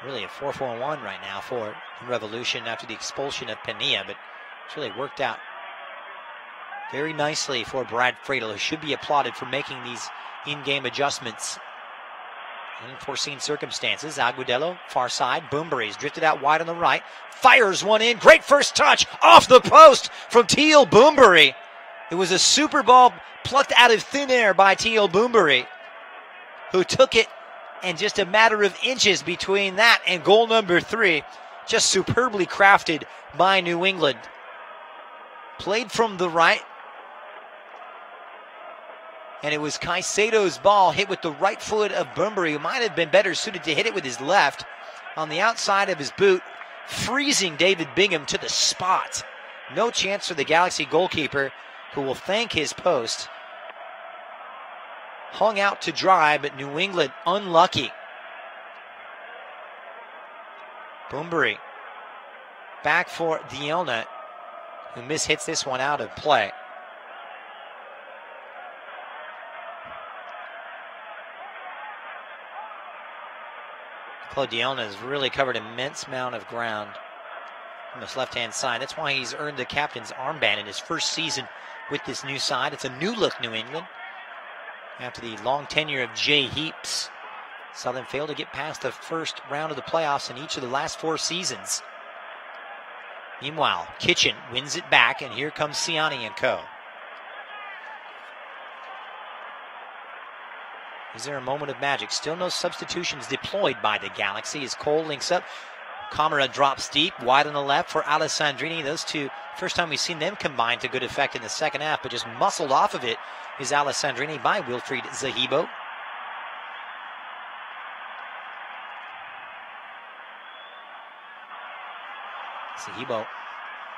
Really a 4-4-1 right now for the Revolution after the expulsion of Pena, but it's really worked out very nicely for Brad Friedel, who should be applauded for making these in-game adjustments. Unforeseen circumstances. Agudelo, far side. Boomberry's drifted out wide on the right. Fires one in. Great first touch off the post from Teal Boomberry. It was a super ball plucked out of thin air by Teal Boomberry, who took it, and just a matter of inches between that and goal number 3. Just superbly crafted by New England. Played from the right. And it was Caicedo's ball hit with the right foot of Boomberry, who might have been better suited to hit it with his left on the outside of his boot, freezing David Bingham to the spot. No chance for the Galaxy goalkeeper, who will thank his post. Hung out to dry, but New England unlucky. Boomberry back for Dielna, who mishits this one out of play. Claude Dielna has really covered an immense amount of ground on this left-hand side. That's why he's earned the captain's armband in his first season with this new side. It's a new look New England, after the long tenure of Jay Heaps. Saw them fail to get past the first round of the playoffs in each of the last 4 seasons. Meanwhile, Kitchen wins it back, and here comes Siani and co. Is there a moment of magic? Still no substitutions deployed by the Galaxy as Cole links up. Camara drops deep, wide on the left for Alessandrini. Those two, first time we've seen them combine to good effect in the second half, but just muscled off of it is Alessandrini by Wilfried Zahibo. Zahibo,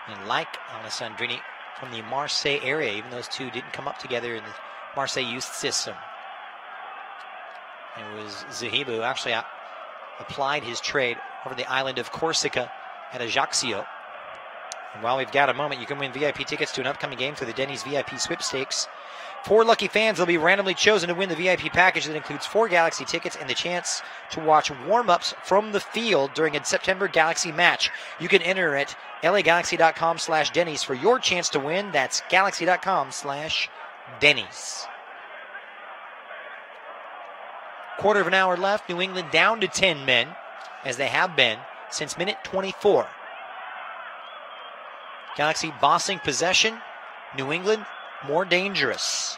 and like Alessandrini, from the Marseille area, even those two didn't come up together in the Marseille youth system. It was Zahibo who actually applied his trade over the island of Corsica at Ajaccio. And while we've got a moment, you can win VIP tickets to an upcoming game for the Denny's VIP sweepstakes. 4 lucky fans will be randomly chosen to win the VIP package that includes 4 Galaxy tickets and the chance to watch warm-ups from the field during a September Galaxy match. You can enter at lagalaxy.com/Denny's for your chance to win. That's galaxy.com/Denny's. Quarter of an hour left. New England down to 10 men, as they have been since minute 24. Galaxy bossing possession. New England more dangerous.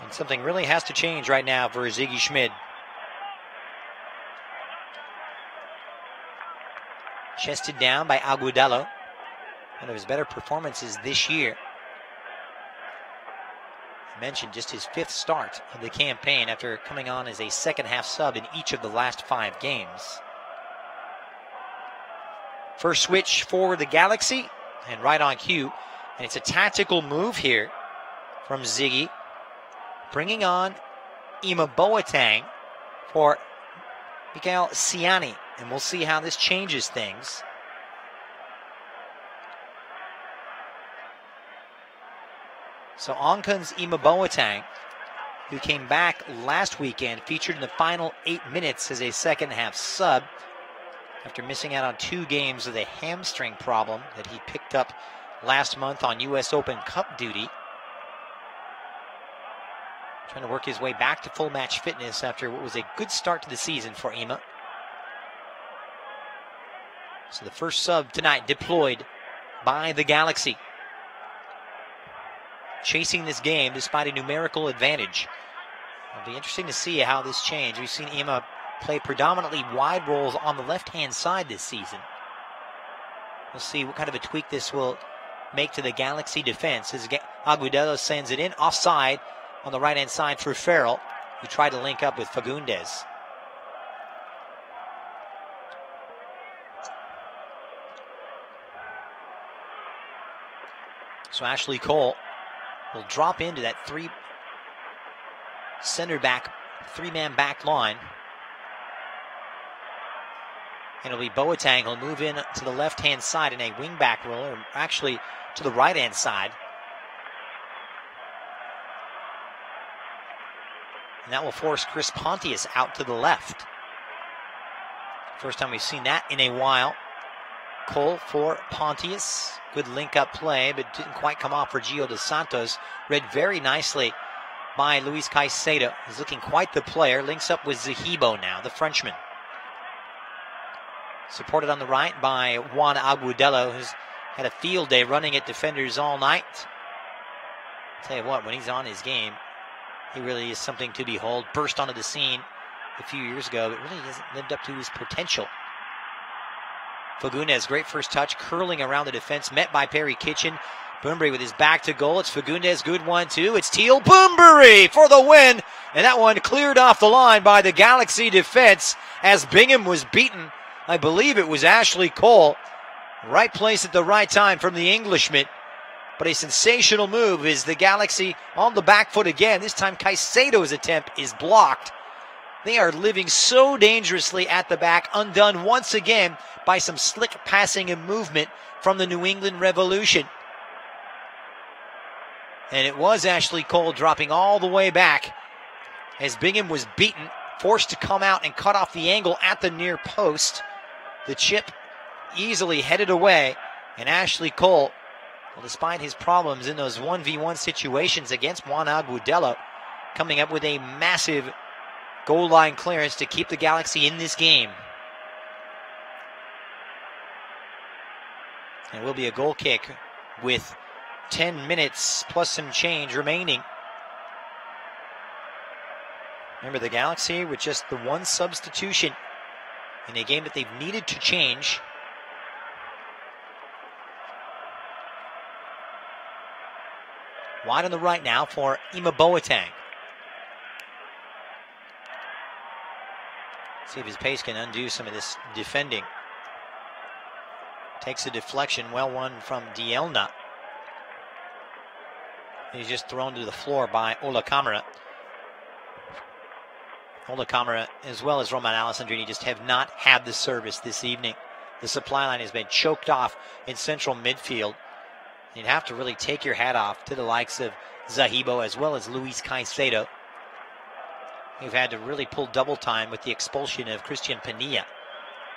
And something really has to change right now for Ziggy Schmid. Chested down by Agudelo. One of his better performances this year. I mentioned just his 5th start of the campaign after coming on as a second-half sub in each of the last 5 games. First switch for the Galaxy, and right on cue. And it's a tactical move here from Ziggy. Bringing on Ima Boateng for Mikael Siani. And we'll see how this changes things. So on comes Ima Boateng, who came back last weekend, featured in the final 8 minutes as a second-half sub after missing out on 2 games with a hamstring problem that he picked up last month on U.S. Open Cup duty. Trying to work his way back to full match fitness after what was a good start to the season for Ima. So the first sub tonight deployed by the Galaxy, chasing this game despite a numerical advantage. It'll be interesting to see how this changes. We've seen Ima play predominantly wide roles on the left-hand side this season. We'll see what kind of a tweak this will make to the Galaxy defense as Agudelo sends it in offside on the right-hand side for Farrell, who tried to link up with Fagundes. So Ashley Cole will drop into that three-man back line. And it'll be Boateng who'll move in to the left-hand side in a wing-back role, or actually to the right-hand side. And that will force Chris Pontius out to the left. First time we've seen that in a while. Cole for Pontius. Good link-up play, but didn't quite come off for Gio dos Santos. Read very nicely by Luis Caicedo. He's looking quite the player. Links up with Zahibo now, the Frenchman. Supported on the right by Juan Agudelo, who's had a field day running at defenders all night. Tell you what, when he's on his game, he really is something to behold. Burst onto the scene a few years ago, but really hasn't lived up to his potential. Fagundes, great first touch, curling around the defense, met by Perry Kitchen. Boombury with his back to goal. It's Fagundes, good 1-2. It's Teal Boombury for the win. And that one cleared off the line by the Galaxy defense as Bingham was beaten. I believe it was Ashley Cole. Right place at the right time from the Englishman. But a sensational move is the Galaxy on the back foot again. This time Caicedo's attempt is blocked. They are living so dangerously at the back, undone once again by some slick passing and movement from the New England Revolution. And it was Ashley Cole dropping all the way back as Bingham was beaten, forced to come out and cut off the angle at the near post. The chip easily headed away, and Ashley Cole, well, despite his problems in those 1v1 situations against Juan Agudelo, coming up with a massive goal line clearance to keep the Galaxy in this game. And it will be a goal kick with 10 minutes plus some change remaining. Remember, the Galaxy with just the one substitution in a game that they've needed to change. Wide on the right now for Ima Boateng. See if his pace can undo some of this defending. Takes a deflection, well won from Dielna. He's just thrown to the floor by Ola Kamara. Ola Kamara, as well as Roman Alessandrini, just have not had the service this evening. The supply line has been choked off in central midfield. You'd have to really take your hat off to the likes of Zahibo as well as Luis Caicedo. We've had to really pull double time with the expulsion of Christian Penilla.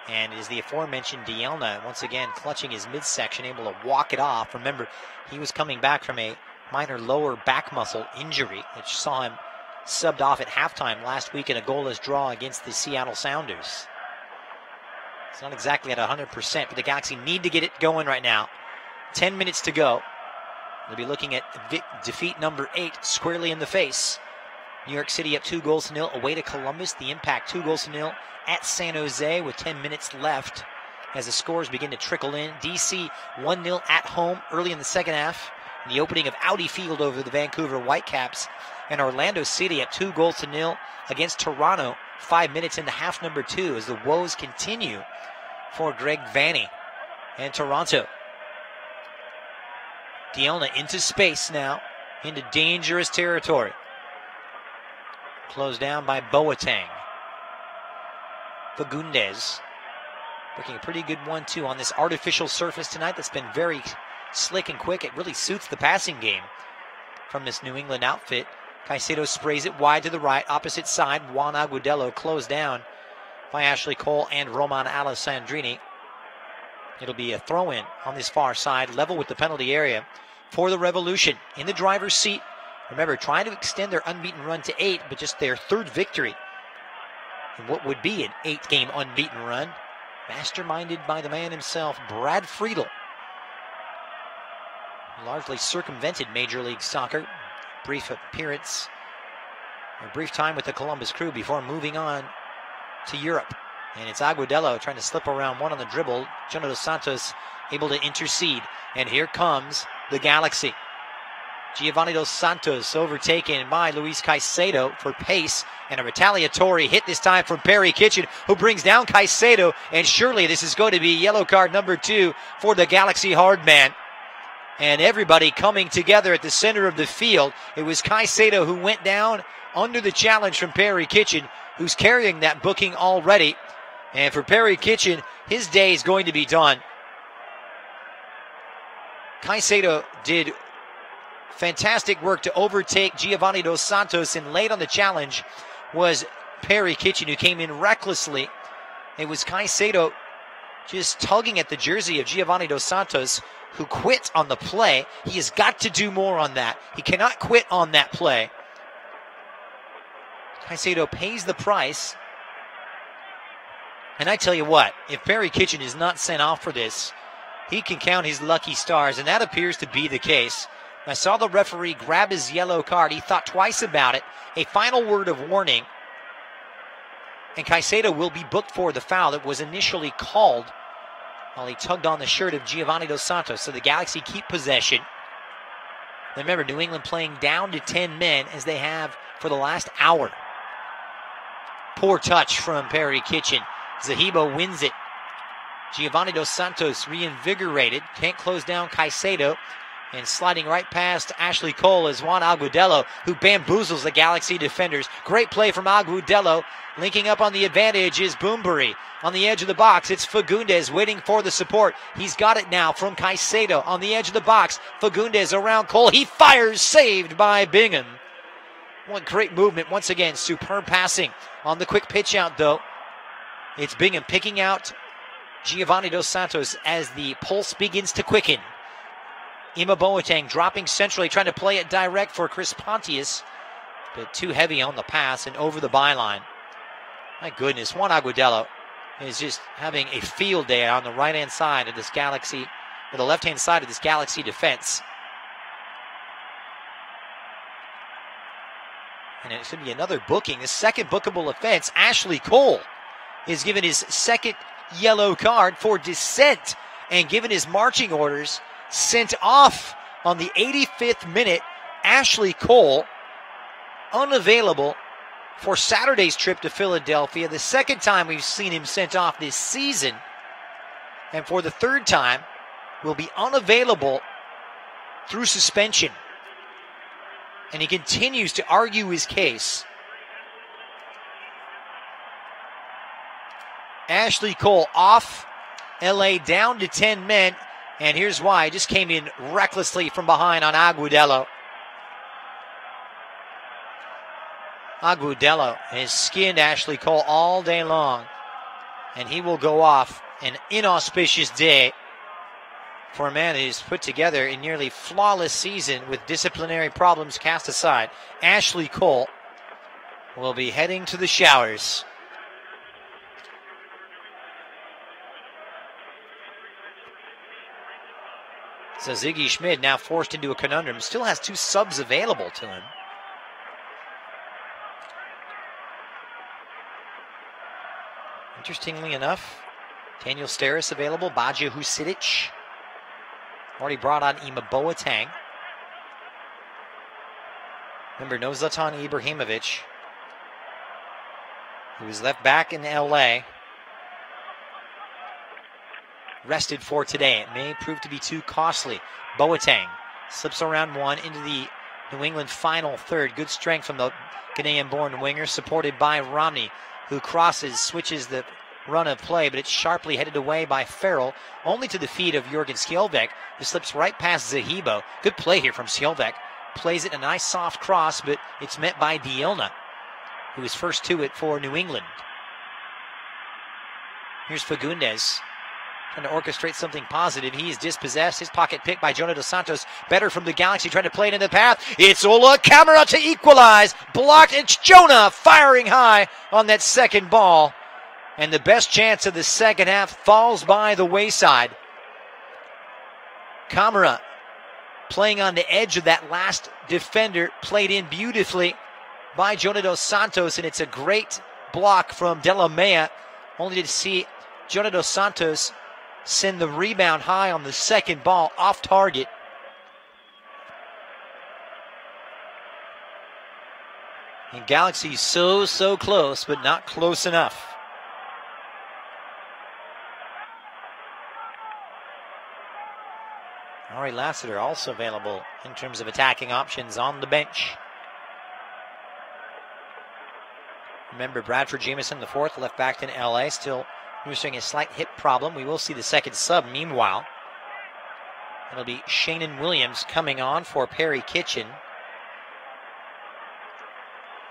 And it is the aforementioned Dielna, once again clutching his midsection, able to walk it off. Remember, he was coming back from a minor lower back muscle injury, which saw him subbed off at halftime last week in a goalless draw against the Seattle Sounders. It's not exactly at 100%, but the Galaxy need to get it going right now. 10 minutes to go. They'll be looking at defeat number 8 squarely in the face. New York City up 2-0 away to Columbus. The Impact 2-0 at San Jose with 10 minutes left as the scores begin to trickle in. DC 1-0 at home early in the second half. The opening of Audi Field over the Vancouver Whitecaps. And Orlando City at 2-0 against Toronto 5 minutes into half number 2 as the woes continue for Greg Vanney and Toronto. Dielna into space now. into dangerous territory. Closed down by Boateng. Fagundes working a pretty good 1-2 on this artificial surface tonight that's been very slick and quick. It really suits the passing game from this New England outfit. Caicedo sprays it wide to the right, opposite side. Juan Agudelo closed down by Ashley Cole and Roman Alessandrini. It'll be a throw-in on this far side, level with the penalty area for the Revolution. In the driver's seat, remember, trying to extend their unbeaten run to 8, but just their 3rd victory in what would be an 8-game unbeaten run. Masterminded by the man himself, Brad Friedel. Largely circumvented Major League Soccer. Brief appearance, a brief time with the Columbus Crew before moving on to Europe. And it's Agudelo trying to slip around one on the dribble. Jonah Dos Santos able to intercede. And here comes the Galaxy. Giovanni Dos Santos overtaken by Luis Caicedo for pace. And a retaliatory hit this time from Perry Kitchen, who brings down Caicedo. And surely this is going to be yellow card number 2 for the Galaxy hard man. And everybody coming together at the center of the field. It was Caicedo who went down under the challenge from Perry Kitchen, who's carrying that booking already. And for Perry Kitchen, his day is going to be done. Caicedo did fantastic work to overtake Giovanni Dos Santos, and late on the challenge was Perry Kitchen, who came in recklessly. It was Caicedo just tugging at the jersey of Giovanni Dos Santos, who quit on the play. He has got to do more on that. He cannot quit on that play. Caicedo pays the price. And I tell you what, if Perry Kitchen is not sent off for this, he can count his lucky stars, and that appears to be the case. I saw the referee grab his yellow card. He thought twice about it. A final word of warning. And Caicedo will be booked for the foul that was initially called while he tugged on the shirt of Giovanni Dos Santos. So the Galaxy keep possession. Remember, New England playing down to 10 men as they have for the last hour. Poor touch from Perry Kitchen. Zahibo wins it. Giovanni Dos Santos reinvigorated. Can't close down Caicedo. And sliding right past Ashley Cole is Juan Agudelo, who bamboozles the Galaxy defenders. Great play from Agudelo. Linking up on the advantage is Boombury. On the edge of the box, it's Fagundes waiting for the support. He's got it now from Caicedo on the edge of the box. Fagundes around Cole. He fires, saved by Bingham. One great movement once again. Superb passing on the quick pitch out, though. It's Bingham picking out Giovanni Dos Santos as the pulse begins to quicken. Ima Boateng dropping centrally, trying to play it direct for Chris Pontius, but too heavy on the pass and over the byline. My goodness, Juan Agudelo is just having a field day on the right-hand side of this Galaxy, or the left-hand side of this Galaxy defense. And it should be another booking, the second bookable offense. Ashley Cole is given his second yellow card for dissent and given his marching orders, sent off on the 85th minute. Ashley Cole unavailable for Saturday's trip to Philadelphia. The second time we've seen him sent off this season. And for the third time, will be unavailable through suspension. And he continues to argue his case. Ashley Cole off. LA down to 10 men. And here's why. He just came in recklessly from behind on Agudelo. Agudelo has skinned Ashley Cole all day long. And he will go off an inauspicious day for a man who's put together a nearly flawless season with disciplinary problems cast aside. Ashley Cole will be heading to the showers. So Ziggy Schmid now forced into a conundrum. Still has two subs available to him. Interestingly enough, Daniel Steris available. Baja Husidic. Already brought on Ima Boateng. Remember, no Zlatan Ibrahimovic, who was left back in LA. Rested for today. It may prove to be too costly. Boateng slips around one into the New England final third. Good strength from the Ghanaian-born winger, supported by Romney, who crosses, switches the run of play, but it's sharply headed away by Farrell, only to the feet of Jürgen Skjelvik, who slips right past Zahibo. Good play here from Skjelvik. Plays it a nice soft cross, but it's met by Dielna, who is first to it for New England. Here's Fagundes, trying to orchestrate something positive. He is dispossessed. His pocket picked by Jonah Dos Santos. Better from the Galaxy, trying to play it in the path. It's Ola Camara to equalize. Blocked. It's Jonah firing high on that second ball. And the best chance of the second half falls by the wayside. Camara playing on the edge of that last defender. Played in beautifully by Jonah Dos Santos. And it's a great block from De La Mea. Only to see Jonah Dos Santos send the rebound high on the second ball off target. And Galaxy so close, but not close enough. Ari Lassiter also available in terms of attacking options on the bench. Remember, Bradford Jamieson, the fourth, left back in LA, still nursing a slight hip problem. We will see the second sub meanwhile. It'll be Shannon Williams coming on for Perry Kitchen.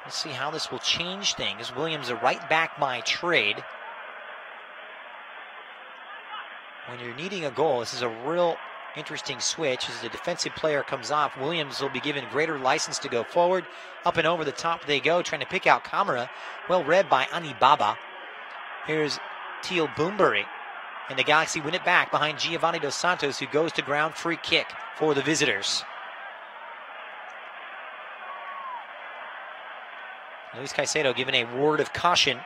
Let's see how this will change things. Williams a right back by trade. When you're needing a goal, this is a real interesting switch. As the defensive player comes off, Williams will be given greater license to go forward. Up and over the top they go, trying to pick out Camara. Well read by Anibaba. Here's Teal Boombury. And the Galaxy win it back behind Giovanni Dos Santos, who goes to ground. Free kick for the visitors. Luis Caicedo given a word of caution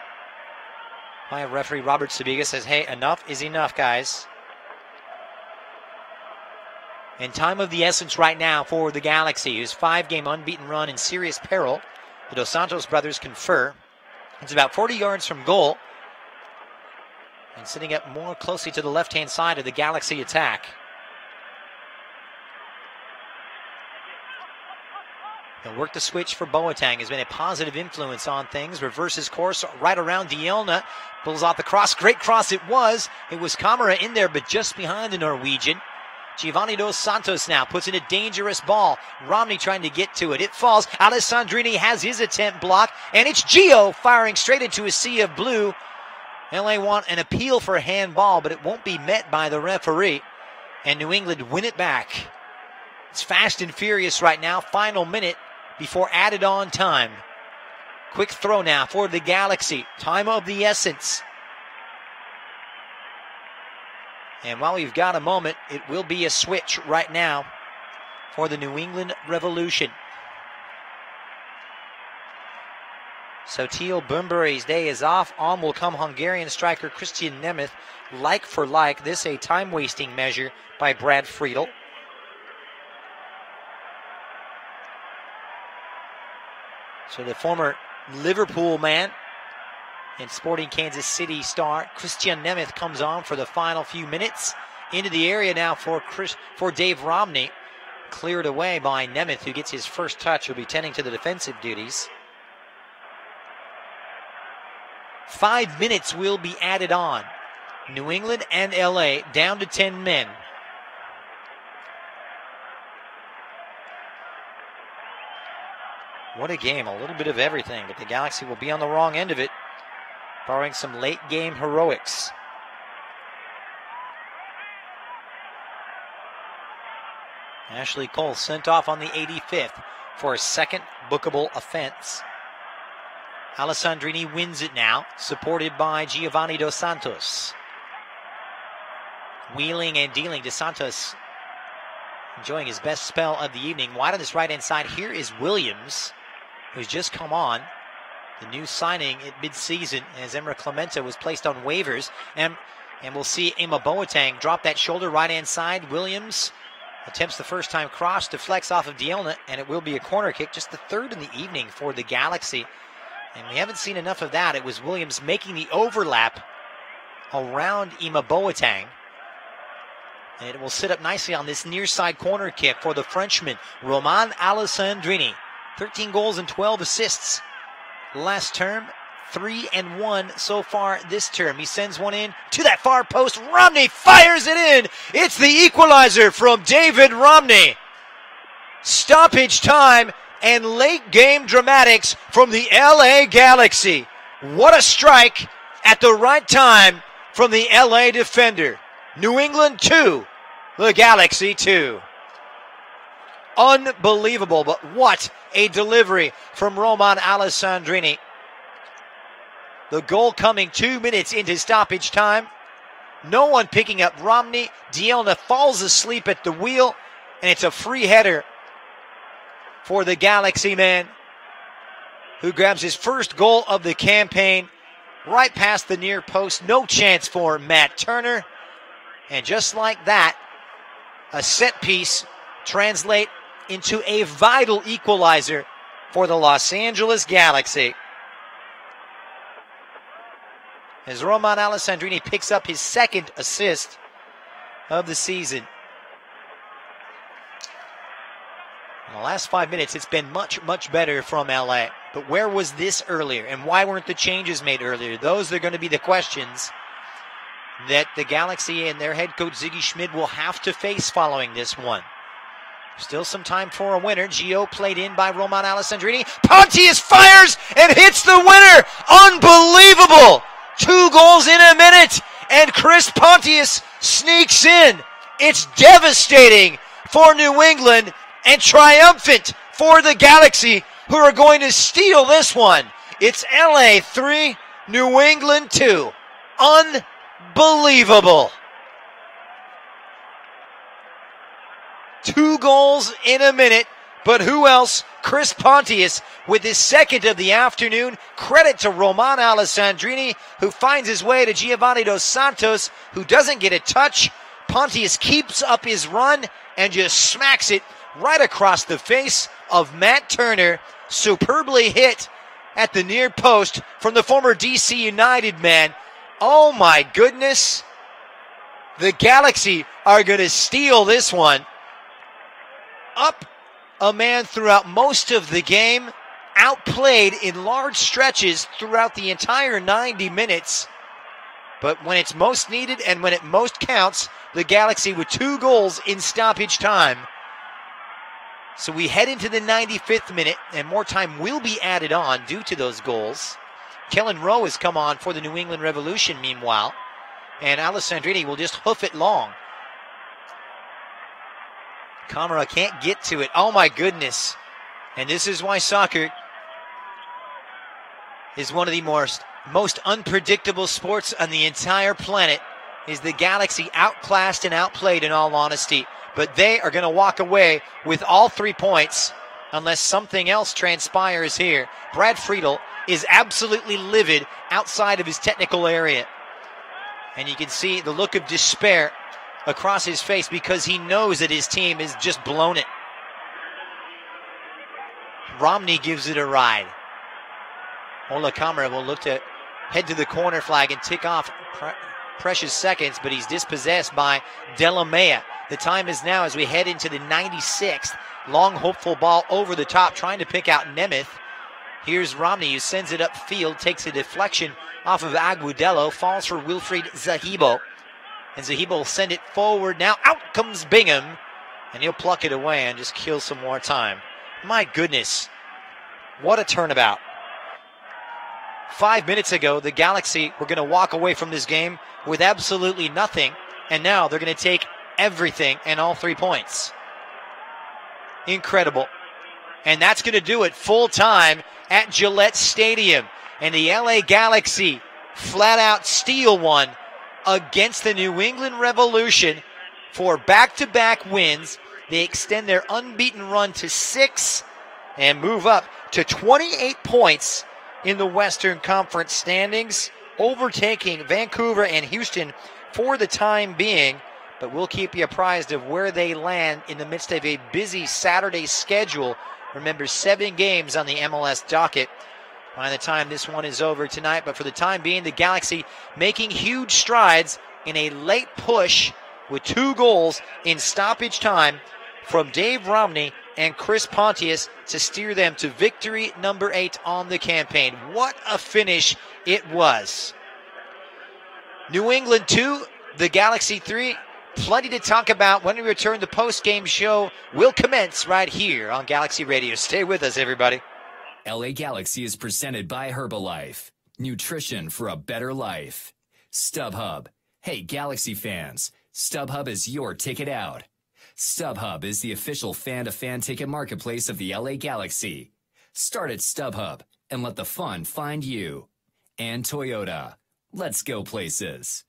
by referee Robert Sabiga. Says, hey, enough is enough, guys. And time of the essence right now for the Galaxy, whose 5-game unbeaten run in serious peril. The Dos Santos brothers confer. It's about 40 yards from goal. And sitting up more closely to the left-hand side of the Galaxy attack. He'll work the switch for Boateng. Has been a positive influence on things. Reverses course right around Dielna. Pulls off the cross. Great cross it was. It was Camara in there, but just behind the Norwegian. Giovanni Dos Santos now puts in a dangerous ball. Romney trying to get to it. It falls. Alessandrini has his attempt blocked. And it's Gio firing straight into a sea of blue. LA want an appeal for a handball, but it won't be met by the referee. And New England win it back. It's fast and furious right now. Final minute before added on time. Quick throw now for the Galaxy. Time of the essence. And while we've got a moment, it will be a switch right now for the New England Revolution. So Teal Boombury's day is off. On will come Hungarian striker Christian Nemeth, like for like. This a time-wasting measure by Brad Friedel. So the former Liverpool man and Sporting Kansas City star Christian Nemeth comes on for the final few minutes. Into the area now for Dave Romney. Cleared away by Nemeth, who gets his first touch. He'll be tending to the defensive duties. 5 minutes will be added on. New England and LA down to 10 men. What a game. A little bit of everything, but the Galaxy will be on the wrong end of it, barring some late game heroics. Ashley Cole sent off on the 85th for a second bookable offense. Alessandrini wins it now, supported by Giovanni Dos Santos. Wheeling and dealing, Dos Santos enjoying his best spell of the evening. Wide on this right-hand side, here is Williams, who's just come on. The new signing at mid-season as Emre Clemente was placed on waivers. And we'll see Emma Boateng drop that shoulder right-hand side. Williams attempts the first-time cross, deflects off of Dielna, and it will be a corner kick, just the third in the evening for the Galaxy. And we haven't seen enough of that. It was Williams making the overlap around Emma Boateng. And it will sit up nicely on this near side corner kick for the Frenchman, Romain Alessandrini. 13 goals and 12 assists last term. 3-1 so far this term. He sends one in to that far post. Romney fires it in. It's the equalizer from David Romney. Stoppage time and late game dramatics from the LA Galaxy. What a strike at the right time from the LA defender. New England 2, the Galaxy 2. Unbelievable, but what a delivery from Romain Alessandrini. The goal coming 2 minutes into stoppage time. No one picking up Romney. Dielna falls asleep at the wheel, and it's a free header for the Galaxy man, who grabs his first goal of the campaign right past the near post. No chance for Matt Turner. And just like that, a set piece translate into a vital equalizer for the Los Angeles Galaxy, as Romain Alessandrini picks up his second assist of the season. In the last 5 minutes, it's been much, much better from LA. But where was this earlier, and why weren't the changes made earlier? Those are going to be the questions that the Galaxy and their head coach Ziggy Schmid will have to face following this one. Still some time for a winner. Gio played in by Romain Alessandrini. Pontius fires and hits the winner. Unbelievable! 2 goals in a minute, and Chris Pontius sneaks in. It's devastating for New England and triumphant for the Galaxy, who are going to steal this one. It's LA 3, New England 2. Unbelievable. 2 goals in a minute, but who else? Chris Pontius with his second of the afternoon. Credit to Romain Alessandrini, who finds his way to Giovanni Dos Santos, who doesn't get a touch. Pontius keeps up his run and just smacks it right across the face of Matt Turner. Superbly hit at the near post from the former DC United man. Oh my goodness. The Galaxy are going to steal this one. Up a man throughout most of the game, outplayed in large stretches throughout the entire 90 minutes. But when it's most needed and when it most counts, the Galaxy with 2 goals in stoppage time. So we head into the 95th minute, and more time will be added on due to those goals. Kellen Rowe has come on for the New England Revolution meanwhile, and Alessandrini will just hoof it long. Camara can't get to it. Oh my goodness. And this is why soccer is one of the most unpredictable sports on the entire planet. Is the Galaxy outclassed and outplayed, in all honesty. But they are going to walk away with all 3 points unless something else transpires here. Brad Friedel is absolutely livid outside of his technical area. And you can see the look of despair across his face because he knows that his team has just blown it. Romney gives it a ride. Ola Kamara will look to head to the corner flag and tick off precious seconds, but he's dispossessed by Delamea. The time is now as we head into the 96th. Long, hopeful ball over the top, trying to pick out Nemeth. Here's Romney, who sends it upfield, takes a deflection off of Agudelo, falls for Wilfried Zahibo. And Zahibo will send it forward now. Out comes Bingham, and he'll pluck it away and just kill some more time. My goodness, what a turnabout. 5 minutes ago, the Galaxy were going to walk away from this game with absolutely nothing, and now they're going to take everything and all 3 points. Incredible. And that's going to do it full time at Gillette Stadium. And the LA Galaxy flat out steal one against the New England Revolution for back-to-back wins. They extend their unbeaten run to 6 and move up to 28 points in the Western Conference standings, overtaking Vancouver and Houston for the time being. But we'll keep you apprised of where they land in the midst of a busy Saturday schedule. Remember, 7 games on the MLS docket by the time this one is over tonight. But for the time being, the Galaxy making huge strides in a late push with 2 goals in stoppage time from Dave Romney and Chris Pontius to steer them to victory number 8 on the campaign. What a finish it was. New England 2, the Galaxy 3. Plenty to talk about when we return. The post-game show will commence right here on Galaxy Radio. Stay with us, everybody. LA Galaxy is presented by Herbalife. Nutrition for a better life. StubHub. Hey, Galaxy fans, StubHub is your ticket out. StubHub is the official fan-to-fan ticket marketplace of the LA Galaxy. Start at StubHub and let the fun find you. And Toyota. Let's go places.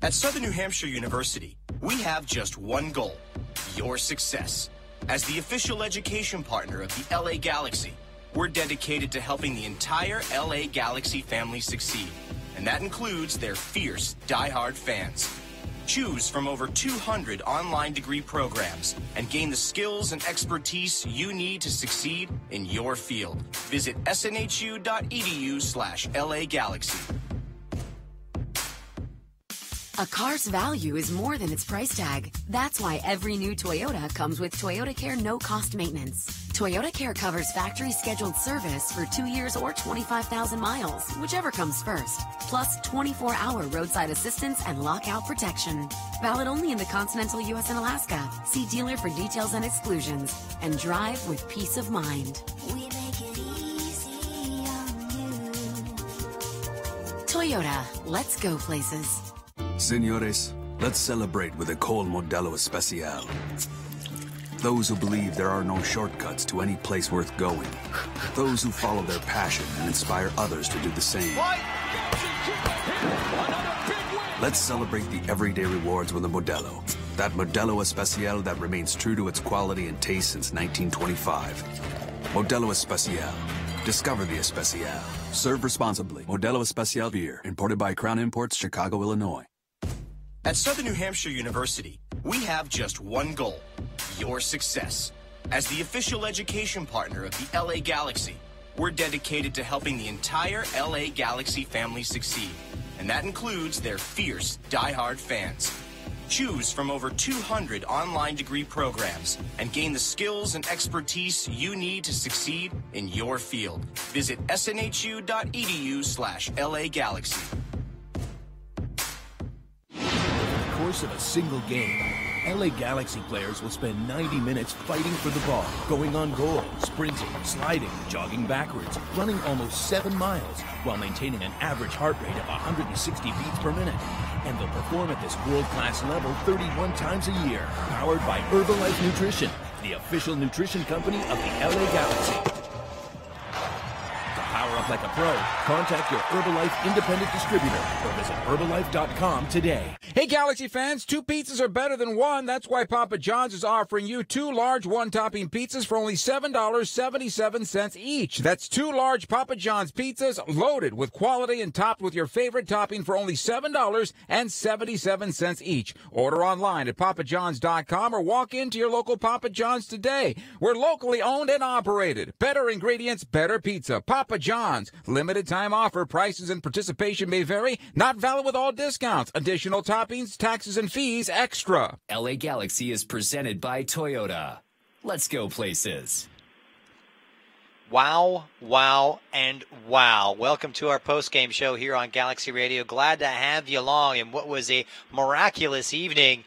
At Southern New Hampshire University, we have just one goal: your success. As the official education partner of the LA Galaxy, we're dedicated to helping the entire LA Galaxy family succeed, and that includes their fierce, die-hard fans. Choose from over 200 online degree programs and gain the skills and expertise you need to succeed in your field. Visit snhu.edu/LA Galaxy. A car's value is more than its price tag. That's why every new Toyota comes with Toyota Care no-cost maintenance. Toyota Care covers factory-scheduled service for 2 years or 25,000 miles, whichever comes first. Plus 24-hour roadside assistance and lockout protection. Valid only in the continental U.S. and Alaska. See dealer for details and exclusions. And drive with peace of mind. We make it easy on you. Toyota, let's go places. Señores, let's celebrate with a cold Modelo Especial. Those who believe there are no shortcuts to any place worth going. Those who follow their passion and inspire others to do the same. Let's celebrate the everyday rewards with a Modelo. That Modelo Especial that remains true to its quality and taste since 1925. Modelo Especial. Discover the Especial. Serve responsibly. Modelo Especial Beer. Imported by Crown Imports, Chicago, Illinois. At Southern New Hampshire University, we have just one goal: your success. As the official education partner of the LA Galaxy, we're dedicated to helping the entire LA Galaxy family succeed, and that includes their fierce, die-hard fans. Choose from over 200 online degree programs and gain the skills and expertise you need to succeed in your field. Visit snhu.edu/LA Galaxy. Course of a single game, LA Galaxy players will spend 90 minutes fighting for the ball, going on goal, sprinting, sliding, jogging backwards, running almost 7 miles, while maintaining an average heart rate of 160 beats per minute. And they'll perform at this world-class level 31 times a year, powered by Herbalife Nutrition, the official nutrition company of the LA Galaxy. To power up like a pro, contact your Herbalife independent distributor or visit Herbalife.com today. Hey, Galaxy fans, 2 pizzas are better than 1. That's why Papa John's is offering you 2 large one-topping pizzas for only $7.77 each. That's 2 large Papa John's pizzas loaded with quality and topped with your favorite topping for only $7.77 each. Order online at papajohns.com or walk into your local Papa John's today. We're locally owned and operated. Better ingredients, better pizza. Papa John's. Limited time offer. Prices and participation may vary. Not valid with all discounts. Additional toppings, taxes, and fees extra. LA Galaxy is presented by Toyota. Let's go places. Wow, wow, and wow. Welcome to our post-game show here on Galaxy Radio. Glad to have you along in what was a miraculous evening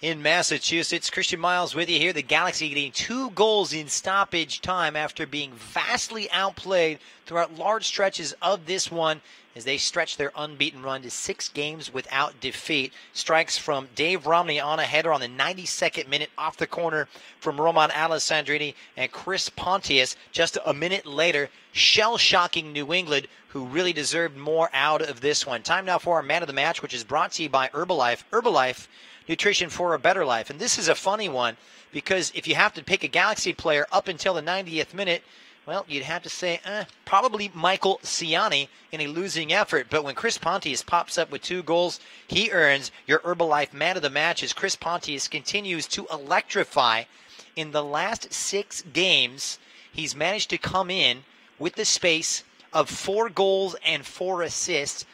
in Massachusetts. Christian Miles with you here. The Galaxy getting 2 goals in stoppage time after being vastly outplayed throughout large stretches of this one as they stretch their unbeaten run to 6 games without defeat. Strikes from Dave Romney on a header on the 92nd minute off the corner from Roman Alessandrini, and Chris Pontius just a minute later, shell-shocking New England, who really deserved more out of this one. Time now for our man of the match, which is brought to you by Herbalife. Herbalife, nutrition for a better life. And this is a funny one, because if you have to pick a Galaxy player up until the 90th minute, well, you'd have to say probably Michael Ciani in a losing effort. But when Chris Pontius pops up with 2 goals, he earns your Herbalife man of the match as Chris Pontius continues to electrify. In the last 6 games, he's managed to come in with the space of 4 goals and 4 assists,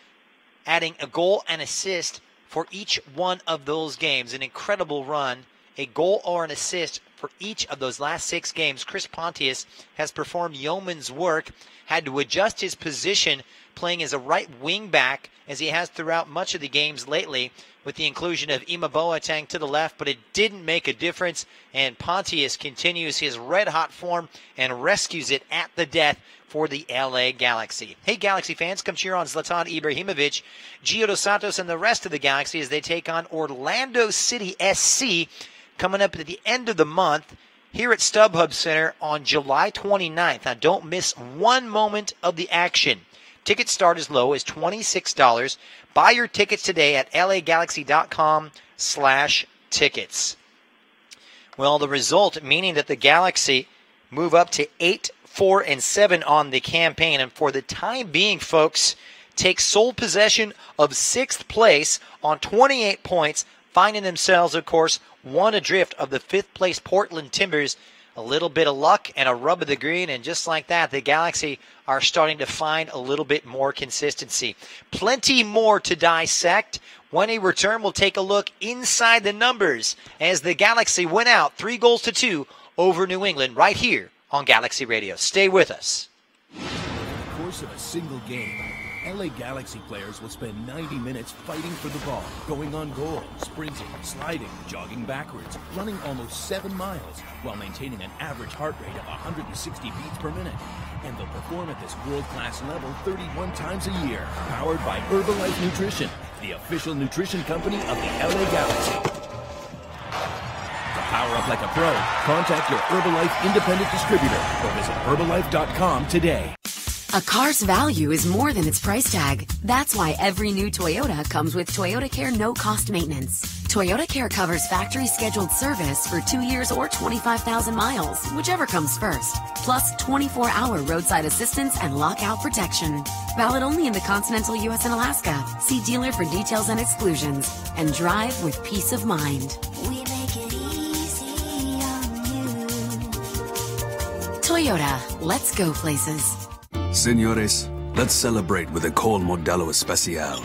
adding a goal and assist for each one of those games. An incredible run, a goal or an assist for each of those last 6 games. Chris Pontius has performed yeoman's work, had to adjust his position playing as a right wing back as he has throughout much of the games lately with the inclusion of Ima Boateng to the left, but it didn't make a difference, and Pontius continues his red-hot form and rescues it at the death for the LA Galaxy. Hey, Galaxy fans, come cheer on Zlatan Ibrahimovic, Gio Dos Santos, and the rest of the Galaxy as they take on Orlando City SC coming up at the end of the month here at StubHub Center on July 29th. Now, don't miss one moment of the action. Tickets start as low as $26. Buy your tickets today at lagalaxy.com/tickets. Well, the result meaning that the Galaxy move up to 8-4-7 on the campaign, and for the time being, folks, take sole possession of 6th place on 28 points, finding themselves, of course, one adrift of the 5th place Portland Timbers. A little bit of luck and a rub of the green, and just like that, the Galaxy are starting to find a little bit more consistency. Plenty more to dissect. When we return, we'll take a look inside the numbers as the Galaxy win out 3-2 over New England right here on Galaxy Radio. Stay with us. In the course of a single game, LA Galaxy players will spend 90 minutes fighting for the ball, going on goal, sprinting, sliding, jogging backwards, running almost 7 miles, while maintaining an average heart rate of 160 beats per minute. And they'll perform at this world-class level 31 times a year, powered by Herbalife Nutrition, the official nutrition company of the LA Galaxy. To power up like a pro, contact your Herbalife independent distributor or visit Herbalife.com today. A car's value is more than its price tag. That's why every new Toyota comes with Toyota Care no-cost maintenance. Toyota Care covers factory scheduled service for 2 years or 25,000 miles, whichever comes first. Plus 24-hour roadside assistance and lockout protection. Valid only in the continental U.S. and Alaska. See dealer for details and exclusions. And drive with peace of mind. We make it easy on you. Toyota, let's go places. Señores, let's celebrate with a cold Modelo Especial.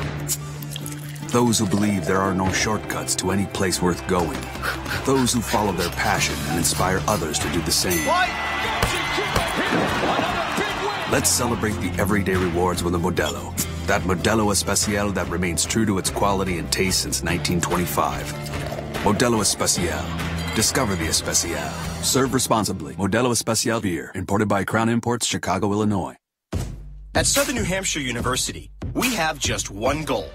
Those who believe there are no shortcuts to any place worth going. Those who follow their passion and inspire others to do the same. Let's celebrate the everyday rewards with a Modelo. That Modelo Especial that remains true to its quality and taste since 1925. Modelo Especial. Discover the Especial. Serve responsibly. Modelo Especial beer, imported by Crown Imports, Chicago, Illinois. At Southern New Hampshire University, we have just one goal: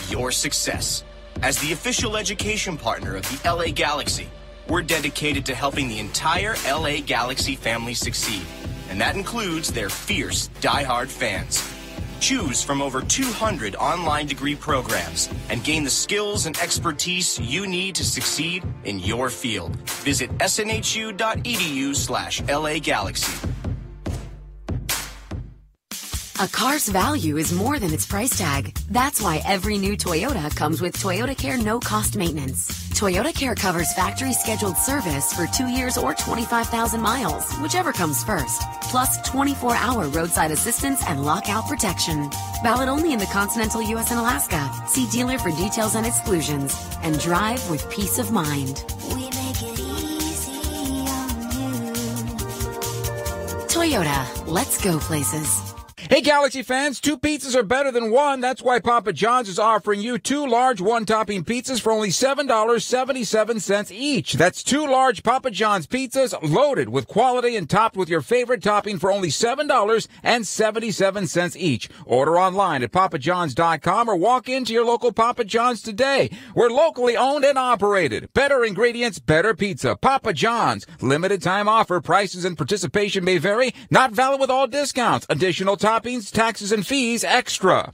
your success. As the official education partner of the LA Galaxy, we're dedicated to helping the entire LA Galaxy family succeed, and that includes their fierce, diehard fans. Choose from over 200 online degree programs and gain the skills and expertise you need to succeed in your field. Visit snhu.edu/LA Galaxy. A car's value is more than its price tag. That's why every new Toyota comes with Toyota Care no-cost maintenance. Toyota Care covers factory scheduled service for 2 years or 25,000 miles, whichever comes first. Plus 24-hour roadside assistance and lockout protection. Valid only in the continental U.S. and Alaska. See dealer for details and exclusions. And drive with peace of mind. We make it easy on you. Toyota, let's go places. Hey, Galaxy fans, 2 pizzas are better than 1. That's why Papa John's is offering you 2 large one-topping pizzas for only $7.77 each. That's 2 large Papa John's pizzas loaded with quality and topped with your favorite topping for only $7.77 each. Order online at papajohns.com or walk into your local Papa John's today. We're locally owned and operated. Better ingredients, better pizza. Papa John's. Limited time offer. Prices and participation may vary. Not valid with all discounts. Additional toppings, taxes, and fees extra.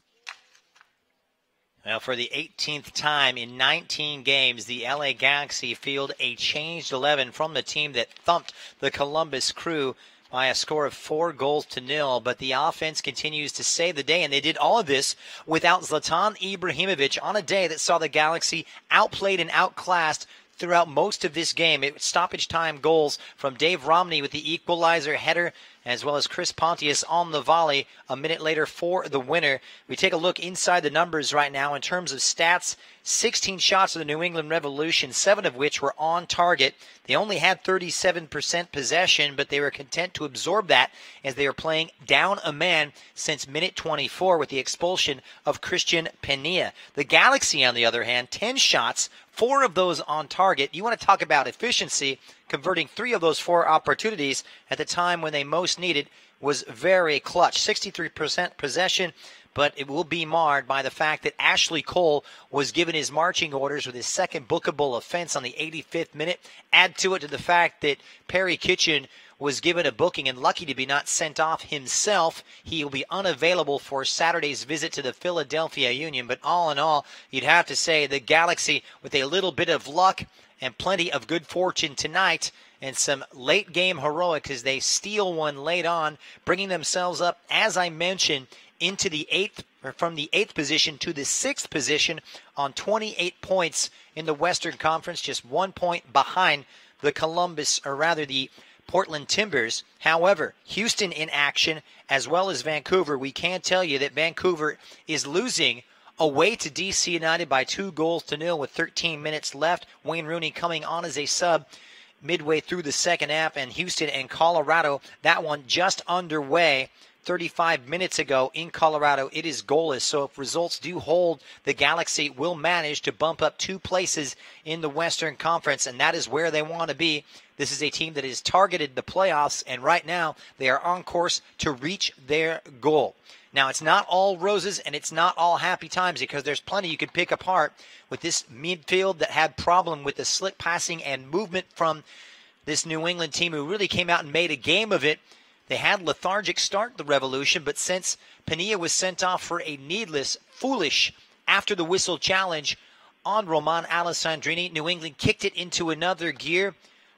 Well, for the 18th time in 19 games, the LA Galaxy field a changed 11 from the team that thumped the Columbus Crew by a score of 4-0. But the offense continues to save the day, and they did all of this without Zlatan Ibrahimovic on a day that saw the Galaxy outplayed and outclassed throughout most of this game. It was stoppage time goals from Dave Romney with the equalizer header, as well as Chris Pontius on the volley a minute later for the winner. We take a look inside the numbers right now in terms of stats. 16 shots of the New England Revolution, 7 of which were on target. They only had 37% possession, but they were content to absorb that as they were playing down a man since minute 24 with the expulsion of Christian Pena. The Galaxy, on the other hand, 10 shots, 4 of those on target. You want to talk about efficiency, converting 3 of those 4 opportunities at the time when they most needed was very clutch. 63% possession, but it will be marred by the fact that Ashley Cole was given his marching orders with his second bookable offense on the 85th minute. Add to it to the fact that Perry Kitchen was given a booking and lucky to be not sent off himself. He will be unavailable for Saturday's visit to the Philadelphia Union. But all in all, you'd have to say the Galaxy, with a little bit of luck and plenty of good fortune tonight, and some late game heroics as they steal one late on, bringing themselves up, as I mentioned, into the 8th, or from the 8th position to the 6th position on 28 points in the Western Conference, just 1 point behind the the Portland Timbers. However, Houston in action, as well as Vancouver. We can tell you that Vancouver is losing away to DC United by 2-0 with 13 minutes left. Wayne Rooney coming on as a sub midway through the second half, and Houston and Colorado, that one just underway 35 minutes ago in Colorado. It is goalless, so if results do hold, the Galaxy will manage to bump up 2 places in the Western Conference, and that is where they want to be. This is a team that has targeted the playoffs, and right now they are on course to reach their goal. Now, it's not all roses and it's not all happy times, because there's plenty you could pick apart with this midfield that had problem with the slick passing and movement from this New England team, who really came out and made a game of it. They had lethargic start, the Revolution, but since Pena was sent off for a needless, foolish, after the whistle challenge on Roman Alessandrini, New England kicked it into another gear.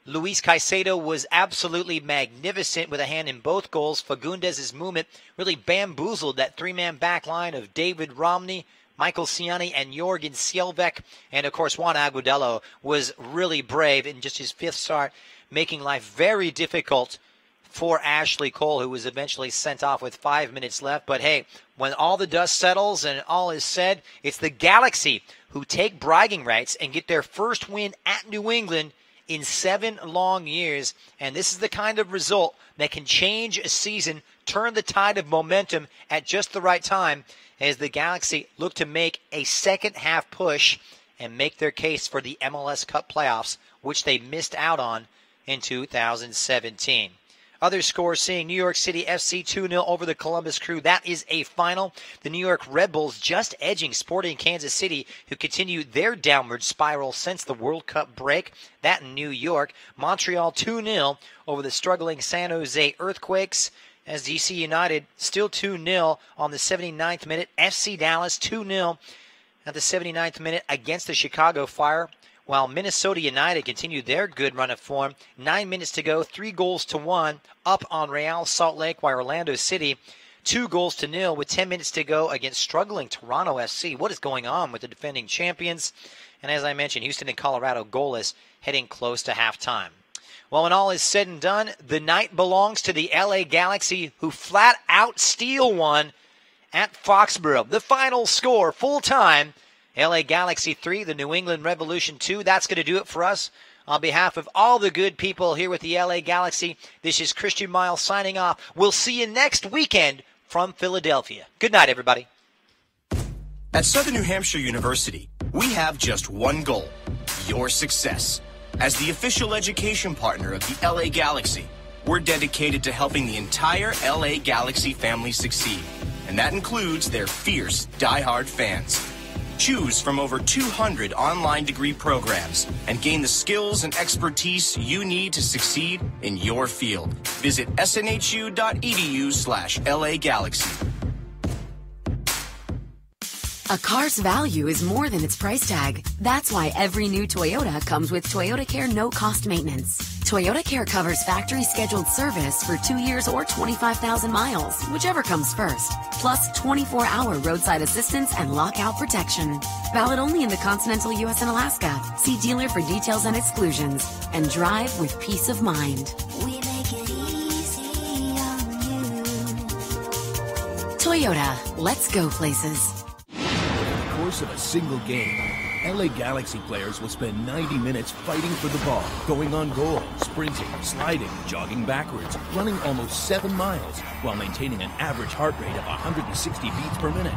Luis Caicedo was absolutely magnificent with a hand in both goals. Fagundes' movement really bamboozled that 3-man back line of David Romney, Michael Ciani, and Jorgen Sjelvek. And, of course, Juan Agudelo was really brave in just his 5th start, making life very difficult for Ashley Cole, who was eventually sent off with 5 minutes left. But, hey, when all the dust settles and all is said, it's the Galaxy who take bragging rights and get their first win at New England in 7 long years. And this is the kind of result that can change a season, turn the tide of momentum at just the right time, as the Galaxy look to make a second-half push and make their case for the MLS Cup playoffs, which they missed out on in 2017. Other scores seeing New York City FC 2-0 over the Columbus Crew. That is a final. The New York Red Bulls just edging Sporting Kansas City, who continue their downward spiral since the World Cup break. That in New York. Montreal 2-0 over the struggling San Jose Earthquakes, as DC United still 2-0 on the 79th minute. FC Dallas 2-0 at the 79th minute against the Chicago Fire, while Minnesota United continued their good run of form. 9 minutes to go, 3-1 up on Real Salt Lake, while Orlando City 2-0 with 10 minutes to go against struggling Toronto FC. What is going on with the defending champions? And as I mentioned, Houston and Colorado goalless, heading close to halftime. Well, when all is said and done, the night belongs to the LA Galaxy, who flat out steal one at Foxborough. The final score, full time, LA Galaxy 3, the New England Revolution 2. That's going to do it for us. On behalf of all the good people here with the LA Galaxy, this is Christian Miles signing off. We'll see you next weekend from Philadelphia. Good night, everybody. At Southern New Hampshire University, we have just one goal: your success. As the official education partner of the LA Galaxy, we're dedicated to helping the entire LA Galaxy family succeed. And that includes their fierce, diehard fans. Choose from over 200 online degree programs and gain the skills and expertise you need to succeed in your field. Visit snhu.edu/LA Galaxy. A car's value is more than its price tag. That's why every new Toyota comes with Toyota Care no-cost maintenance. Toyota Care covers factory scheduled service for 2 years or 25,000 miles, whichever comes first. Plus 24-hour roadside assistance and lockout protection. Valid only in the continental U.S. and Alaska. See dealer for details and exclusions. And drive with peace of mind. We make it easy on you. Toyota, let's go places. Over the course of a single game, LA Galaxy players will spend 90 minutes fighting for the ball, going on goal, sprinting, sliding, jogging backwards, running almost 7 miles, while maintaining an average heart rate of 160 beats per minute.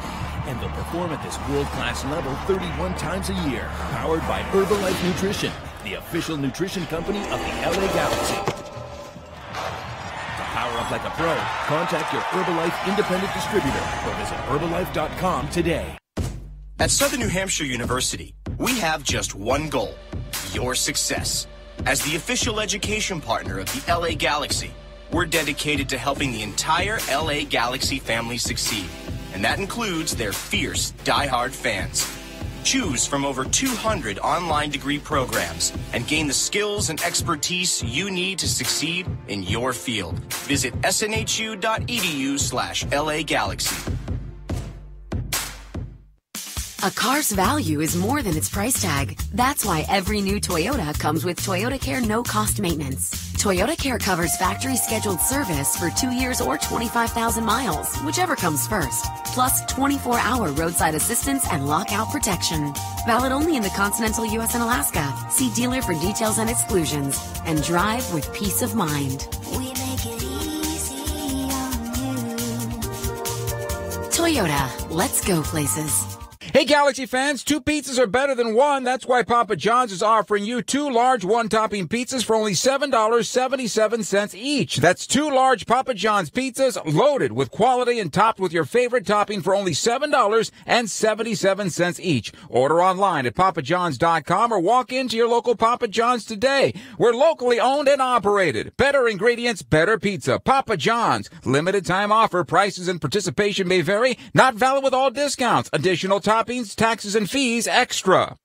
And they'll perform at this world-class level 31 times a year, powered by Herbalife Nutrition, the official nutrition company of the LA Galaxy. Power up like a pro. Contact your Herbalife independent distributor or visit Herbalife.com today. At Southern New Hampshire University, we have just one goal: your success. As the official education partner of the LA Galaxy, we're dedicated to helping the entire LA Galaxy family succeed, and that includes their fierce, die-hard fans. Choose from over 200 online degree programs and gain the skills and expertise you need to succeed in your field. Visit snhu.edu/LA Galaxy. A car's value is more than its price tag. That's why every new Toyota comes with Toyota Care no-cost maintenance. Toyota Care covers factory-scheduled service for 2 years or 25,000 miles, whichever comes first. Plus 24-hour roadside assistance and lockout protection. Valid only in the continental U.S. and Alaska. See dealer for details and exclusions. And drive with peace of mind. We make it easy on you. Toyota, let's go places. Hey, Galaxy fans, 2 pizzas are better than 1. That's why Papa John's is offering you 2 large one-topping pizzas for only $7.77 each. That's 2 large Papa John's pizzas loaded with quality and topped with your favorite topping for only $7.77 each. Order online at papajohns.com or walk into your local Papa John's today. We're locally owned and operated. Better ingredients, better pizza. Papa John's. Limited time offer. Prices and participation may vary. Not valid with all discounts. Additional toppings, taxes, and fees extra.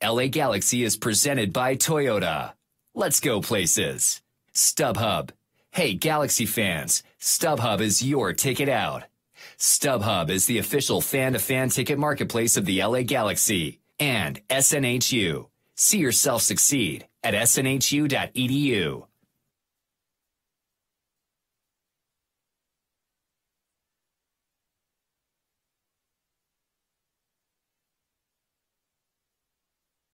LA Galaxy is presented by Toyota. Let's go places. StubHub. Hey, Galaxy fans, StubHub is your ticket out. StubHub is the official fan-to-fan ticket marketplace of the LA Galaxy. And SNHU. See yourself succeed at snhu.edu.